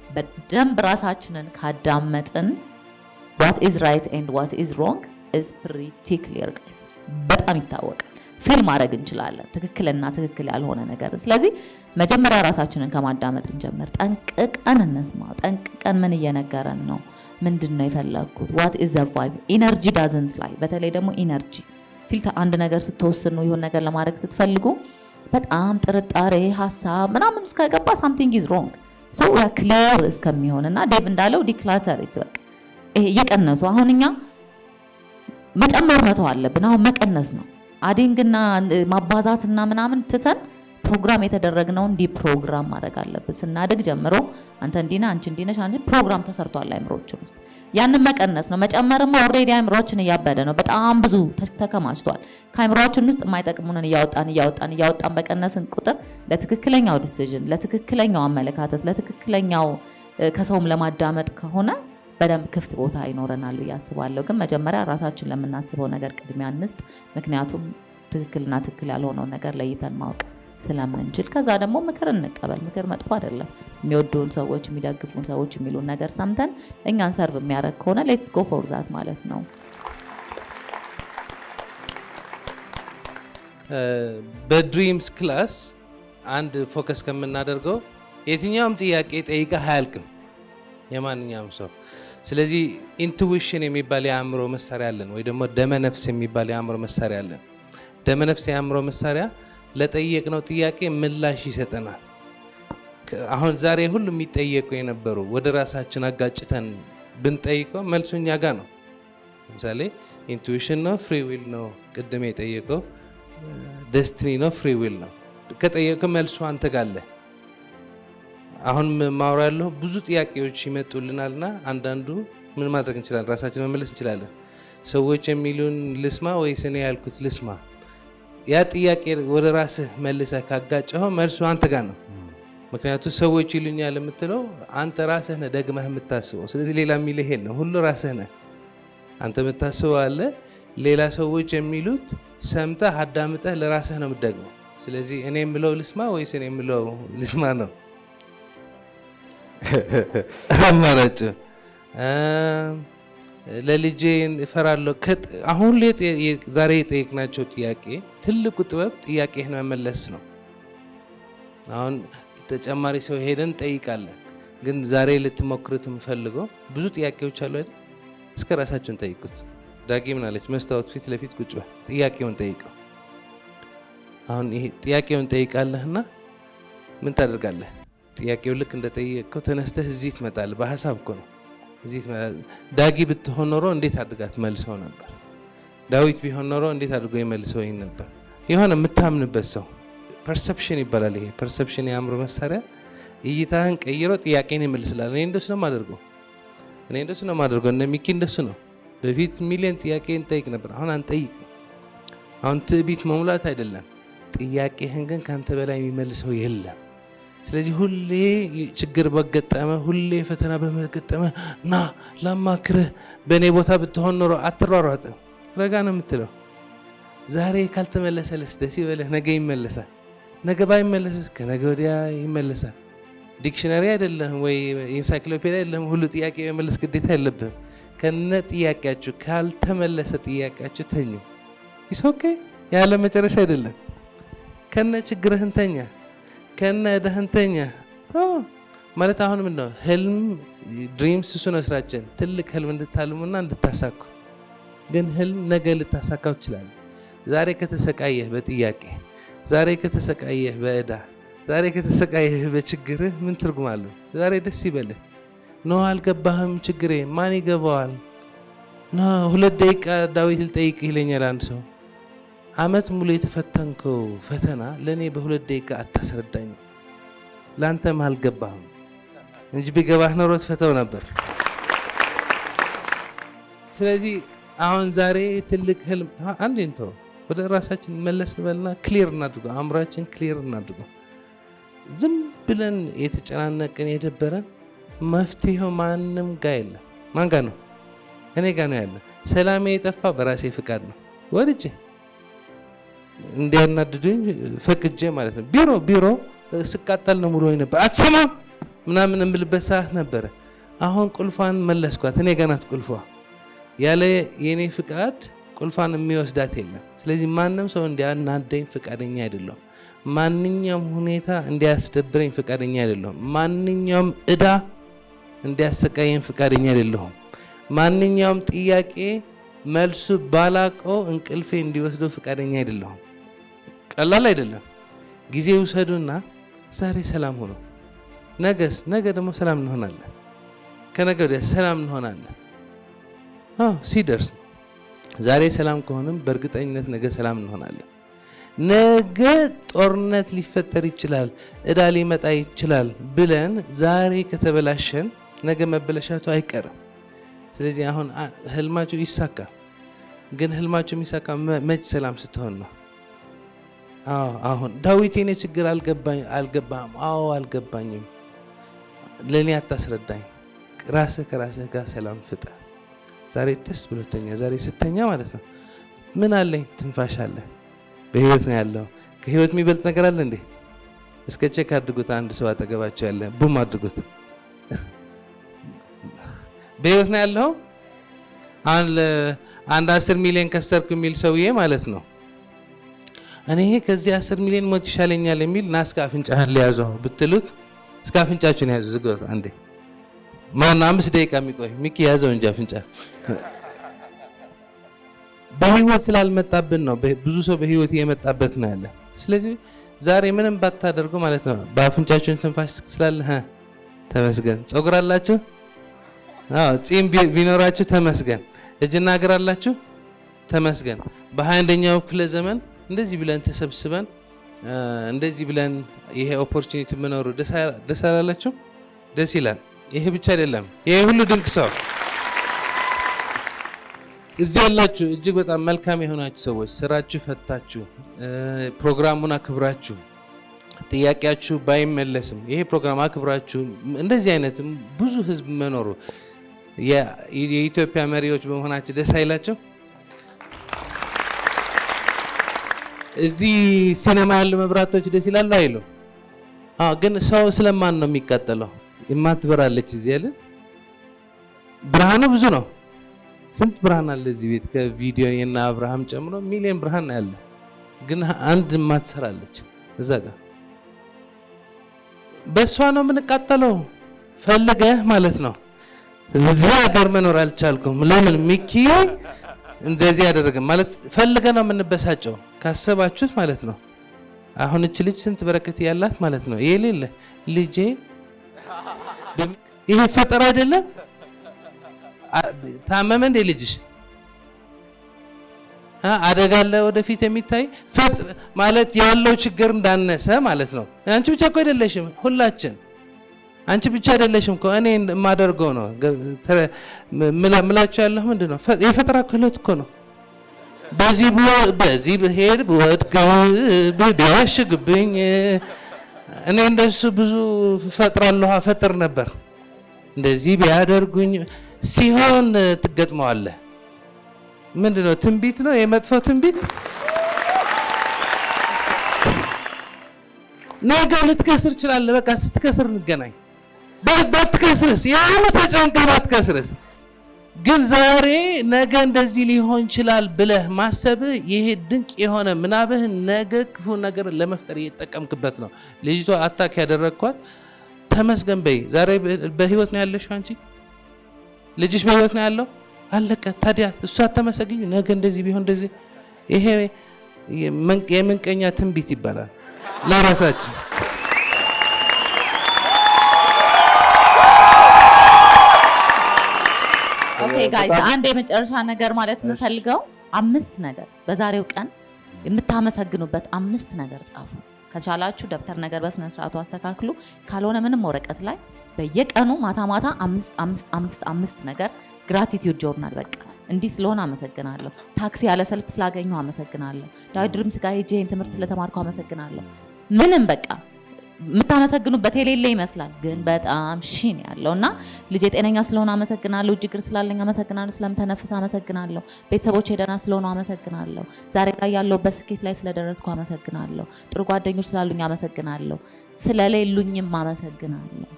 በደንብ ራሳችንን ካዳመጥን what is right and what is wrong is pretty clear guys። በጣም ይታወቃል። ፊል ማድረግ እንችላለን ትክክልና ትክክል ያልሆነ ነገር። ስለዚህ መጀመሪያ ራሳችንን ከማዳመጥ እንጀምር። ጠንቅቀን እንስማ። ጠንቅቀን ምን እየነገረን ነው? ምንድነው የፈለኩት? what is the vibe? energy doesn't lie። በተለይ ደግሞ ኢነርጂ ፊልተር አንድ ነገር ስትወስኑ ይሁን ነገር ለማድረግ ስትፈልጉ በጣም ጥርጣሬ ሀሳብ ምናምን ውስጥ ከገባ something is wrong። so ያ ክሊር እስከሚሆንና ዴቭ እንዳለው ዲክላተር ይተወቅ እየቀነሱ አሁን እኛ መጨመር መተው አለብን። አሁን መቀነስ ነው አዲንግና ማባዛትና ምናምን ትተን ፕሮግራም የተደረግነው እንዲ ፕሮግራም ማድረግ አለብን። ስናድግ ጀምሮ አንተ እንዲና አንቺ እንዲነሽ አንቺ ፕሮግራም ተሰርቷል አይምሮችን ውስጥ ያንን መቀነስ ነው። መጨመርማ ኦልሬዲ አይምሮችን እያበደ ነው። በጣም ብዙ ተከማችቷል። ከአይምሮችን ውስጥ የማይጠቅሙንን እያወጣን በቀነስን ቁጥር ለትክክለኛው ዲሲዥን፣ ለትክክለኛው አመለካከት፣ ለትክክለኛው ከሰውም ለማዳመጥ ከሆነ በደንብ ክፍት ቦታ ይኖረናል ብዬ አስባለሁ። ግን መጀመሪያ ራሳችን ለምናስበው ነገር ቅድሚያ እንስጥ። ምክንያቱም ትክክልና ትክክል ያልሆነው ነገር ለይተን ማወቅ ስለምንችል ከዛ ደግሞ ምክር እንቀበል። ምክር መጥፎ አይደለም። የሚወዱን ሰዎች፣ የሚደግፉን ሰዎች የሚሉን ነገር ሰምተን እኛን ሰርቭ የሚያደርግ ከሆነ ሌትስ ጎ ፎር ዛት ማለት ነው። በድሪምስ ክላስ አንድ ፎከስ ከምናደርገው የትኛውም ጥያቄ ጠይቀህ አያልቅም የማንኛውም ሰው። ስለዚህ ኢንቱዊሽን የሚባል የአእምሮ መሳሪያ አለን፣ ወይ ደግሞ ደመነፍስ የሚባል የአእምሮ መሳሪያ አለን። ደመነፍስ የአእምሮ መሳሪያ ለጠየቅነው ጥያቄ ምላሽ ይሰጠናል። አሁን ዛሬ ሁሉ የሚጠየቁ የነበሩ ወደ ራሳችን አጋጭተን ብንጠይቀው መልሱ እኛ ጋር ነው። ለምሳሌ ኢንቱዊሽን ነው ፍሪ ዊል ነው፣ ቅድም የጠየቀው ደስቲኒ ነው ፍሪ ዊል ነው። ከጠየቀው መልሱ አንተ ጋር አለ። አሁን ማውራ ያለው ብዙ ጥያቄዎች ይመጡልናልና አንዳንዱ ምን ማድረግ እንችላለን? ራሳችን መመለስ እንችላለን። ሰዎች የሚሉን ልስማ ወይስ እኔ ያልኩት ልስማ? ያ ጥያቄ ወደ ራስህ መልሰህ ካጋጨኸው መልሱ አንተ ጋር ነው። ምክንያቱም ሰዎች ይሉኛል የምትለው አንተ ራስህ ነህ ደግመህ የምታስበው። ስለዚህ ሌላ የሚልህ የለም፣ ሁሉ ራስህ ነህ። አንተ የምታስበው አለ፣ ሌላ ሰዎች የሚሉት ሰምተህ አዳምጠህ ለራስህ ነው የምትደግመው። ስለዚህ እኔ የምለው ልስማ ወይስ እኔ የምለው ልስማ ነው አማራጭ። ለልጄ እፈራለሁ። አሁን ዛሬ የጠየቅናቸው ጥያቄ ትልቁ ጥበብ ጥያቄህን መመለስ ነው። አሁን ተጨማሪ ሰው ሄደን ጠይቃለን፣ ግን ዛሬ ልትሞክሩት የምፈልገው ብዙ ጥያቄዎች አሉ አይደል? እስከ ራሳችሁን ጠይቁት። ዳጊ ምን አለች? መስታወት ፊት ለፊት ቁጭ በል፣ ጥያቄውን ጠይቀው። አሁን ይሄ ጥያቄውን ጠይቃለህና ምን ታደርጋለህ? ጥያቄው ልክ እንደጠየቅከው ተነስተህ እዚህ ትመጣለህ። በሀሳብ እኮ ነው። ዳጊ ብትሆን ኖሮ እንዴት አድርጋት መልሰው ነበር? ዳዊት ቢሆን ኖሮ እንዴት አድርጎ ይመልሰው ነበር? የሆነ የምታምንበት ሰው ፐርሰፕሽን ይባላል። ይሄ ፐርሰፕሽን የአእምሮ መሳሪያ እይታህን ቀይሮ ጥያቄን ይመልስላል። እኔ እንደሱ ነው የማደርገው። እነ ሚኪ እንደሱ ነው። በፊት ሚሊዮን ጥያቄ እንጠይቅ ነበር። አሁን አንጠይቅም። አሁን ትዕቢት መሙላት አይደለም፣ ጥያቄህን ግን ካንተ በላይ የሚመልሰው የለም። ስለዚህ ሁሌ ችግር በገጠመ፣ ሁሌ ፈተና በመገጠመ ና ላማክርህ፣ በእኔ ቦታ ብትሆን ኖሮ አትሯሯጥም፣ ረጋ ነው የምትለው። ዛሬ ካልተመለሰልስ ደስ ይበልህ፣ ነገ ይመለሳል። ነገ ባይመለስስ ከነገ ወዲያ ይመለሳል። ዲክሽነሪ አይደለም ወይ ኢንሳይክሎፔዲያ አይደለም፣ ሁሉ ጥያቄ የመመለስ ግዴታ የለብህም። ከነ ጥያቄያችሁ ካልተመለሰ ጥያቄያችሁ ተኙ። ይሶኬ ያለ መጨረሻ አይደለም። ከነ ችግርህን ተኛ፣ ከነ እዳህን ተኛ ማለት አሁን ምን ነው ህልም ድሪምስ እሱ ነው ስራችን። ትልቅ ህልም እንድታልሙና እንድታሳኩ። ግን ህልም ነገ ልታሳካው ትችላለህ። ዛሬ ከተሰቃየህ በጥያቄ፣ ዛሬ ከተሰቃየህ በእዳ፣ ዛሬ ከተሰቃየህ በችግርህ ምን ትርጉም አለው? ዛሬ ደስ ይበልህ። ነው አልገባህም ችግሬ፣ ማን ይገባዋል? ና 2 ደቂቃ ዳዊት ልጠይቅ ይለኛል አንድ ሰው። አመት ሙሉ የተፈተንከው ፈተና ለእኔ በ2 ደቂቃ አታስረዳኝ። ለአንተም አልገባህም እንጂ ቢገባህ ኖሮ ትፈተው ነበር። ስለዚህ አሁን ዛሬ ትልቅ ህልም አንዴ እንተው፣ ወደ ራሳችን መለስ በልና ክሊር እናድርገው፣ አእምሯችን ክሊር እናድርገው። ዝም ብለን የተጨናነቅን የደበረን መፍትሄው ማንም ጋር የለም። ማን ጋር ነው? እኔ ጋር ነው ያለ። ሰላሜ የጠፋ በራሴ ፍቃድ ነው፣ ወድጄ እንዲያናድዱኝ ፈቅጄ ማለት ነው። ቢሮ ስቃጠል ነው ሙሉ ነበር። አትሰማም ምናምን የምልበት ሰዓት ነበረ። አሁን ቁልፏን መለስኳት። እኔ ጋር ናት ቁልፏ። ያለ የኔ ፍቃድ ቁልፏን የሚወስዳት የለም። ስለዚህ ማንም ሰው እንዲያናደኝ ፍቃደኛ አይደለሁም። ማንኛውም ሁኔታ እንዲያስደብረኝ ፍቃደኛ አይደለሁም። ማንኛውም እዳ እንዲያሰቃየኝ ፍቃደኛ አይደለሁም። ማንኛውም ጥያቄ መልሱ ባላቀው እንቅልፌ እንዲወስደው ፍቃደኛ አይደለሁም። ቀላል አይደለም። ጊዜ ውሰዱና ዛሬ ሰላም ሆኖ ነገ ደግሞ ሰላም እንሆናለን። ከነገ ወዲያ ሰላም እንሆናለን። ሲደርስ ዛሬ ሰላም ከሆንም በእርግጠኝነት ነገ ሰላም እንሆናለን። ነገ ጦርነት ሊፈጠር ይችላል፣ እዳ ሊመጣ ይችላል ብለን ዛሬ ከተበላሸን ነገ መበለሻቱ አይቀርም። ስለዚህ አሁን ህልማችሁ ይሳካ። ግን ህልማችሁ የሚሳካ መች ሰላም ስትሆን ነው። አሁን ዳዊት የኔ ችግር አልገባህም? አዎ አልገባኝም። ለእኔ አታስረዳኝ። ራስህ ከራስህ ጋር ሰላም ፍጠር። ዛሬ ደስ ብሎተኛ። ዛሬ ስተኛ ማለት ነው ምን አለኝ? ትንፋሽ አለ። በህይወት ነው ያለው። ከህይወት የሚበልጥ ነገር አለ እንዴ? እስከ ቼክ አድርጉት። አንድ ሰው አጠገባቸው ያለ ቡም አድርጉት። በህይወት ነው ያለው። አንድ 10 ሚሊዮን ከሰርኩ የሚል ሰውዬ ማለት ነው። እኔ ከዚህ 10 ሚሊዮን ሞት ይሻለኛል የሚል ና እስከ አፍንጫህን ሊያዘው ብትሉት እስከ አፍንጫችሁን ያዙ። ዝግበት አንዴ ማን 5 ደቂቃ የሚቆይ ሚኪ ያዘው እንጂ አፍንጫ። በህይወት ስላልመጣብን ነው። ብዙ ሰው በህይወት የመጣበት ነው ያለ። ስለዚህ ዛሬ ምንም ባታደርጉ ማለት ነው በአፍንጫችሁን ትንፋሽ ስላለ ተመስገን። ጸጉር አላችሁ? ጺም ቢኖራችሁ ተመስገን። እጅና እግር አላችሁ? ተመስገን። በ21ኛው ክፍለ ዘመን እንደዚህ ብለን ተሰብስበን እንደዚህ ብለን ይሄ ኦፖርቹኒቲ መኖሩ ደስ አላላችሁ? ደስ ይላል። ይሄ ብቻ አይደለም፣ ይሄ ሁሉ ድንቅ ሰው እዚህ ያላችሁ እጅግ በጣም መልካም የሆናችሁ ሰዎች፣ ስራችሁ ፈታችሁ፣ ፕሮግራሙን አክብራችሁ፣ ጥያቄያችሁ ባይመለስም ይሄ ፕሮግራም አክብራችሁ እንደዚህ አይነት ብዙ ህዝብ መኖሩ የኢትዮጵያ መሪዎች በመሆናችሁ ደስ አይላቸው? እዚህ ሲኔማ ያሉ መብራቶች ደስ ይላሉ አይሉ? ግን ሰው ስለማን ነው የሚቃጠለው? የማትበራለች እዚህ ያለ ብርሃኑ ብዙ ነው። ስንት ብርሃን አለ እዚህ ቤት ከቪዲዮ የና አብርሃም ጨምሮ ሚሊዮን ብርሃን ያለ ግን አንድ ማትሰራለች እዛ ጋር በሷ ነው የምንቃጠለው ፈልገህ ማለት ነው እዚህ ሀገር መኖር አልቻልኩም ለምን ሚኪ እንደዚህ ያደረገ ማለት ፈልገህ ነው የምንበሳጨው ካሰባችሁት ማለት ነው አሁን እቺ ልጅ ስንት በረከት ያላት ማለት ነው የሌለ ልጄ ይሄ ፈጠራ አይደለም ታመመ እንደ ልጅሽ አደጋ አለ ወደፊት የሚታይ ፈጥ ማለት ያለው ችግር እንዳነሰ ማለት ነው አንቺ ብቻ እኮ አይደለሽም ሁላችን አንቺ ብቻ አይደለሽም እኮ እኔ የማደርገው ነው ምላችሁ ያለው ምንድነው የፈጠራ ክህሎት እኮ ነው በዚህ ብሄድ ወድቅ ቢያሽግብኝ እኔ እንደሱ ብዙ ፈጥራለሁ አፈጥር ነበር እንደዚህ ቢያደርጉኝ ሲሆን ትገጥመዋለህ ምንድነው ትንቢት ነው የመጥፎ ትንቢት ነገ ልትከስር ይችላል በቃ ስትከስር እንገናኝ ባትከስርስ ያው ተጨንቀህ ባትከስርስ ግን ዛሬ ነገ እንደዚህ ሊሆን ይችላል ብለህ ማሰብ ይሄ ድንቅ የሆነ ምናብህ ነገ ክፉ ነገር ለመፍጠር እየተጠቀምክበት ነው ልጅቷ አታክ ያደረግኳት ተመስገን በይ ዛሬ በህይወት ነው ያለሽው አንቺ ልጅሽ በህይወት ነው ያለው አለቀ ታዲያ እሷ ተመሰግኝ ነገ እንደዚህ ቢሆን እንደዚህ ይሄ የምንቀኛ ትንቢት ይባላል ለራሳችን ኦኬ ጋይስ አንድ የመጨረሻ ነገር ማለት የምፈልገው 5 ነገር በዛሬው ቀን የምታመሰግኑበት 5 ነገር ጻፉ ከቻላችሁ ደብተር ነገር በስነ ስርዓቱ አስተካክሉ ካልሆነ ምንም ወረቀት ላይ በየቀኑ ማታ 5 ነገር ግራቲቲዩድ ጆርናል በቃ እንዲህ ስለሆነ አመሰግናለሁ ታክሲ ያለ ሰልፍ ስላገኘሁ አመሰግናለሁ ዳዊት ድሪምስ ጋር ሄጄ ትምህርት ስለተማርኩ አመሰግናለሁ ምንም በቃ የምታመሰግኑበት የሌለ ይመስላል ግን በጣም ሺን ያለውና ልጄ ጤነኛ ስለሆነ አመሰግናለሁ እጅግር ስላለኝ አመሰግናለሁ ስለምተነፍስ አመሰግናለሁ ቤተሰቦቼ ደህና ስለሆኑ አመሰግናለሁ ዛሬ ላይ ያለሁበት ስኬት ላይ ስለደረስኩ አመሰግናለሁ ጥሩ ጓደኞች ስላሉኝ አመሰግናለሁ ስለሌሉኝም አመሰግናለሁ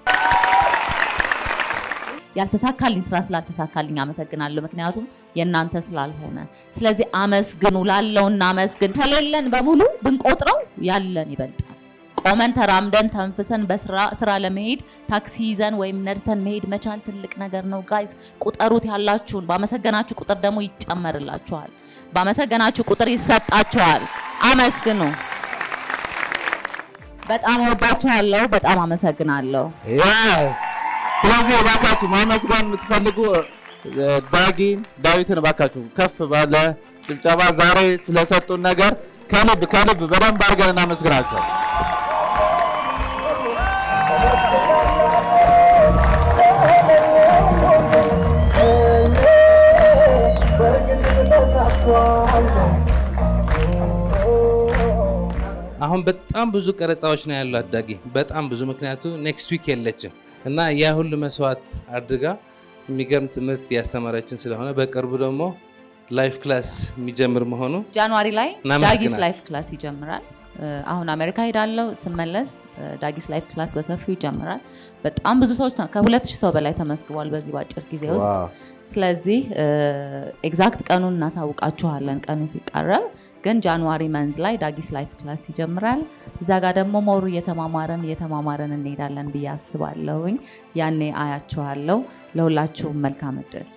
ያልተሳካልኝ ስራ ስላልተሳካልኝ አመሰግናለሁ ምክንያቱም የእናንተ ስላልሆነ ስለዚህ አመስግኑ ላለውና አመስግን ተለለን በሙሉ ብንቆጥረው ያለን ይበልጣል ቆመን ተራምደን ተንፍሰን በስራ ለመሄድ ታክሲ ይዘን ወይም ነድተን መሄድ መቻል ትልቅ ነገር ነው ጋይስ ቁጠሩት ያላችሁን ባመሰገናችሁ ቁጥር ደግሞ ይጨመርላችኋል ባመሰገናችሁ ቁጥር ይሰጣችኋል አመስግኑ በጣም ወዳችኋለሁ በጣም አመሰግናለሁ yes ስለዚህ ባካችሁ ማመስገን የምትፈልጉ ዳጊን ዳዊትን ባካችሁ ከፍ ባለ ጭብጨባ ዛሬ ስለሰጡን ነገር ከልብ በደንብ አድርገን እናመስግናቸው አሁን በጣም ብዙ ቀረጻዎች ነው ያለው አዳጊ በጣም ብዙ ምክንያቱ ኔክስት ዊክ የለችም እና ያ ሁሉ መስዋዕት አድርጋ የሚገርም ትምህርት ያስተማረችን ስለሆነ በቅርቡ ደግሞ ላይፍ ክላስ የሚጀምር መሆኑ ጃንዋሪ ላይ ዳጊስ ላይፍ ክላስ ይጀምራል አሁን አሜሪካ ሄዳለሁ ስመለስ ዳጊስ ላይፍ ክላስ በሰፊው ይጀምራል በጣም ብዙ ሰዎች ከ2000 ሰው በላይ ተመዝግቧል በዚህ ባጭር ጊዜ ውስጥ ስለዚህ ኤግዛክት ቀኑን እናሳውቃችኋለን ቀኑ ሲቃረብ ግን ጃንዋሪ መንዝ ላይ ዳጊስ ላይፍ ክላስ ይጀምራል እዛ ጋር ደግሞ ሞሩ እየተማማረን እንሄዳለን ብዬ አስባለሁኝ ያኔ አያችኋለሁ ለሁላችሁም መልካም እድል